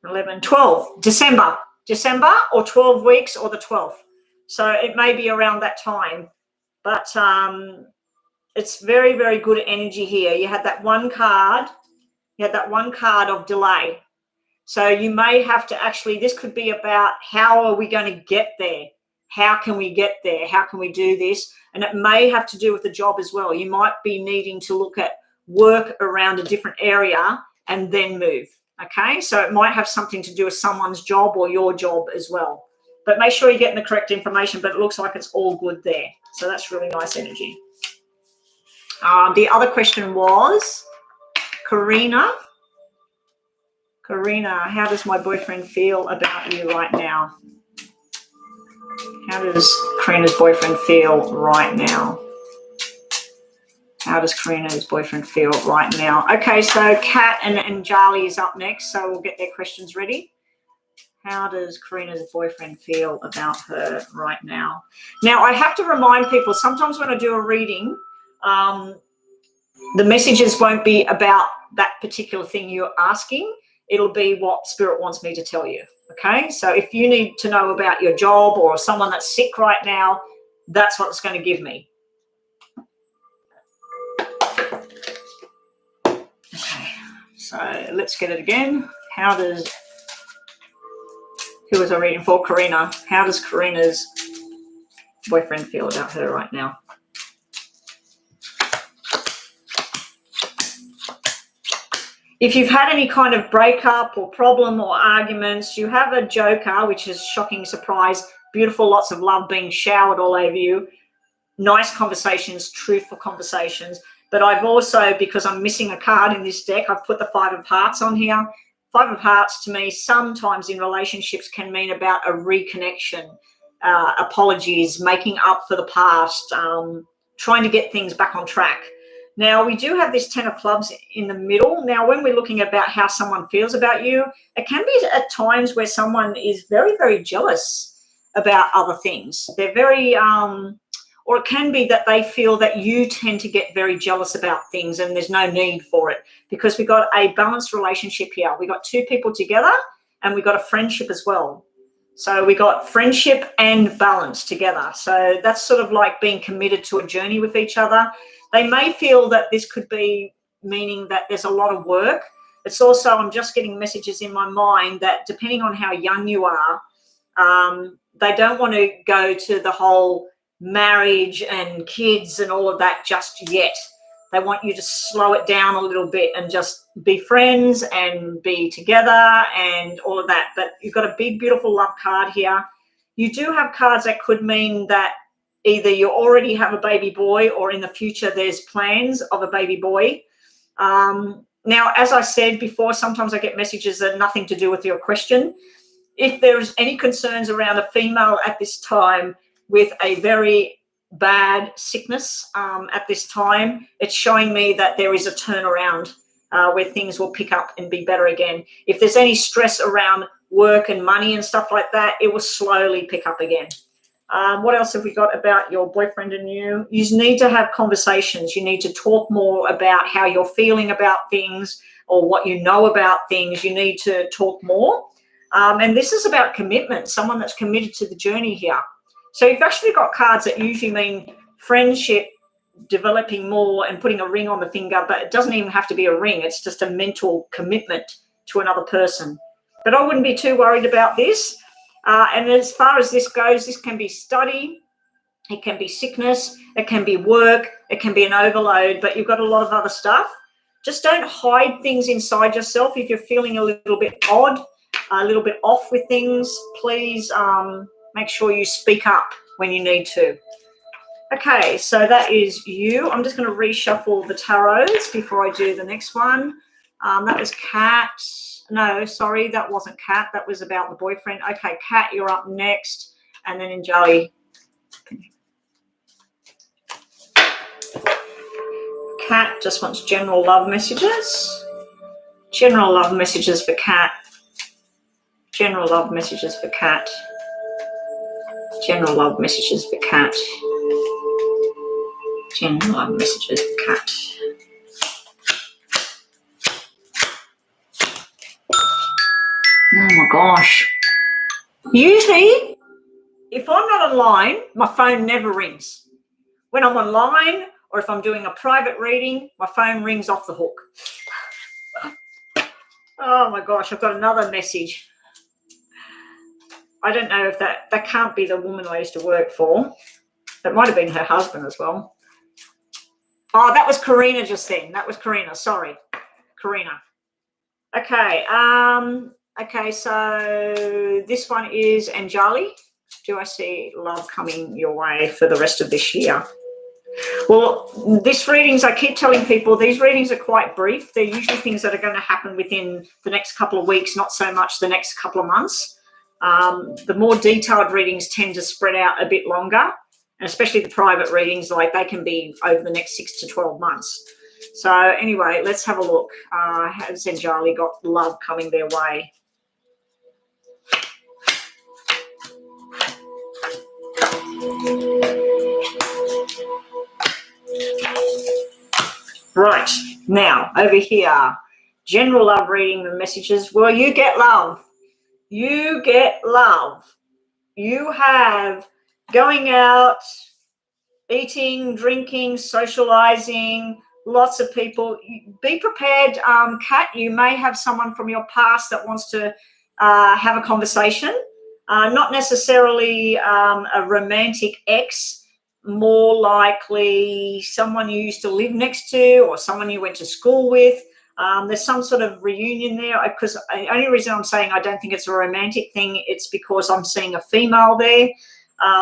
11, 12, December or 12 weeks or the 12th. So it may be around that time, but it's very, very good energy here. You had that one card. You had that one card of delay. So you may have to actually, this could be about how are we going to get there? How can we get there? How can we do this? And it may have to do with the job as well. You might be needing to look at work around a different area and then move. Okay, so it might have something to do with someone's job or your job as well. But make sure you're getting the correct information, but it looks like it's all good there. So that's really nice energy. The other question was, Karina, how does my boyfriend feel about you right now? How does Karina's boyfriend feel right now? How does Karina's boyfriend feel right now? Okay, so Kat and Charlie is up next, so we'll get their questions ready. How does Karina's boyfriend feel about her right now? Now, I have to remind people, sometimes when I do a reading, the messages won't be about that particular thing you're asking. It'll be what Spirit wants me to tell you, okay? So if you need to know about your job or someone that's sick right now, that's what it's going to give me. Okay, so let's get it again. Who was I reading for? Karina. How does Karina's boyfriend feel about her right now? If you've had any kind of breakup or problem or arguments, you have a joker, which is shocking surprise, beautiful, lots of love being showered all over you, nice conversations, truthful conversations. But I've also, because I'm missing a card in this deck, I've put the Five of Hearts on here. Five of Hearts to me sometimes in relationships can mean about a reconnection, apologies, making up for the past, trying to get things back on track. Now, we do have this 10 of clubs in the middle. Now, when we're looking about how someone feels about you, it can be at times where someone is very, very jealous about other things. They're very, or or it can be that they feel that you tend to get very jealous about things and there's no need for it, because we've got a balanced relationship here. We got two people together and we got a friendship as well. So we got friendship and balance together. So that's sort of like being committed to a journey with each other. They may feel that this could be meaning that there's a lot of work. It's also, I'm just getting messages in my mind that depending on how young you are, they don't want to go to the whole marriage and kids and all of that just yet. They want you to slow it down a little bit and just be friends and be together and all of that. But you've got a big, beautiful love card here. You do have cards that could mean that either you already have a baby boy or in the future there's plans of a baby boy. Now, as I said before, sometimes I get messages that are nothing to do with your question. If there's any concerns around a female at this time with a very bad sickness at this time, it's showing me that there is a turnaround where things will pick up and be better again. If there's any stress around work and money and stuff like that, it will slowly pick up again. What else have we got about your boyfriend and you? You need to have conversations. You need to talk more about how you're feeling about things or what you know about things. You need to talk more. And this is about commitment, someone that's committed to the journey here. So you've actually got cards that usually mean friendship, developing more and putting a ring on the finger, but it doesn't even have to be a ring. It's just a mental commitment to another person. But I wouldn't be too worried about this. And as far as this goes, this can be study, it can be sickness, it can be work, it can be an overload, but you've got a lot of other stuff. Just don't hide things inside yourself. If you're feeling a little bit odd, a little bit off with things, please make sure you speak up when you need to. Okay, so that is you. I'm just going to reshuffle the tarots before I do the next one. That was Kat. No, sorry, that wasn't Kat. That was about the boyfriend. Okay, Kat, you're up next. And then Anjali. Kat just wants general love messages. General love messages for Kat. General love messages for Kat. General love messages for Kat. General love messages for Kat. Oh my gosh. Usually, if I'm not online, my phone never rings. When I'm online or if I'm doing a private reading, my phone rings off the hook. Oh my gosh, I've got another message. I don't know if that can't be the woman I used to work for. That might have been her husband as well. Oh, that was Karina just then. That was Karina. Sorry, Karina. Okay. Okay, so this one is Anjali. Do I see love coming your way for the rest of this year? Well, these readings, I keep telling people, these readings are quite brief. They're usually things that are going to happen within the next couple of weeks, not so much the next couple of months. The more detailed readings tend to spread out a bit longer, and especially the private readings, like they can be over the next 6 to 12 months. So anyway, let's have a look. Has Anjali got love coming their way? Right, now over here, general love reading, the messages. Well, you get love. You get love. You have going out, eating, drinking, socializing, lots of people. Be prepared, Kat. You may have someone from your past that wants to have a conversation. Not necessarily a romantic ex, more likely someone you used to live next to or someone you went to school with. There's some sort of reunion there, because the only reason I'm saying I don't think it's a romantic thing, it's because I'm seeing a female there.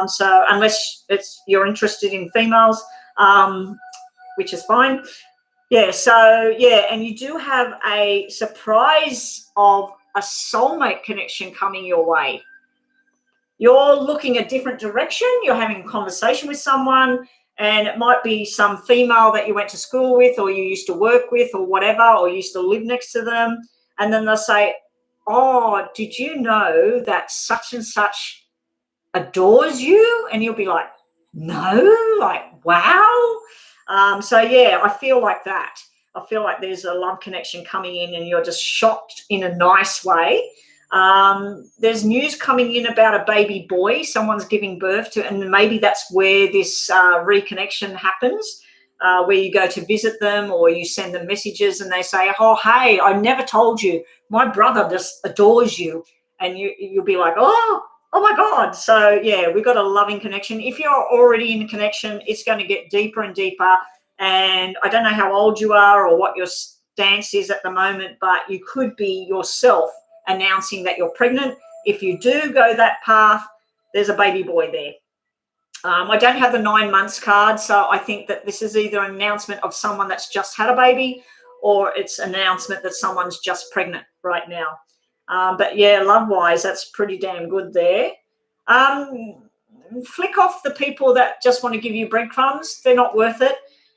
So unless you're interested in females, which is fine. Yeah, so yeah, and you do have a surprise of a soulmate connection coming your way. You're looking a different direction. You're having a conversation with someone, and it might be some female that you went to school with or you used to work with or whatever, or you used to live next to them. And then they'll say, oh, did you know that such and such adores you? And you'll be like, no, like, wow. So yeah, I feel like that. I feel like there's a love connection coming in and you're just shocked in a nice way. There's news coming in about a baby boy someone's giving birth to, and maybe that's where this reconnection happens, where you go to visit them or you send them messages and they say, oh, hey, I never told you. My brother just adores you. And you'll be like, oh my God. So yeah, we've got a loving connection. If you're already in a connection, it's going to get deeper and deeper. And I don't know how old you are or what your stance is at the moment, but you could be yourself announcing that you're pregnant. If you do go that path, there's a baby boy there. I don't have the 9 months card, so I think that this is either an announcement of someone that's just had a baby or it's an announcement that someone's just pregnant right now. But yeah, love-wise, that's pretty damn good there. Flick off the people that just want to give you breadcrumbs. They're not worth it.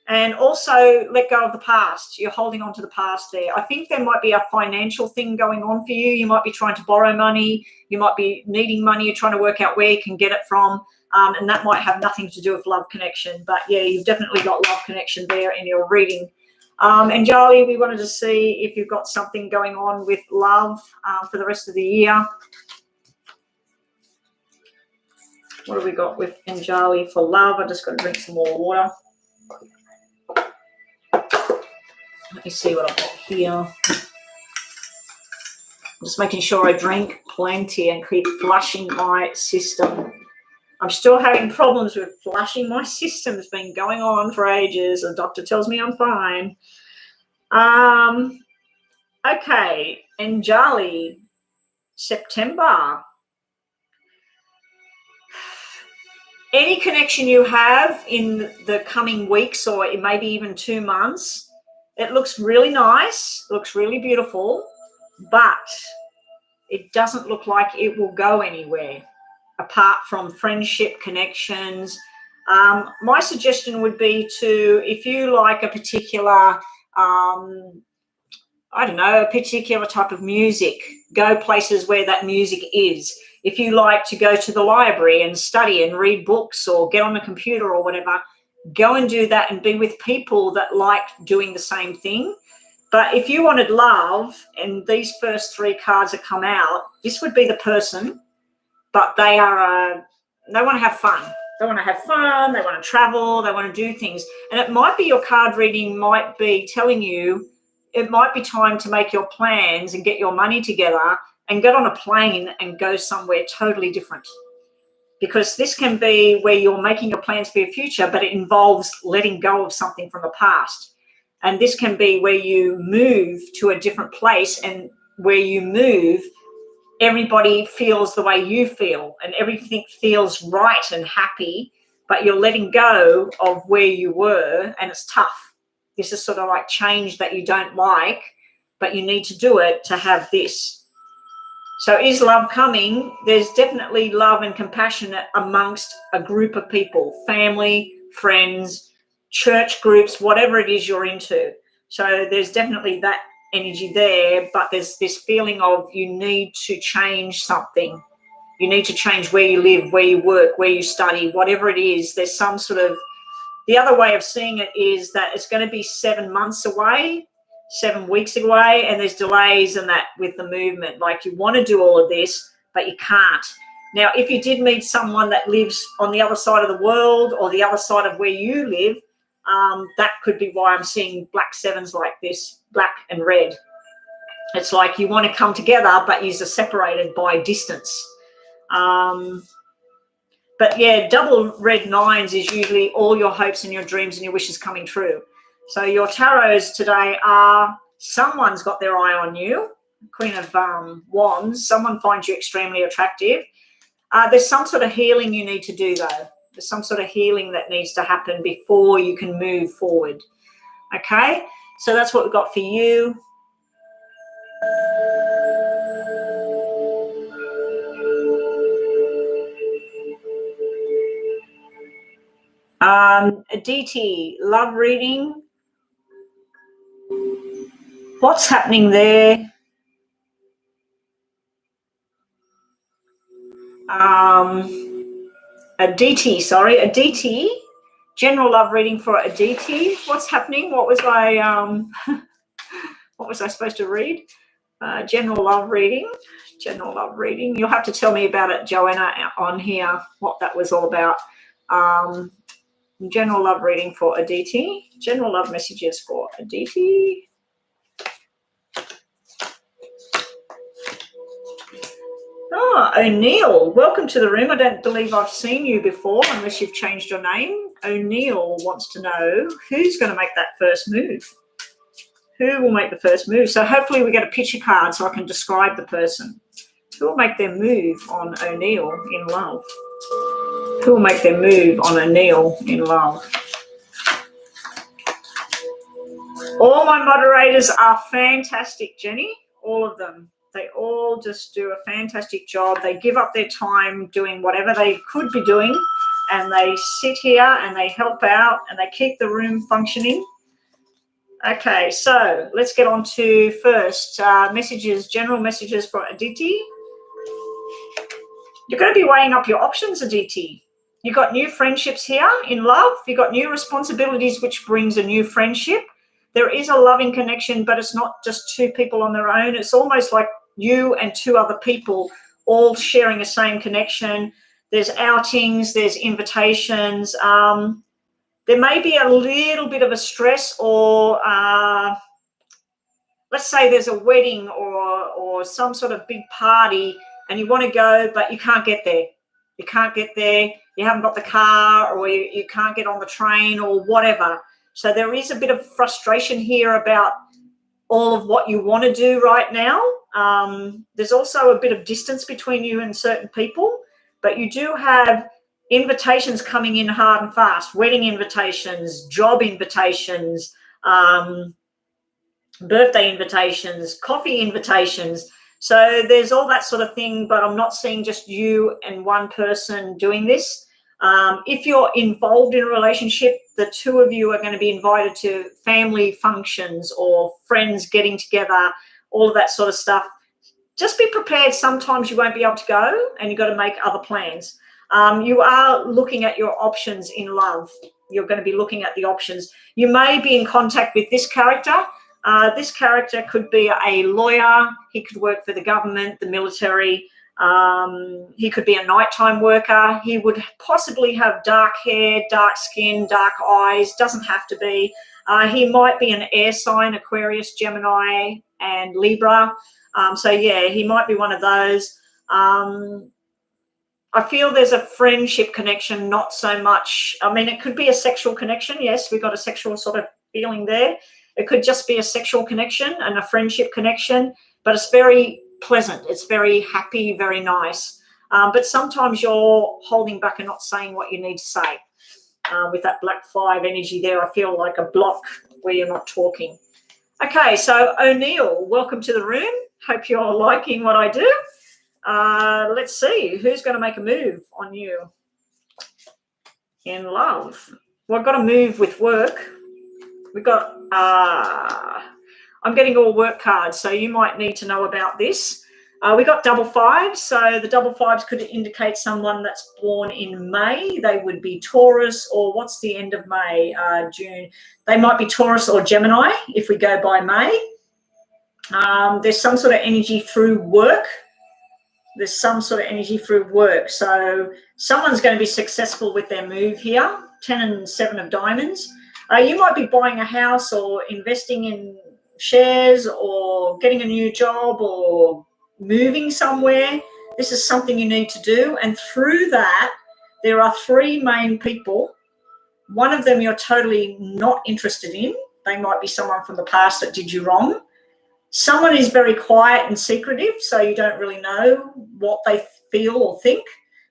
And also let go of the past. You're holding on to the past there. I think there might be a financial thing going on for you. You might be trying to borrow money. You might be needing money. You're trying to work out where you can get it from. And that might have nothing to do with love connection. But yeah, you've definitely got love connection there in your reading. And Charlie, we wanted to see if you've got something going on with love for the rest of the year. What have we got with Anjali for love? I just got to drink some more water. Let me see what I've got here. I'm just making sure I drink plenty and keep flushing my system. I'm still having problems with flushing my system. It's been going on for ages. The doctor tells me I'm fine. Okay, Anjali, September. Any connection you have in the coming weeks or maybe even 2 months, it looks really nice, looks really beautiful, but it doesn't look like it will go anywhere apart from friendship connections. My suggestion would be to, if you like a particular, I don't know, a particular type of music, go places where that music is. If you like to go to the library and study and read books or get on the computer or whatever, go and do that and be with people that like doing the same thing. But if you wanted love, and these first 3 cards that come out, this would be the person, but they want to have fun. They want to have fun, they want to travel, they want to do things. And it might be your card reading might be telling you it might be time to make your plans and get your money together and get on a plane and go somewhere totally different. Because this can be where you're making your plans for your future, but it involves letting go of something from the past. And this can be where you move to a different place, and where you move, everybody feels the way you feel and everything feels right and happy, but you're letting go of where you were, and it's tough. This is sort of like change that you don't like, but you need to do it to have this. So is love coming? There's definitely love and compassion amongst a group of people, family, friends, church groups, whatever it is you're into. So there's definitely that energy there, but there's this feeling of you need to change something. You need to change where you live, where you work, where you study, whatever it is. There's some sort of, the other way of seeing it is that it's going to be 7 months away, 7 weeks away, and there's delays and that with the movement. Like, you want to do all of this, but you can't. Now, if you did meet someone that lives on the other side of the world or the other side of where you live, that could be why I'm seeing black 7s like this, black and red. It's like you want to come together, but you're separated by distance. But yeah, double red 9s is usually all your hopes and your dreams and your wishes coming true. So your tarots today are, someone's got their eye on you, Queen of Wands. Someone finds you extremely attractive. There's some sort of healing you need to do, though. There's some sort of healing that needs to happen before you can move forward. Okay, so that's what we've got for you. DT, love reading. What's happening there? Aditi, sorry, Aditi. General love reading for Aditi. What's happening? What was I what was I supposed to read? General love reading. General love reading. You'll have to tell me about it, Joanna, on here, what that was all about. General love reading for Aditi. General love messages for Aditi. Oh, O'Neill, welcome to the room. I don't believe I've seen you before unless you've changed your name. O'Neill wants to know who's going to make that first move. Who will make the first move? So hopefully we get a picture card so I can describe the person. Who will make their move on O'Neill in love? Who will make their move on O'Neill in love? All my moderators are fantastic, Jenny. All of them. They all just do a fantastic job. They give up their time doing whatever they could be doing, and they sit here and they help out and they keep the room functioning. Okay, so let's get on to first messages, general messages for Aditi. You're going to be weighing up your options, Aditi. You've got new friendships here in love. You've got new responsibilities, which brings a new friendship. There is a loving connection, but it's not just two people on their own. It's almost like you and two other people all sharing the same connection. There's outings, there's invitations. There may be a little bit of a stress, or let's say there's a wedding or some sort of big party and you want to go, but you can't get there. You can't get there. You haven't got the car, or you can't get on the train or whatever. So there is a bit of frustration here about all of what you want to do right now. There's also a bit of distance between you and certain people, but you do have invitations coming in hard and fast. Wedding invitations, job invitations, birthday invitations, coffee invitations. So there's all that sort of thing, but I'm not seeing just you and one person doing this. If you're involved in a relationship, the two of you are going to be invited to family functions or friends getting together, all of that sort of stuff. Just be prepared. Sometimes you won't be able to go and you've got to make other plans. You are looking at your options in love. You're going to be looking at the options. You may be in contact with this character. This character could be a lawyer. He could work for the government, the military. He could be a nighttime worker. He would possibly have dark hair, dark skin, dark eyes. Doesn't have to be. He might be an air sign, Aquarius, Gemini, and Libra. So yeah, he might be one of those. I feel there's a friendship connection, not so much. I mean, it could be a sexual connection. Yes, we've got a sexual sort of feeling there. It could just be a sexual connection and a friendship connection, but it's very pleasant. It's very happy, very nice. But sometimes you're holding back and not saying what you need to say. With that Black 5 energy there, I feel like a block where you're not talking. Okay, so O'Neill, welcome to the room. Hope you're liking what I do. Let's see, who's going to make a move on you in love? Well, I've got to move with work. We've got, I'm getting all work cards, so you might need to know about this. We got double fives, so the double fives could indicate someone that's born in May. They would be Taurus, or what's the end of May? June. They might be Taurus or Gemini if we go by May. There's some sort of energy through work. There's some sort of energy through work. So someone's going to be successful with their move here. 10 and 7 of diamonds. You might be buying a house or investing in shares or getting a new job or moving somewhere. This is something you need to do. And through that, there are 3 main people. One of them you're totally not interested in. They might be someone from the past that did you wrong. Someone is very quiet and secretive, so you don't really know what they feel or think.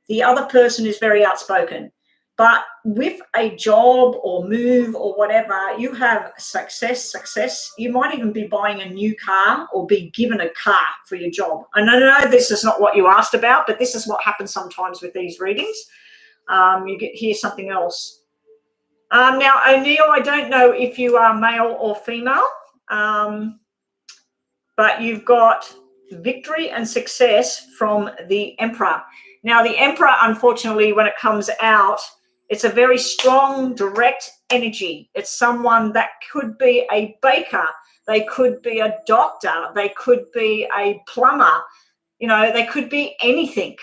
The other person is very outspoken. But with a job or move or whatever, you have success. You might even be buying a new car or be given a car for your job. And I know this is not what you asked about, but this is what happens sometimes with these readings. You hear something else. Now, O'Neill, I don't know if you are male or female, but you've got victory and success from the Emperor. Now, the Emperor, unfortunately, when it comes out, it's a very strong, direct energy. It's someone that could be a baker. They could be a doctor. They could be a plumber. You know, they could be anything.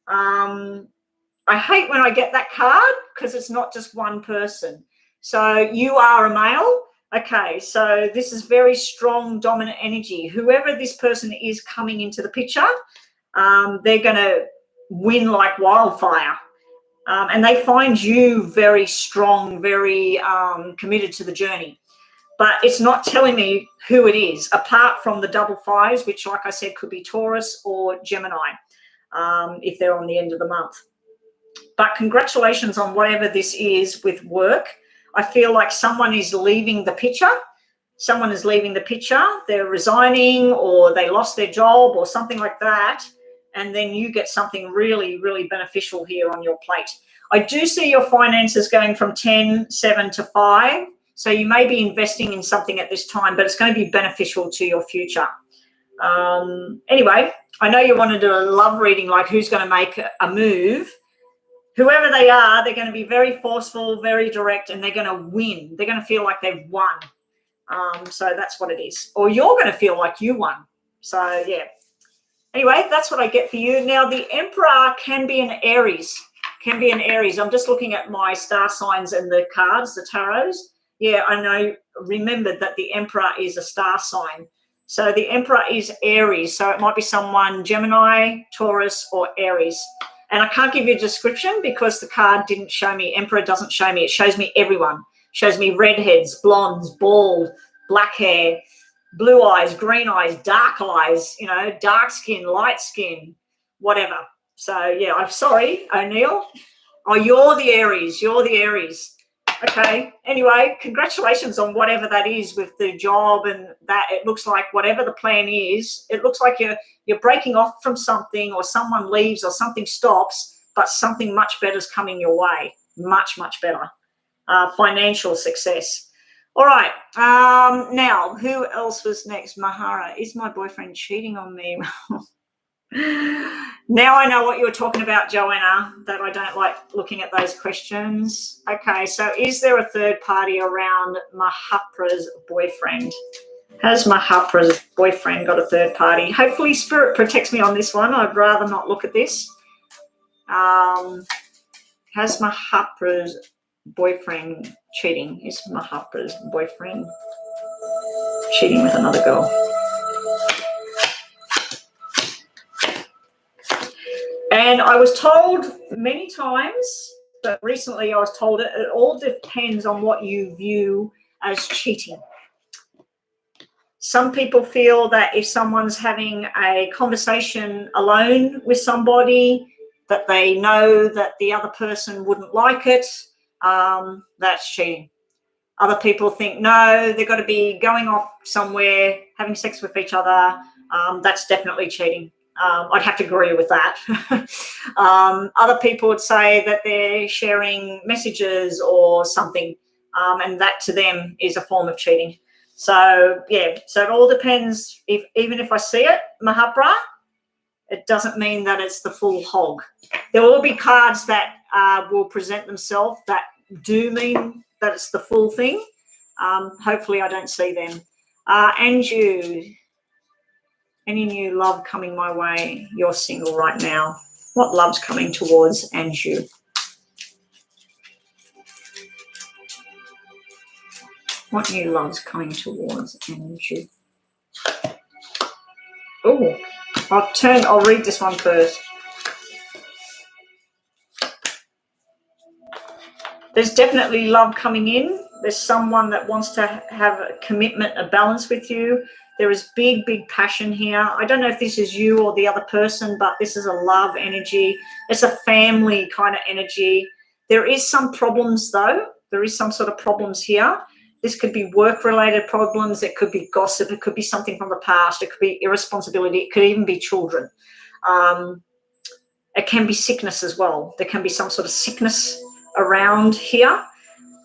I hate when I get that card because it's not just one person. So you are a male. Okay, so this is very strong, dominant energy. Whoever this person is coming into the picture, they're going to win like wildfire. And they find you very strong, very committed to the journey. But it's not telling me who it is, apart from the double fives, which, like I said, could be Taurus or Gemini, if they're on the end of the month. But congratulations on whatever this is with work. I feel like someone is leaving the picture. Someone is leaving the picture. They're resigning, or they lost their job or something like that. And then you get something really, really beneficial here on your plate. I do see your finances going from 10, 7 to 5. So you may be investing in something at this time, but it's going to be beneficial to your future. Anyway, I know you want to do a love reading, like who's going to make a move. Whoever they are, they're going to be very forceful, very direct, and they're going to win. They're going to feel like they've won. So that's what it is. Or you're going to feel like you won. So, yeah. Anyway, that's what I get for you. Now, the Emperor can be an Aries. Can be an Aries. I'm just looking at my star signs and the cards, the tarots. Yeah, I know. Remembered that the Emperor is a star sign. So the Emperor is Aries. So it might be someone Gemini, Taurus, or Aries. And I can't give you a description because the card didn't show me. Emperor doesn't show me. It shows me everyone. It shows me redheads, blondes, bald, black hair, blue eyes, green eyes, dark eyes, you know, dark skin, light skin, whatever. So, yeah, I'm sorry, O'Neill. Oh, you're the Aries. You're the Aries. Okay. Anyway, congratulations on whatever that is with the job and that. It looks like whatever the plan is, it looks like you're breaking off from something, or someone leaves or something stops, but something much better is coming your way. Much, much better. Financial success. All right. Now, who else was next? Mahara. Is my boyfriend cheating on me? Now I know what you were talking about, Joanna, that I don't like looking at those questions. Okay, so is there a third party around Mahapra's boyfriend? Has Mahapra's boyfriend got a third party? Hopefully Spirit protects me on this one. I'd rather not look at this. Has Mahapra's boyfriend cheating? Is Mahapra's boyfriend cheating with another girl? And I was told many times, but recently I was told it all depends on what you view as cheating. Some people feel that if someone's having a conversation alone with somebody, that they know that the other person wouldn't like it, that's cheating. Other people think, no, they've got to be going off somewhere, having sex with each other. That's definitely cheating. I'd have to agree with that. Other people would say that they're sharing messages or something, and that to them is a form of cheating. So, yeah, so it all depends. Even if I see it, Mahapra, it doesn't mean that it's the full hog. There will be cards that will present themselves that do mean that it's the full thing. Hopefully I don't see them. And you... Any new love coming my way? You're single right now. What love's coming towards Anju? What new love's coming towards Anju? Oh, I'll read this one first. There's definitely love coming in. There's someone that wants to have a commitment, a balance with you. There is big, big passion here. I don't know if this is you or the other person, but this is a love energy. It's a family kind of energy. There is some problems, though. There is some sort of problems here. This could be work-related problems. It could be gossip. It could be something from the past. It could be irresponsibility. It could even be children. It can be sickness as well. There can be some sort of sickness around here.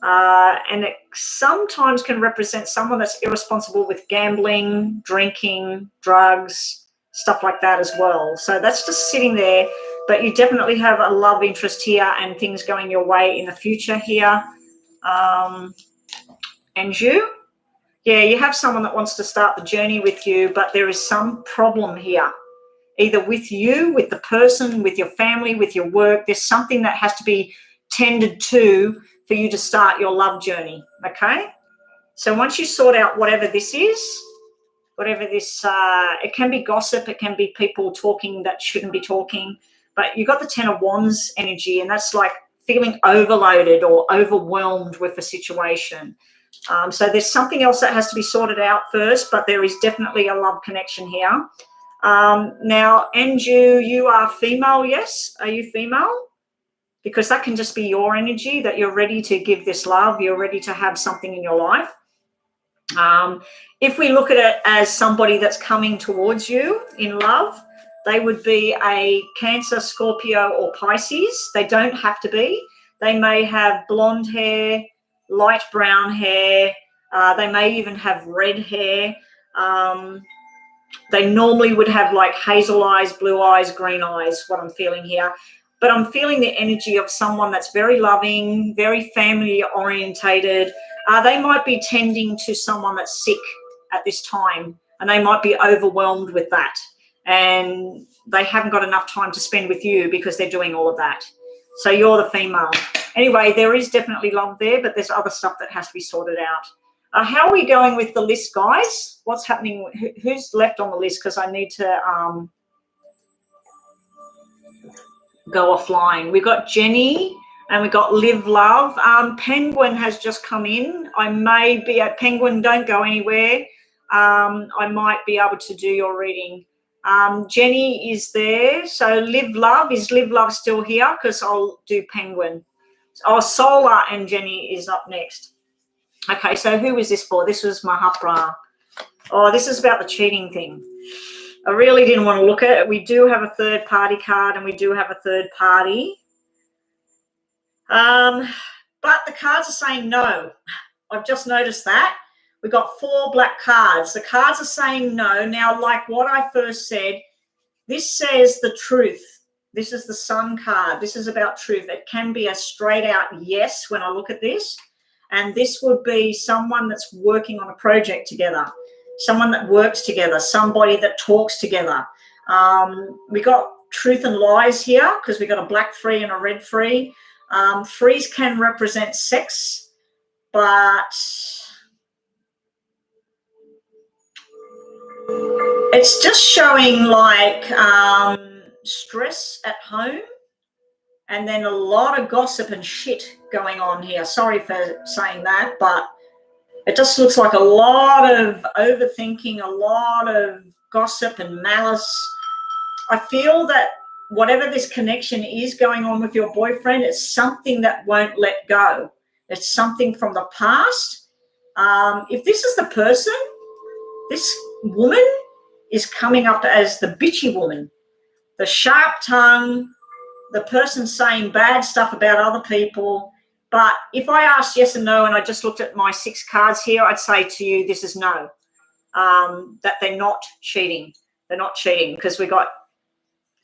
And it sometimes can represent someone that's irresponsible with gambling, drinking, drugs, stuff like that as well. So that's just sitting there. But you definitely have a love interest here and things going your way in the future here. And you? Yeah, you have someone that wants to start the journey with you, but there is some problem here. Either with you, with the person, with your family, with your work. There's something that has to be tended to for you to start your love journey, okay? So once you sort out whatever this is, it can be gossip, it can be people talking that shouldn't be talking, but you've got the Ten of Wands energy, and that's like feeling overloaded or overwhelmed with the situation. So there's something else that has to be sorted out first, but there is definitely a love connection here. Now, and you are female, yes? Are you female? Because that can just be your energy, that you're ready to give this love, you're ready to have something in your life. If we look at it as somebody that's coming towards you in love, they would be a Cancer, Scorpio, or Pisces. They don't have to be. They may have blonde hair, light brown hair. They may even have red hair. They normally would have like hazel eyes, blue eyes, green eyes, what I'm feeling here. But I'm feeling the energy of someone that's very loving, very family orientated. They might be tending to someone that's sick at this time, and they might be overwhelmed with that. And they haven't got enough time to spend with you because they're doing all of that. So you're the female. Anyway, there is definitely love there, but there's other stuff that has to be sorted out. How are we going with the list, guys? What's happening? Who's left on the list? Because I need to go offline. We've got Jenny and we've got Live Love. Penguin has just come in. I may be at Penguin. Don't go anywhere. I might be able to do your reading. Jenny is there. So Live Love, is Live Love still here? Because I'll do Penguin. Oh, Solar and Jenny is up next. Okay, so who is this for? This was Mahapra. Oh, this is about the cheating thing. I really didn't want to look at it. We do have a third party card and we do have a third party. But the cards are saying no. I've just noticed that. We've got 4 black cards. The cards are saying no. Now, like what I first said, this says the truth. This is the Sun card. This is about truth. It can be a straight out yes when I look at this. And this would be someone that's working on a project together, someone that works together, somebody that talks together. We got truth and lies here because we got a black 3 and a red 3. 3s can represent sex, but it's just showing like stress at home. And then a lot of gossip and shit going on here. Sorry for saying that, but it just looks like a lot of overthinking, a lot of gossip and malice. I feel that whatever this connection is going on with your boyfriend, it's something that won't let go. It's something from the past. If this is the person, this woman is coming up as the bitchy woman, the sharp tongue, the person saying bad stuff about other people. But if I asked yes and no and I just looked at my 6 cards here, I'd say to you this is no, that they're not cheating. They're not cheating because we got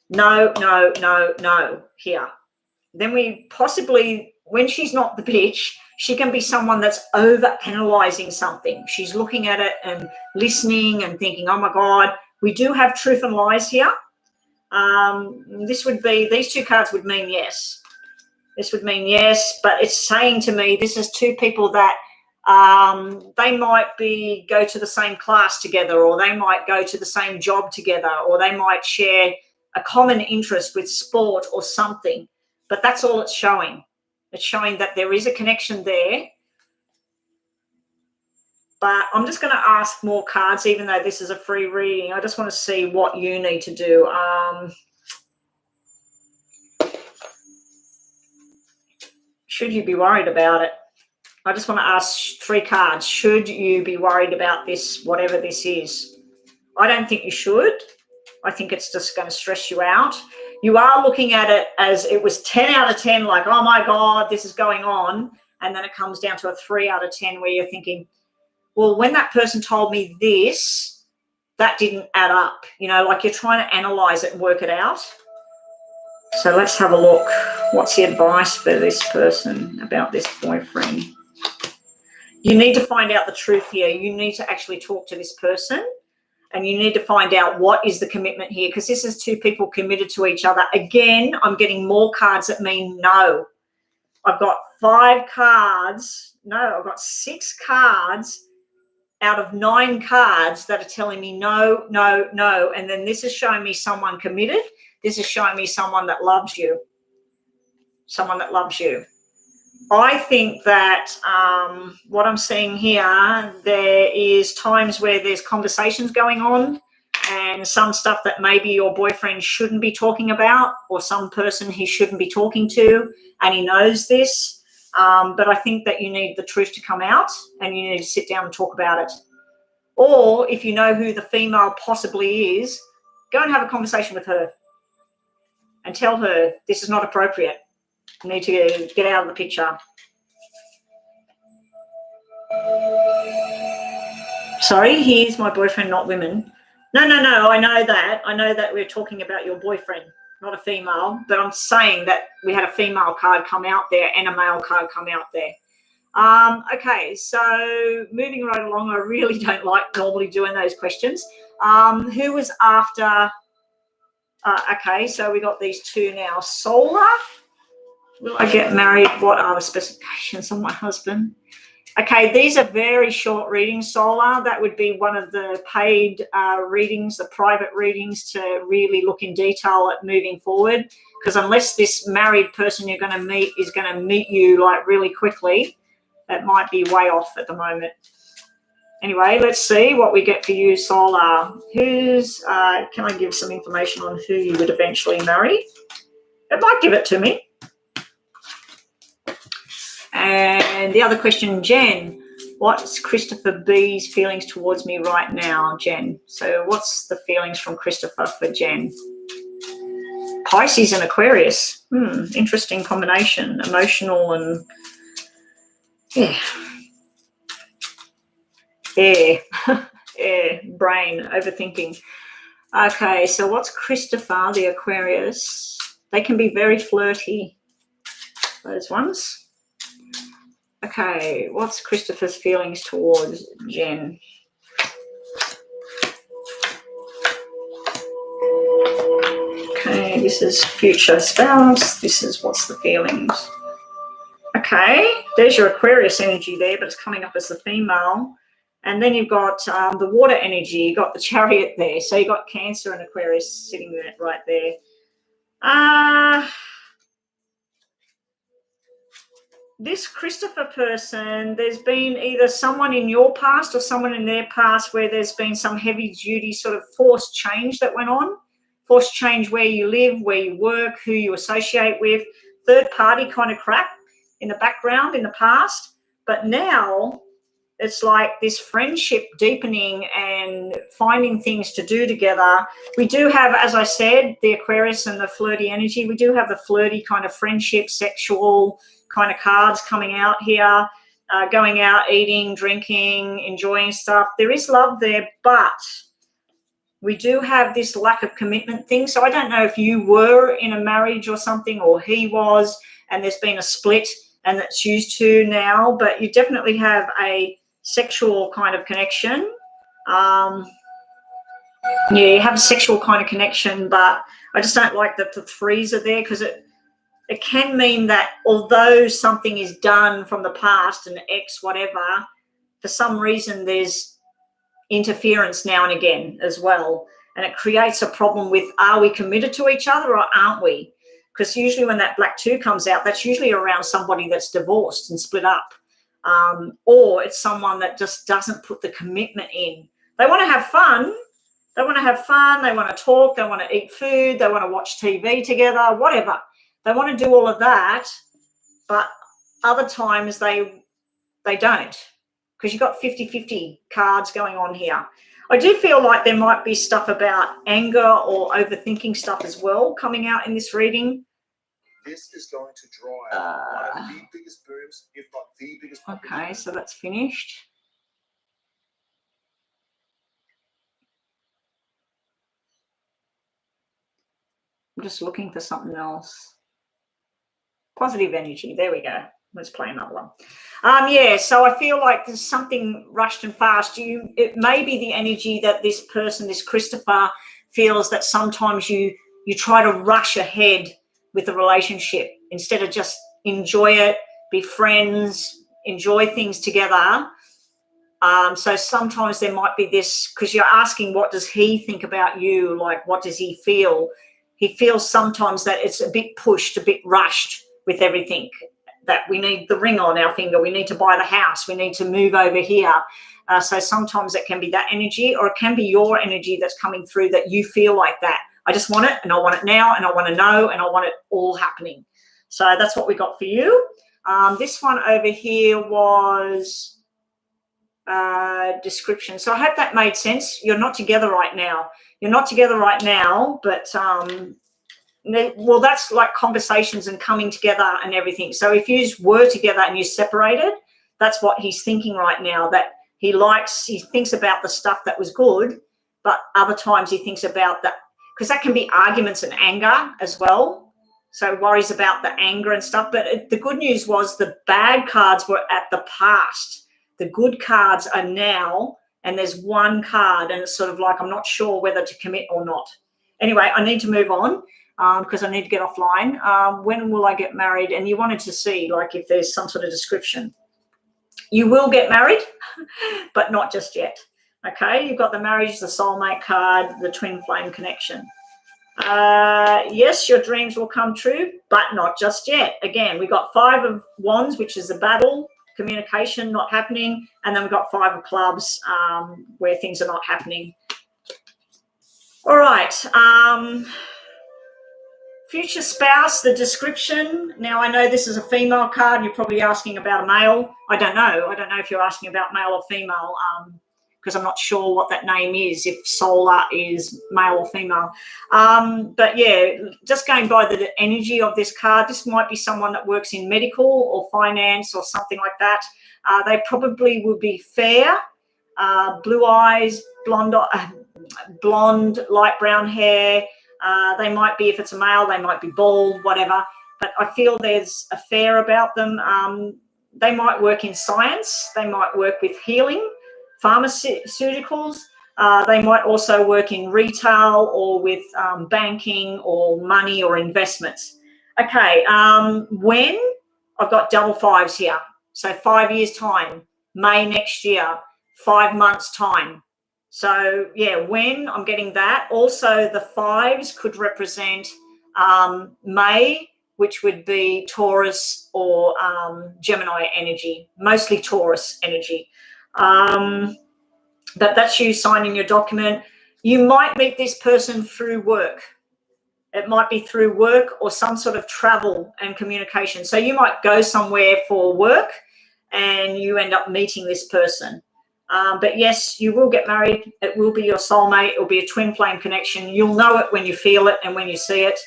no, no, no, no here. Then we possibly, when she's not the bitch, she can be someone that's over-analyzing something. She's looking at it and listening and thinking, oh, my God. We do have truth and lies here. This would be, these 2 cards would mean yes. This would mean yes, but it's saying to me this is 2 people that they might go to the same class together, or they might go to the same job together, or they might share a common interest with sport or something. But that's all it's showing. It's showing that there is a connection there. But I'm just going to ask more cards, even though this is a free reading. I just want to see what you need to do. Should you be worried about it? I just want to ask 3 cards. Should you be worried about this, whatever this is? I don't think you should. I think it's just going to stress you out. You are looking at it as it was 10 out of 10, like, oh, my God, this is going on. And then it comes down to a 3 out of 10 where you're thinking, well, when that person told me this, that didn't add up. You know, like you're trying to analyze it and work it out. So let's have a look. What's the advice for this person about this boyfriend? You need to find out the truth here. You need to actually talk to this person, and you need to find out what is the commitment here, because this is two people committed to each other. Again, I'm getting more cards that mean no. I've got 5 cards. No, I've got 6 cards out of 9 cards that are telling me no, no, no. And then this is showing me someone committed. This is showing me someone that loves you. Someone that loves you. I think that what I'm seeing here, there is times where there's conversations going on and some stuff that maybe your boyfriend shouldn't be talking about, or some person he shouldn't be talking to, and he knows this. But I think that you need the truth to come out, and you need to sit down and talk about it. Or if you know who the female possibly is, go and have a conversation with her and tell her this is not appropriate. You need to get out of the picture. Sorry, he's my boyfriend, not women. No, I know that. I know that we're talking about your boyfriend, not a female. But I'm saying that we had a female card come out there and a male card come out there. Okay, so moving right along, I really don't like normally doing those questions. Who was after? Okay, so we got these 2 now. Solar. Will I get married? What are the specifications of my husband? Okay, these are very short readings, Solar. That would be one of the paid readings, the private readings, to really look in detail at moving forward. Because unless this married person you're going to meet is going to meet you like really quickly, that might be way off at the moment. Anyway, let's see what we get for you, Solar. Who's, can I give some information on who you would eventually marry? It might give it to me. And the other question, Jen, what's Christopher B's feelings towards me right now, Jen? So what's the feelings from Christopher for Jen? Pisces and Aquarius. Interesting combination. Emotional and, yeah. Air, air, brain, overthinking. Okay, so what's Christopher, the Aquarius? They can be very flirty, those ones. Okay, what's Christopher's feelings towards Jen? Okay, this is future spouse. This is what's the feelings. Okay, there's your Aquarius energy there, but it's coming up as the female. And then you've got the water energy. You've got the Chariot there. So you've got Cancer and Aquarius sitting there, right there. This Christopher person, there's been either someone in your past or someone in their past where there's been some heavy-duty sort of forced change that went on. Forced change where you live, where you work, who you associate with. Third-party kind of crap in the background in the past. But now it's like this friendship deepening and finding things to do together. We do have, as I said, the Aquarius and the flirty energy. We do have the flirty kind of friendship, sexual kind of cards coming out here, going out, eating, drinking, enjoying stuff. There is love there, but we do have this lack of commitment thing. So I don't know if you were in a marriage or something, or he was, and there's been a split and that's used to now, but you definitely have a sexual kind of connection. Yeah, you have a sexual kind of connection, but I just don't like that the 3s are there, because it can mean that although something is done from the past, an ex, whatever, for some reason there's interference now and again as well. And it creates a problem with, are we committed to each other or aren't we? Because usually when that black 2 comes out, that's usually around somebody that's divorced and split up. Or it's someone that just doesn't put the commitment in. They want to have fun. They want to talk. They want to eat food. They want to watch TV together, whatever. They want to do all of that, but other times they don't, because you've got 50-50 cards going on here. I do feel like there might be stuff about anger or overthinking stuff as well coming out in this reading. This is going to drive one of the biggest booms, if not the biggest. Okay, so that's finished. I'm just looking for something else. Positive energy. There we go. Let's play another one. Yeah, so I feel like there's something rushed and fast. It may be the energy that this person, this Christopher, feels that sometimes you try to rush ahead with the relationship instead of just enjoy it, be friends, enjoy things together. So sometimes there might be this, because you're asking what does he think about you, like what does he feel? He feels sometimes that it's a bit pushed, a bit rushed with everything, that we need the ring on our finger, we need to buy the house, we need to move over here. So sometimes it can be that energy, or it can be your energy that's coming through that you feel like that. I just want it, and I want it now, and I want to know, and I want it all happening. So that's what we got for you. This one over here was description. So I hope that made sense. You're not together right now. You're not together right now, but well, that's like conversations and coming together and everything. So if you were together and you separated, that's what he's thinking right now, that he thinks about the stuff that was good, but other times he thinks about that, because that can be arguments and anger as well. So worries about the anger and stuff. But the good news was the bad cards were at the past. The good cards are now, and there's one card, and it's sort of like I'm not sure whether to commit or not. Anyway, I need to move on because I need to get offline. When will I get married? And you wanted to see like if there's some sort of description. You will get married, but not just yet. Okay, you've got the marriage, the soulmate card, the twin flame connection. Yes, your dreams will come true, but not just yet. Again, we got 5 of Wands, which is a battle, communication not happening, and then we've got 5 of Clubs, where things are not happening. All right. Future spouse, the description. Now, I know this is a female card, and you're probably asking about a male. I don't know. I don't know if you're asking about male or female, because I'm not sure what that name is, if solar is male or female. But yeah, just going by the energy of this card, this might be someone that works in medical or finance or something like that. They probably will be fair, blue eyes, blonde, light brown hair. They might be, if it's a male, they might be bald, whatever. But I feel there's a fair about them. They might work in science. They might work with healing, pharmaceuticals. They might also work in retail or with banking or money or investments. Okay, when? I've got double 5s here. So 5 years' time, May next year, 5 months' time. So, yeah, when? I'm getting that. Also, the 5s could represent May, which would be Taurus or Gemini energy, mostly Taurus energy. That's you signing your document. You might meet this person through work. It might be through work or some sort of travel and communication. So you might go somewhere for work and you end up meeting this person. But yes, you will get married. It will be your soulmate. It will be a twin flame connection. You'll know it when you feel it and when you see it.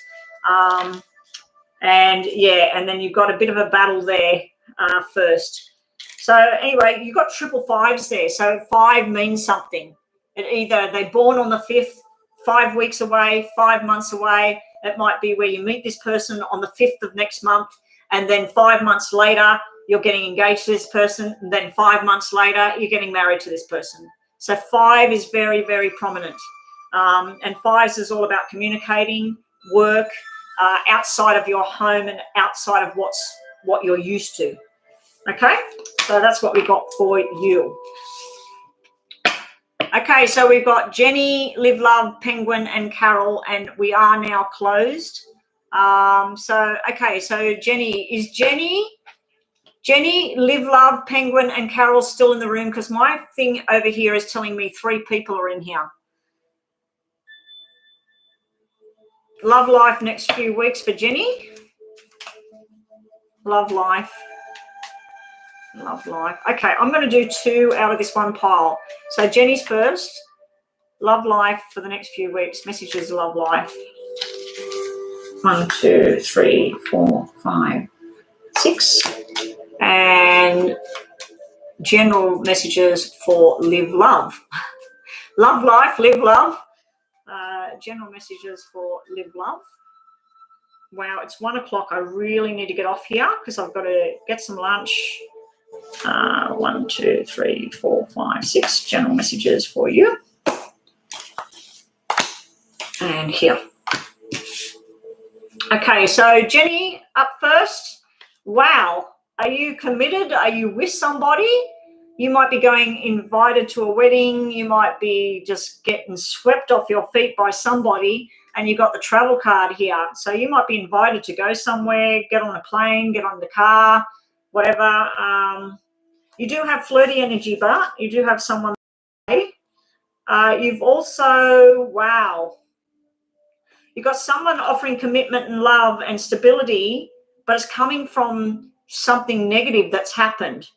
And yeah, and then you've got a bit of a battle there first. So anyway, you've got triple 5s there. So 5 means something. Either they're born on the 5th, 5 weeks away, 5 months away. It might be where you meet this person on the 5th of next month, and then 5 months later, you're getting engaged to this person, and then 5 months later, you're getting married to this person. So 5 is very, very prominent. And 5s is all about communicating, work, outside of your home and outside of what you're used to. Okay, so that's what we got for you. Okay, so we've got Jenny, Live Love, Penguin, and Carol, and we are now closed. So Jenny, is Jenny, Live Love, Penguin, and Carol still in the room? Because my thing over here is telling me 3 people are in here. Love life next few weeks for Jenny. Love life. Love life. Okay, I'm going to do 2 out of this one pile. So Jenny's first. Love life for the next few weeks. Messages, love life. 1, 2, 3, 4, 5, 6. And general messages for live love. Love life, live love. General messages for live love. Wow, it's 1 o'clock. I really need to get off here because I've got to get some lunch. 1, 2, 3, 4, 5, 6 general messages for you. And here. Okay, so Jenny, up first. Wow, are you committed? Are you with somebody? You might be going invited to a wedding. You might be just getting swept off your feet by somebody, and you got the travel card here. So you might be invited to go somewhere, get on a plane, get on the car, whatever. You do have flirty energy, but you do have someone. You've also, wow, you've got someone offering commitment and love and stability, but it's coming from something negative that's happened.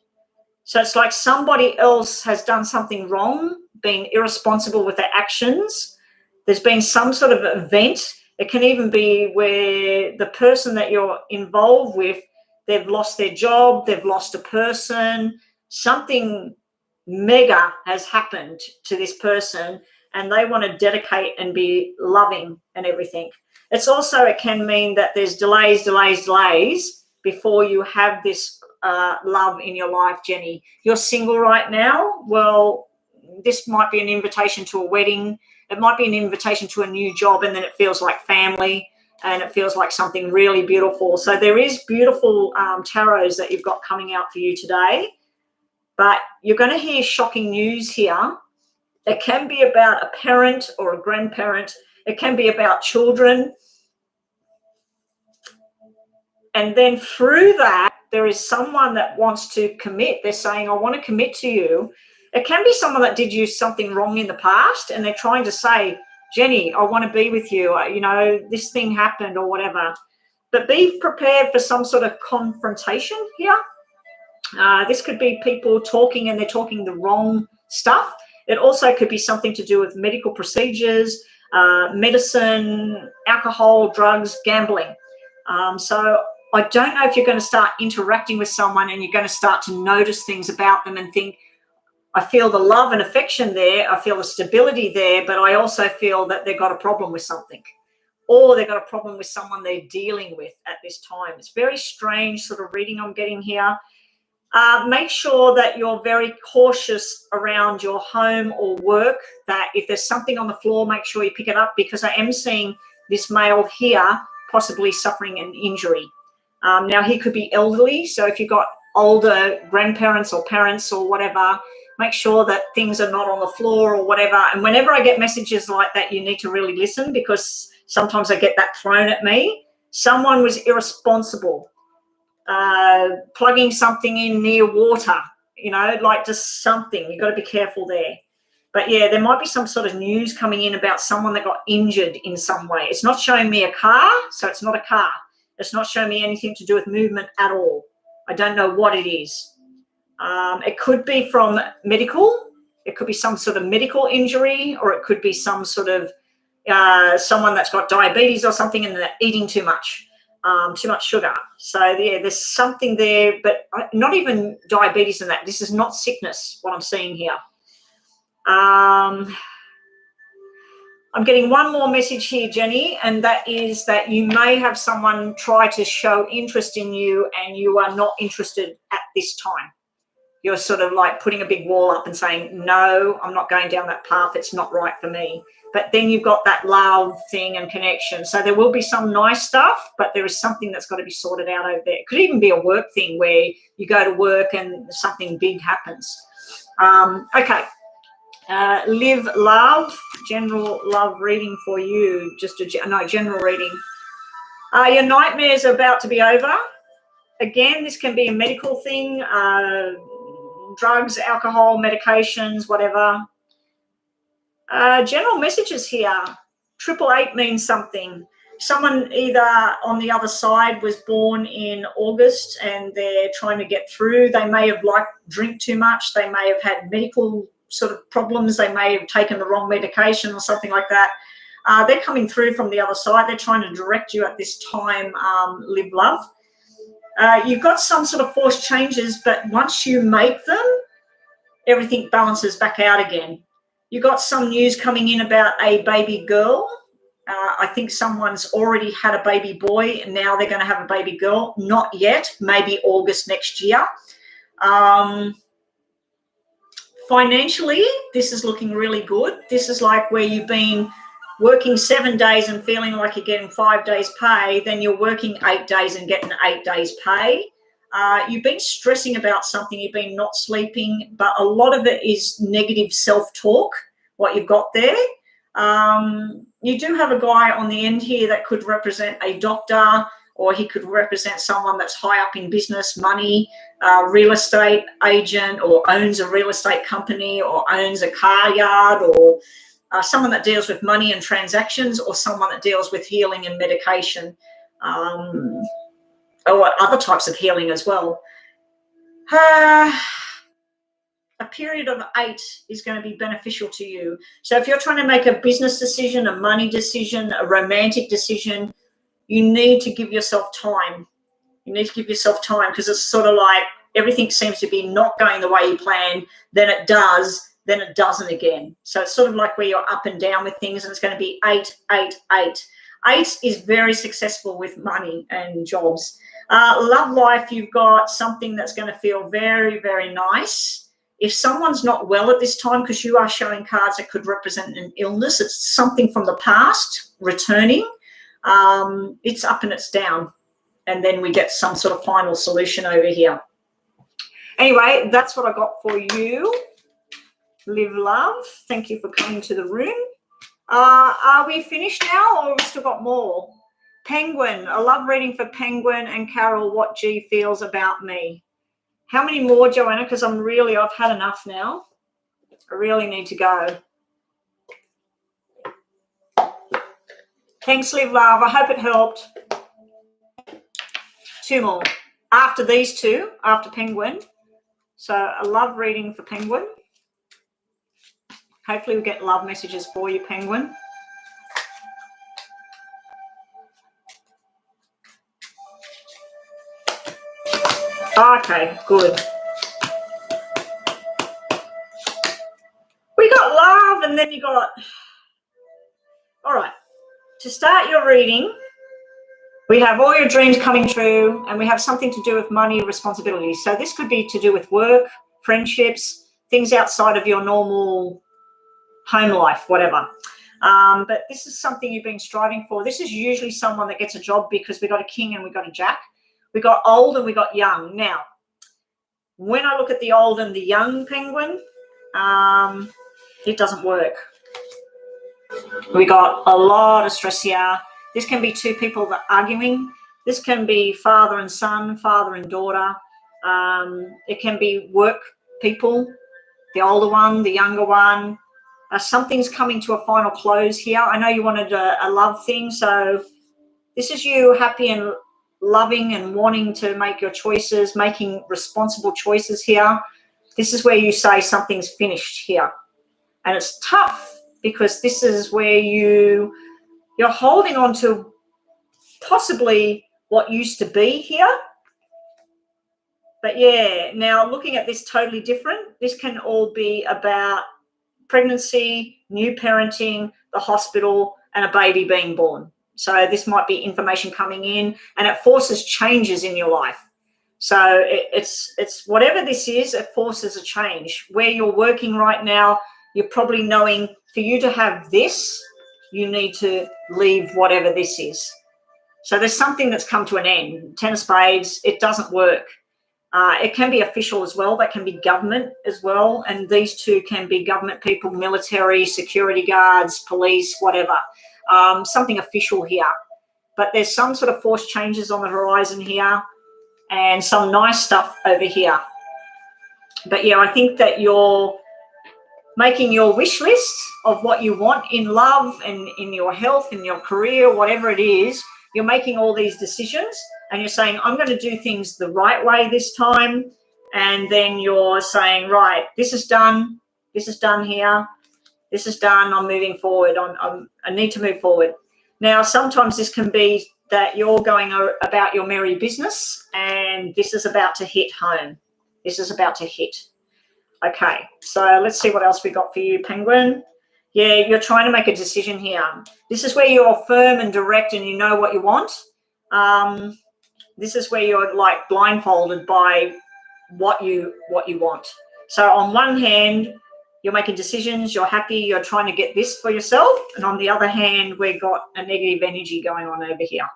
So it's like somebody else has done something wrong, been irresponsible with their actions. There's been some sort of event. It can even be where the person that you're involved with, they've lost their job, they've lost a person, something mega has happened to this person, and they want to dedicate and be loving and everything. It's also, it can mean that there's delays before you have this love in your life, Jenny. You're single right now. Well, this might be an invitation to a wedding. It might be an invitation to a new job, and then it feels like family, and it feels like something really beautiful. So there is beautiful tarots that you've got coming out for you today, but you're going to hear shocking news here. It can be about a parent or a grandparent. It can be about children. And then through that, there is someone that wants to commit. They're saying, I want to commit to you. It can be someone that did you something wrong in the past, and they're trying to say, Jenny, I want to be with you. You know, this thing happened or whatever. But be prepared for some sort of confrontation here. This could be people talking and they're talking the wrong stuff. It also could be something to do with medical procedures, medicine, alcohol, drugs, gambling. So I don't know if you're going to start interacting with someone and you're going to start to notice things about them and think, I feel the love and affection there, I feel the stability there, but I also feel that they've got a problem with something, or they've got a problem with someone they're dealing with at this time. It's very strange sort of reading I'm getting here. Make sure that you're very cautious around your home or work, that if there's something on the floor, make sure you pick it up, because I am seeing this male here possibly suffering an injury. Now, he could be elderly, so if you've got older grandparents or parents or whatever, make sure that things are not on the floor or whatever. And whenever I get messages like that, you need to really listen, because sometimes I get that thrown at me. Someone was irresponsible, plugging something in near water, you know, like just something. You've got to be careful there. But yeah, there might be some sort of news coming in about someone that got injured in some way. It's not showing me a car, so it's not a car. It's not showing me anything to do with movement at all. I don't know what it is. It could be from medical. It could be some sort of medical injury, or it could be some sort of someone that's got diabetes or something and they're eating too much sugar. So yeah, there's something there, but not even diabetes in that. This is not sickness, what I'm seeing here. I'm getting one more message here, Jenny, and that is that you may have someone try to show interest in you and you are not interested at this time. You're sort of like putting a big wall up and saying, no, I'm not going down that path. It's not right for me. But then you've got that love thing and connection. So there will be some nice stuff, but there is something that's got to be sorted out over there. It could even be a work thing where you go to work and something big happens. Okay. Live love, general love reading for you. Just general reading. Your nightmares are about to be over. Again, this can be a medical thing, drugs, alcohol, medications, whatever. General messages here. 888 means something. Someone either on the other side was born in August and they're trying to get through. They may have drink too much. They may have had medical sort of problems. They may have taken the wrong medication or something like that. They're coming through from the other side. They're trying to direct you at this time. Live love. You've got some sort of forced changes, but once you make them, everything balances back out again. You got some news coming in about a baby girl. I think someone's already had a baby boy and now they're going to have a baby girl. Not yet, maybe August next year. Financially, this is looking really good. This is like where you've been working 7 days and feeling like you're getting 5 days pay, then you're working 8 days and getting 8 days pay. You've been stressing about something, you've been not sleeping, but a lot of it is negative self-talk, what you've got there. You do have a guy on the end here that could represent a doctor, or he could represent someone that's high up in business, money, real estate agent, or owns a real estate company, or owns a car yard, or someone that deals with money and transactions, or someone that deals with healing and medication, or other types of healing as well. A period of 8 is going to be beneficial to you. So if you're trying to make a business decision, a money decision, a romantic decision, you need to give yourself time. You need to give yourself time, because it's sort of like everything seems to be not going the way you planned, then it does, then it doesn't again. So it's sort of like where you're up and down with things, and it's going to be 8, 8, 8. 8 is very successful with money and jobs. Love life, you've got something that's going to feel very, very nice. If someone's not well at this time, because you are showing cards that could represent an illness, it's something from the past returning. It's up and it's down. And then we get some sort of final solution over here. Anyway, that's what I got for you. Live love. Thank you for coming to the room. Are we finished now, or have we still got more? Penguin. A love reading for Penguin and Carol. What G feels about me. How many more, Joanna? Because I've had enough now. I really need to go. Thanks, Live Love. I hope it helped. 2 more. After these 2, after Penguin. So a love reading for Penguin. Hopefully we get love messages for you, Penguin. Okay, good. We got love, and then you got... All right. To start your reading, we have all your dreams coming true, and we have something to do with money, responsibility. So this could be to do with work, friendships, things outside of your normal home life, whatever. But this is something you've been striving for. This is usually someone that gets a job, because we got a king and we got a jack. We got old and we got young. Now, when I look at the old and the young Penguin, it doesn't work. We got a lot of stress here. This can be 2 people that are arguing. This can be father and son, father and daughter. It can be work people, the older one, the younger one. Something's coming to a final close here. I know you wanted a love thing, so this is you happy and loving and wanting to make your choices, making responsible choices here. This is where you say something's finished here. And it's tough, because this is where you're holding on to possibly what used to be here. But yeah, now looking at this totally different. This can all be about pregnancy, new parenting, the hospital, and a baby being born. So this might be information coming in, and it forces changes in your life. So it's whatever this is, it forces a change. Where you're working right now, you're probably knowing for you to have this, you need to leave whatever this is. So there's something that's come to an end. 10 of Spades, it doesn't work. It can be official as well. That can be government as well. And these 2 can be government people, military, security guards, police, whatever. Something official here. But there's some sort of forced changes on the horizon here, and some nice stuff over here. But yeah, I think that you're making your wish list of what you want in love and in your health, in your career, whatever it is. You're making all these decisions, and you're saying, I'm going to do things the right way this time. And then you're saying, right, this is done. This is done here. This is done. I'm moving forward. I need to move forward. Now, sometimes this can be that you're going about your merry business, and this is about to hit home. This is about to hit. Okay, so let's see what else we got for you, Penguin. Yeah, you're trying to make a decision here. This is where you're firm and direct and you know what you want. This is where you're like blindfolded by what you want. So on one hand, you're making decisions, you're happy, you're trying to get this for yourself. And on the other hand, we've got a negative energy going on over here.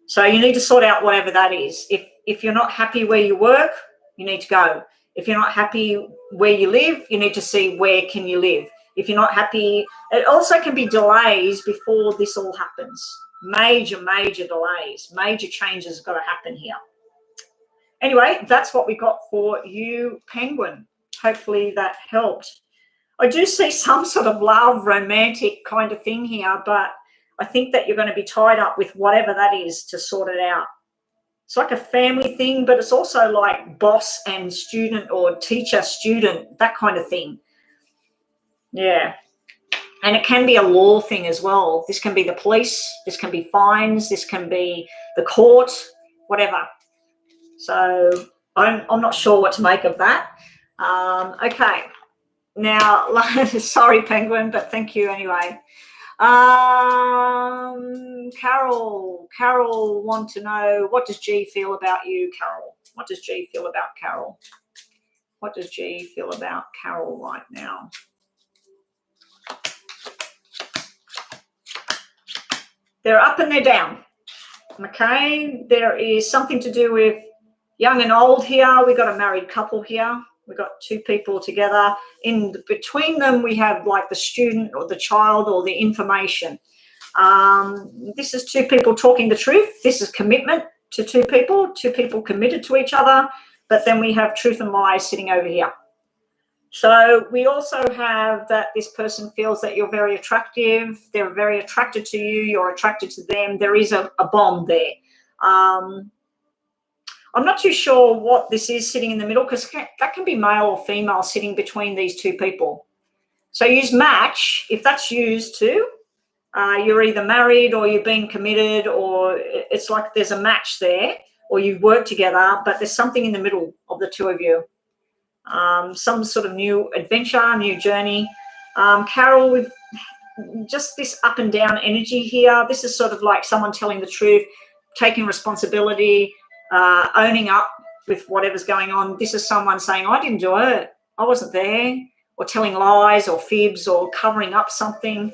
So you need to sort out whatever that is. If you're not happy where you work, you need to go. If you're not happy where you live, you need to see where can you live. If you're not happy, it also can be delays before this all happens. Major delays, major changes got to happen here. Anyway, that's what we got for you, Penguin. Hopefully that helped. I do see some sort of love, romantic kind of thing here, but I think that you're going to be tied up with whatever that is to sort it out. It's like a family thing, but it's also like boss and student or teacher, student, that kind of thing. Yeah. And it can be a law thing as well. This can be the police, this can be fines, this can be the court, whatever. So I'm not sure what to make of that. Okay. Now, sorry, Penguin, but thank you anyway. Carol want to know, what does G feel about you, Carol? What does G feel about Carol? What does G feel about Carol right now? They're up and they're down. Okay, there is something to do with young and old here. We've got a married couple here. We've got two people together. In between them, we have like the student or the child or the information. This is two people talking the truth. This is commitment to two people committed to each other. But then we have truth and lies sitting over here. So we also have that this person feels that you're very attractive. They're very attracted to you. You're attracted to them. There is a bond there. I'm not too sure what this is sitting in the middle, because that can be male or female sitting between these two people. So use match. If that's used too, you're either married or you've been committed, or it's like there's a match there, or you work together, but there's something in the middle of the two of you. Some sort of new adventure, new journey. Carol, with just this up and down energy here, this is sort of like someone telling the truth, taking responsibility, owning up with whatever's going on. This is someone saying, I didn't do it, I wasn't there, or telling lies or fibs or covering up something.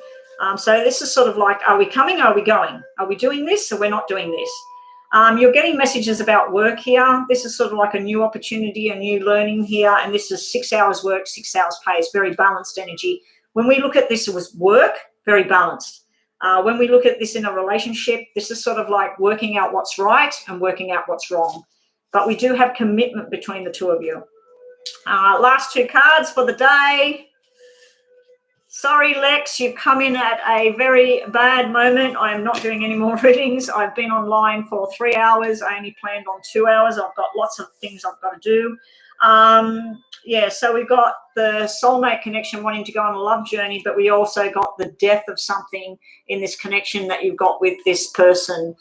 So this is sort of like, are we coming, are we going? Are we doing this or we're not doing this? You're getting messages about work here. This is sort of like a new opportunity, a new learning here, and this is 6 hours work, 6 hours pay. It's very balanced energy. When we look at this as work, very balanced. When we look at this in a relationship, this is sort of like working out what's right and working out what's wrong. But we do have commitment between the two of you. Last two cards for the day. Sorry, Lex, you've come in at a very bad moment. I am not doing any more readings. I've been online for 3 hours. I only planned on 2 hours. I've got lots of things I've got to do. Yeah, so we've got the soulmate connection, wanting to go on a love journey, but we also got the death of something in this connection that you've got with this person.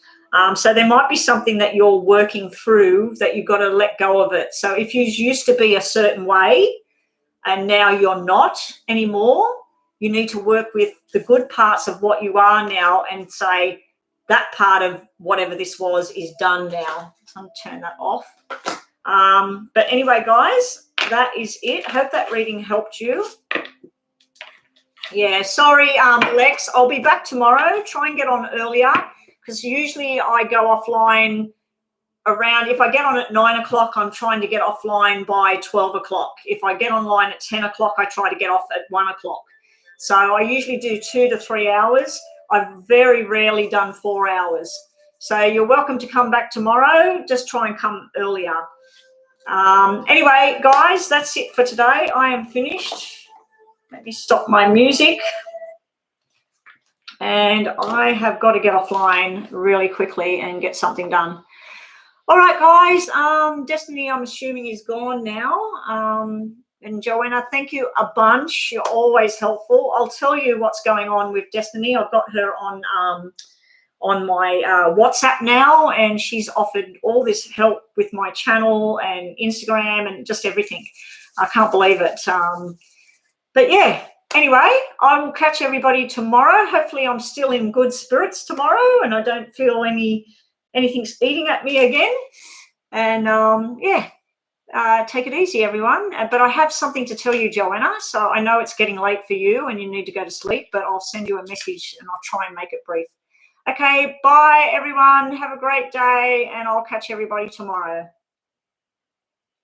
So there might be something that you're working through that you've got to let go of it. So if you used to be a certain way and now you're not anymore, you need to work with the good parts of what you are now and say that part of whatever this was is done now. So I'm going to turn that off. But anyway, guys, that is it. Hope that reading helped you. Yeah, sorry, Lex. I'll be back tomorrow. Try and get on earlier, because usually I go offline around, if I get on at 9 o'clock, I'm trying to get offline by 12 o'clock. If I get online at 10 o'clock, I try to get off at 1 o'clock. So I usually do 2 to 3 hours. I've very rarely done 4 hours. So you're welcome to come back tomorrow. Just try and come earlier. Anyway, guys, that's it for today. I am finished. Let me stop my music. And I have got to get offline really quickly and get something done. All right, guys. Destiny, I'm assuming, is gone now. And Joanna, thank you a bunch. You're always helpful. I'll tell you what's going on with Destiny. I've got her on my WhatsApp now, and she's offered all this help with my channel and Instagram and just everything. I can't believe it. But yeah, Anyway, I will catch everybody tomorrow. Hopefully I'm still in good spirits tomorrow and I don't feel anything's eating at me again. And yeah, take it easy, everyone. But I have something to tell you, Joanna. So I know it's getting late for you and you need to go to sleep, but I'll send you a message and I'll try and make it brief. Okay, bye, everyone. Have a great day, and I'll catch everybody tomorrow.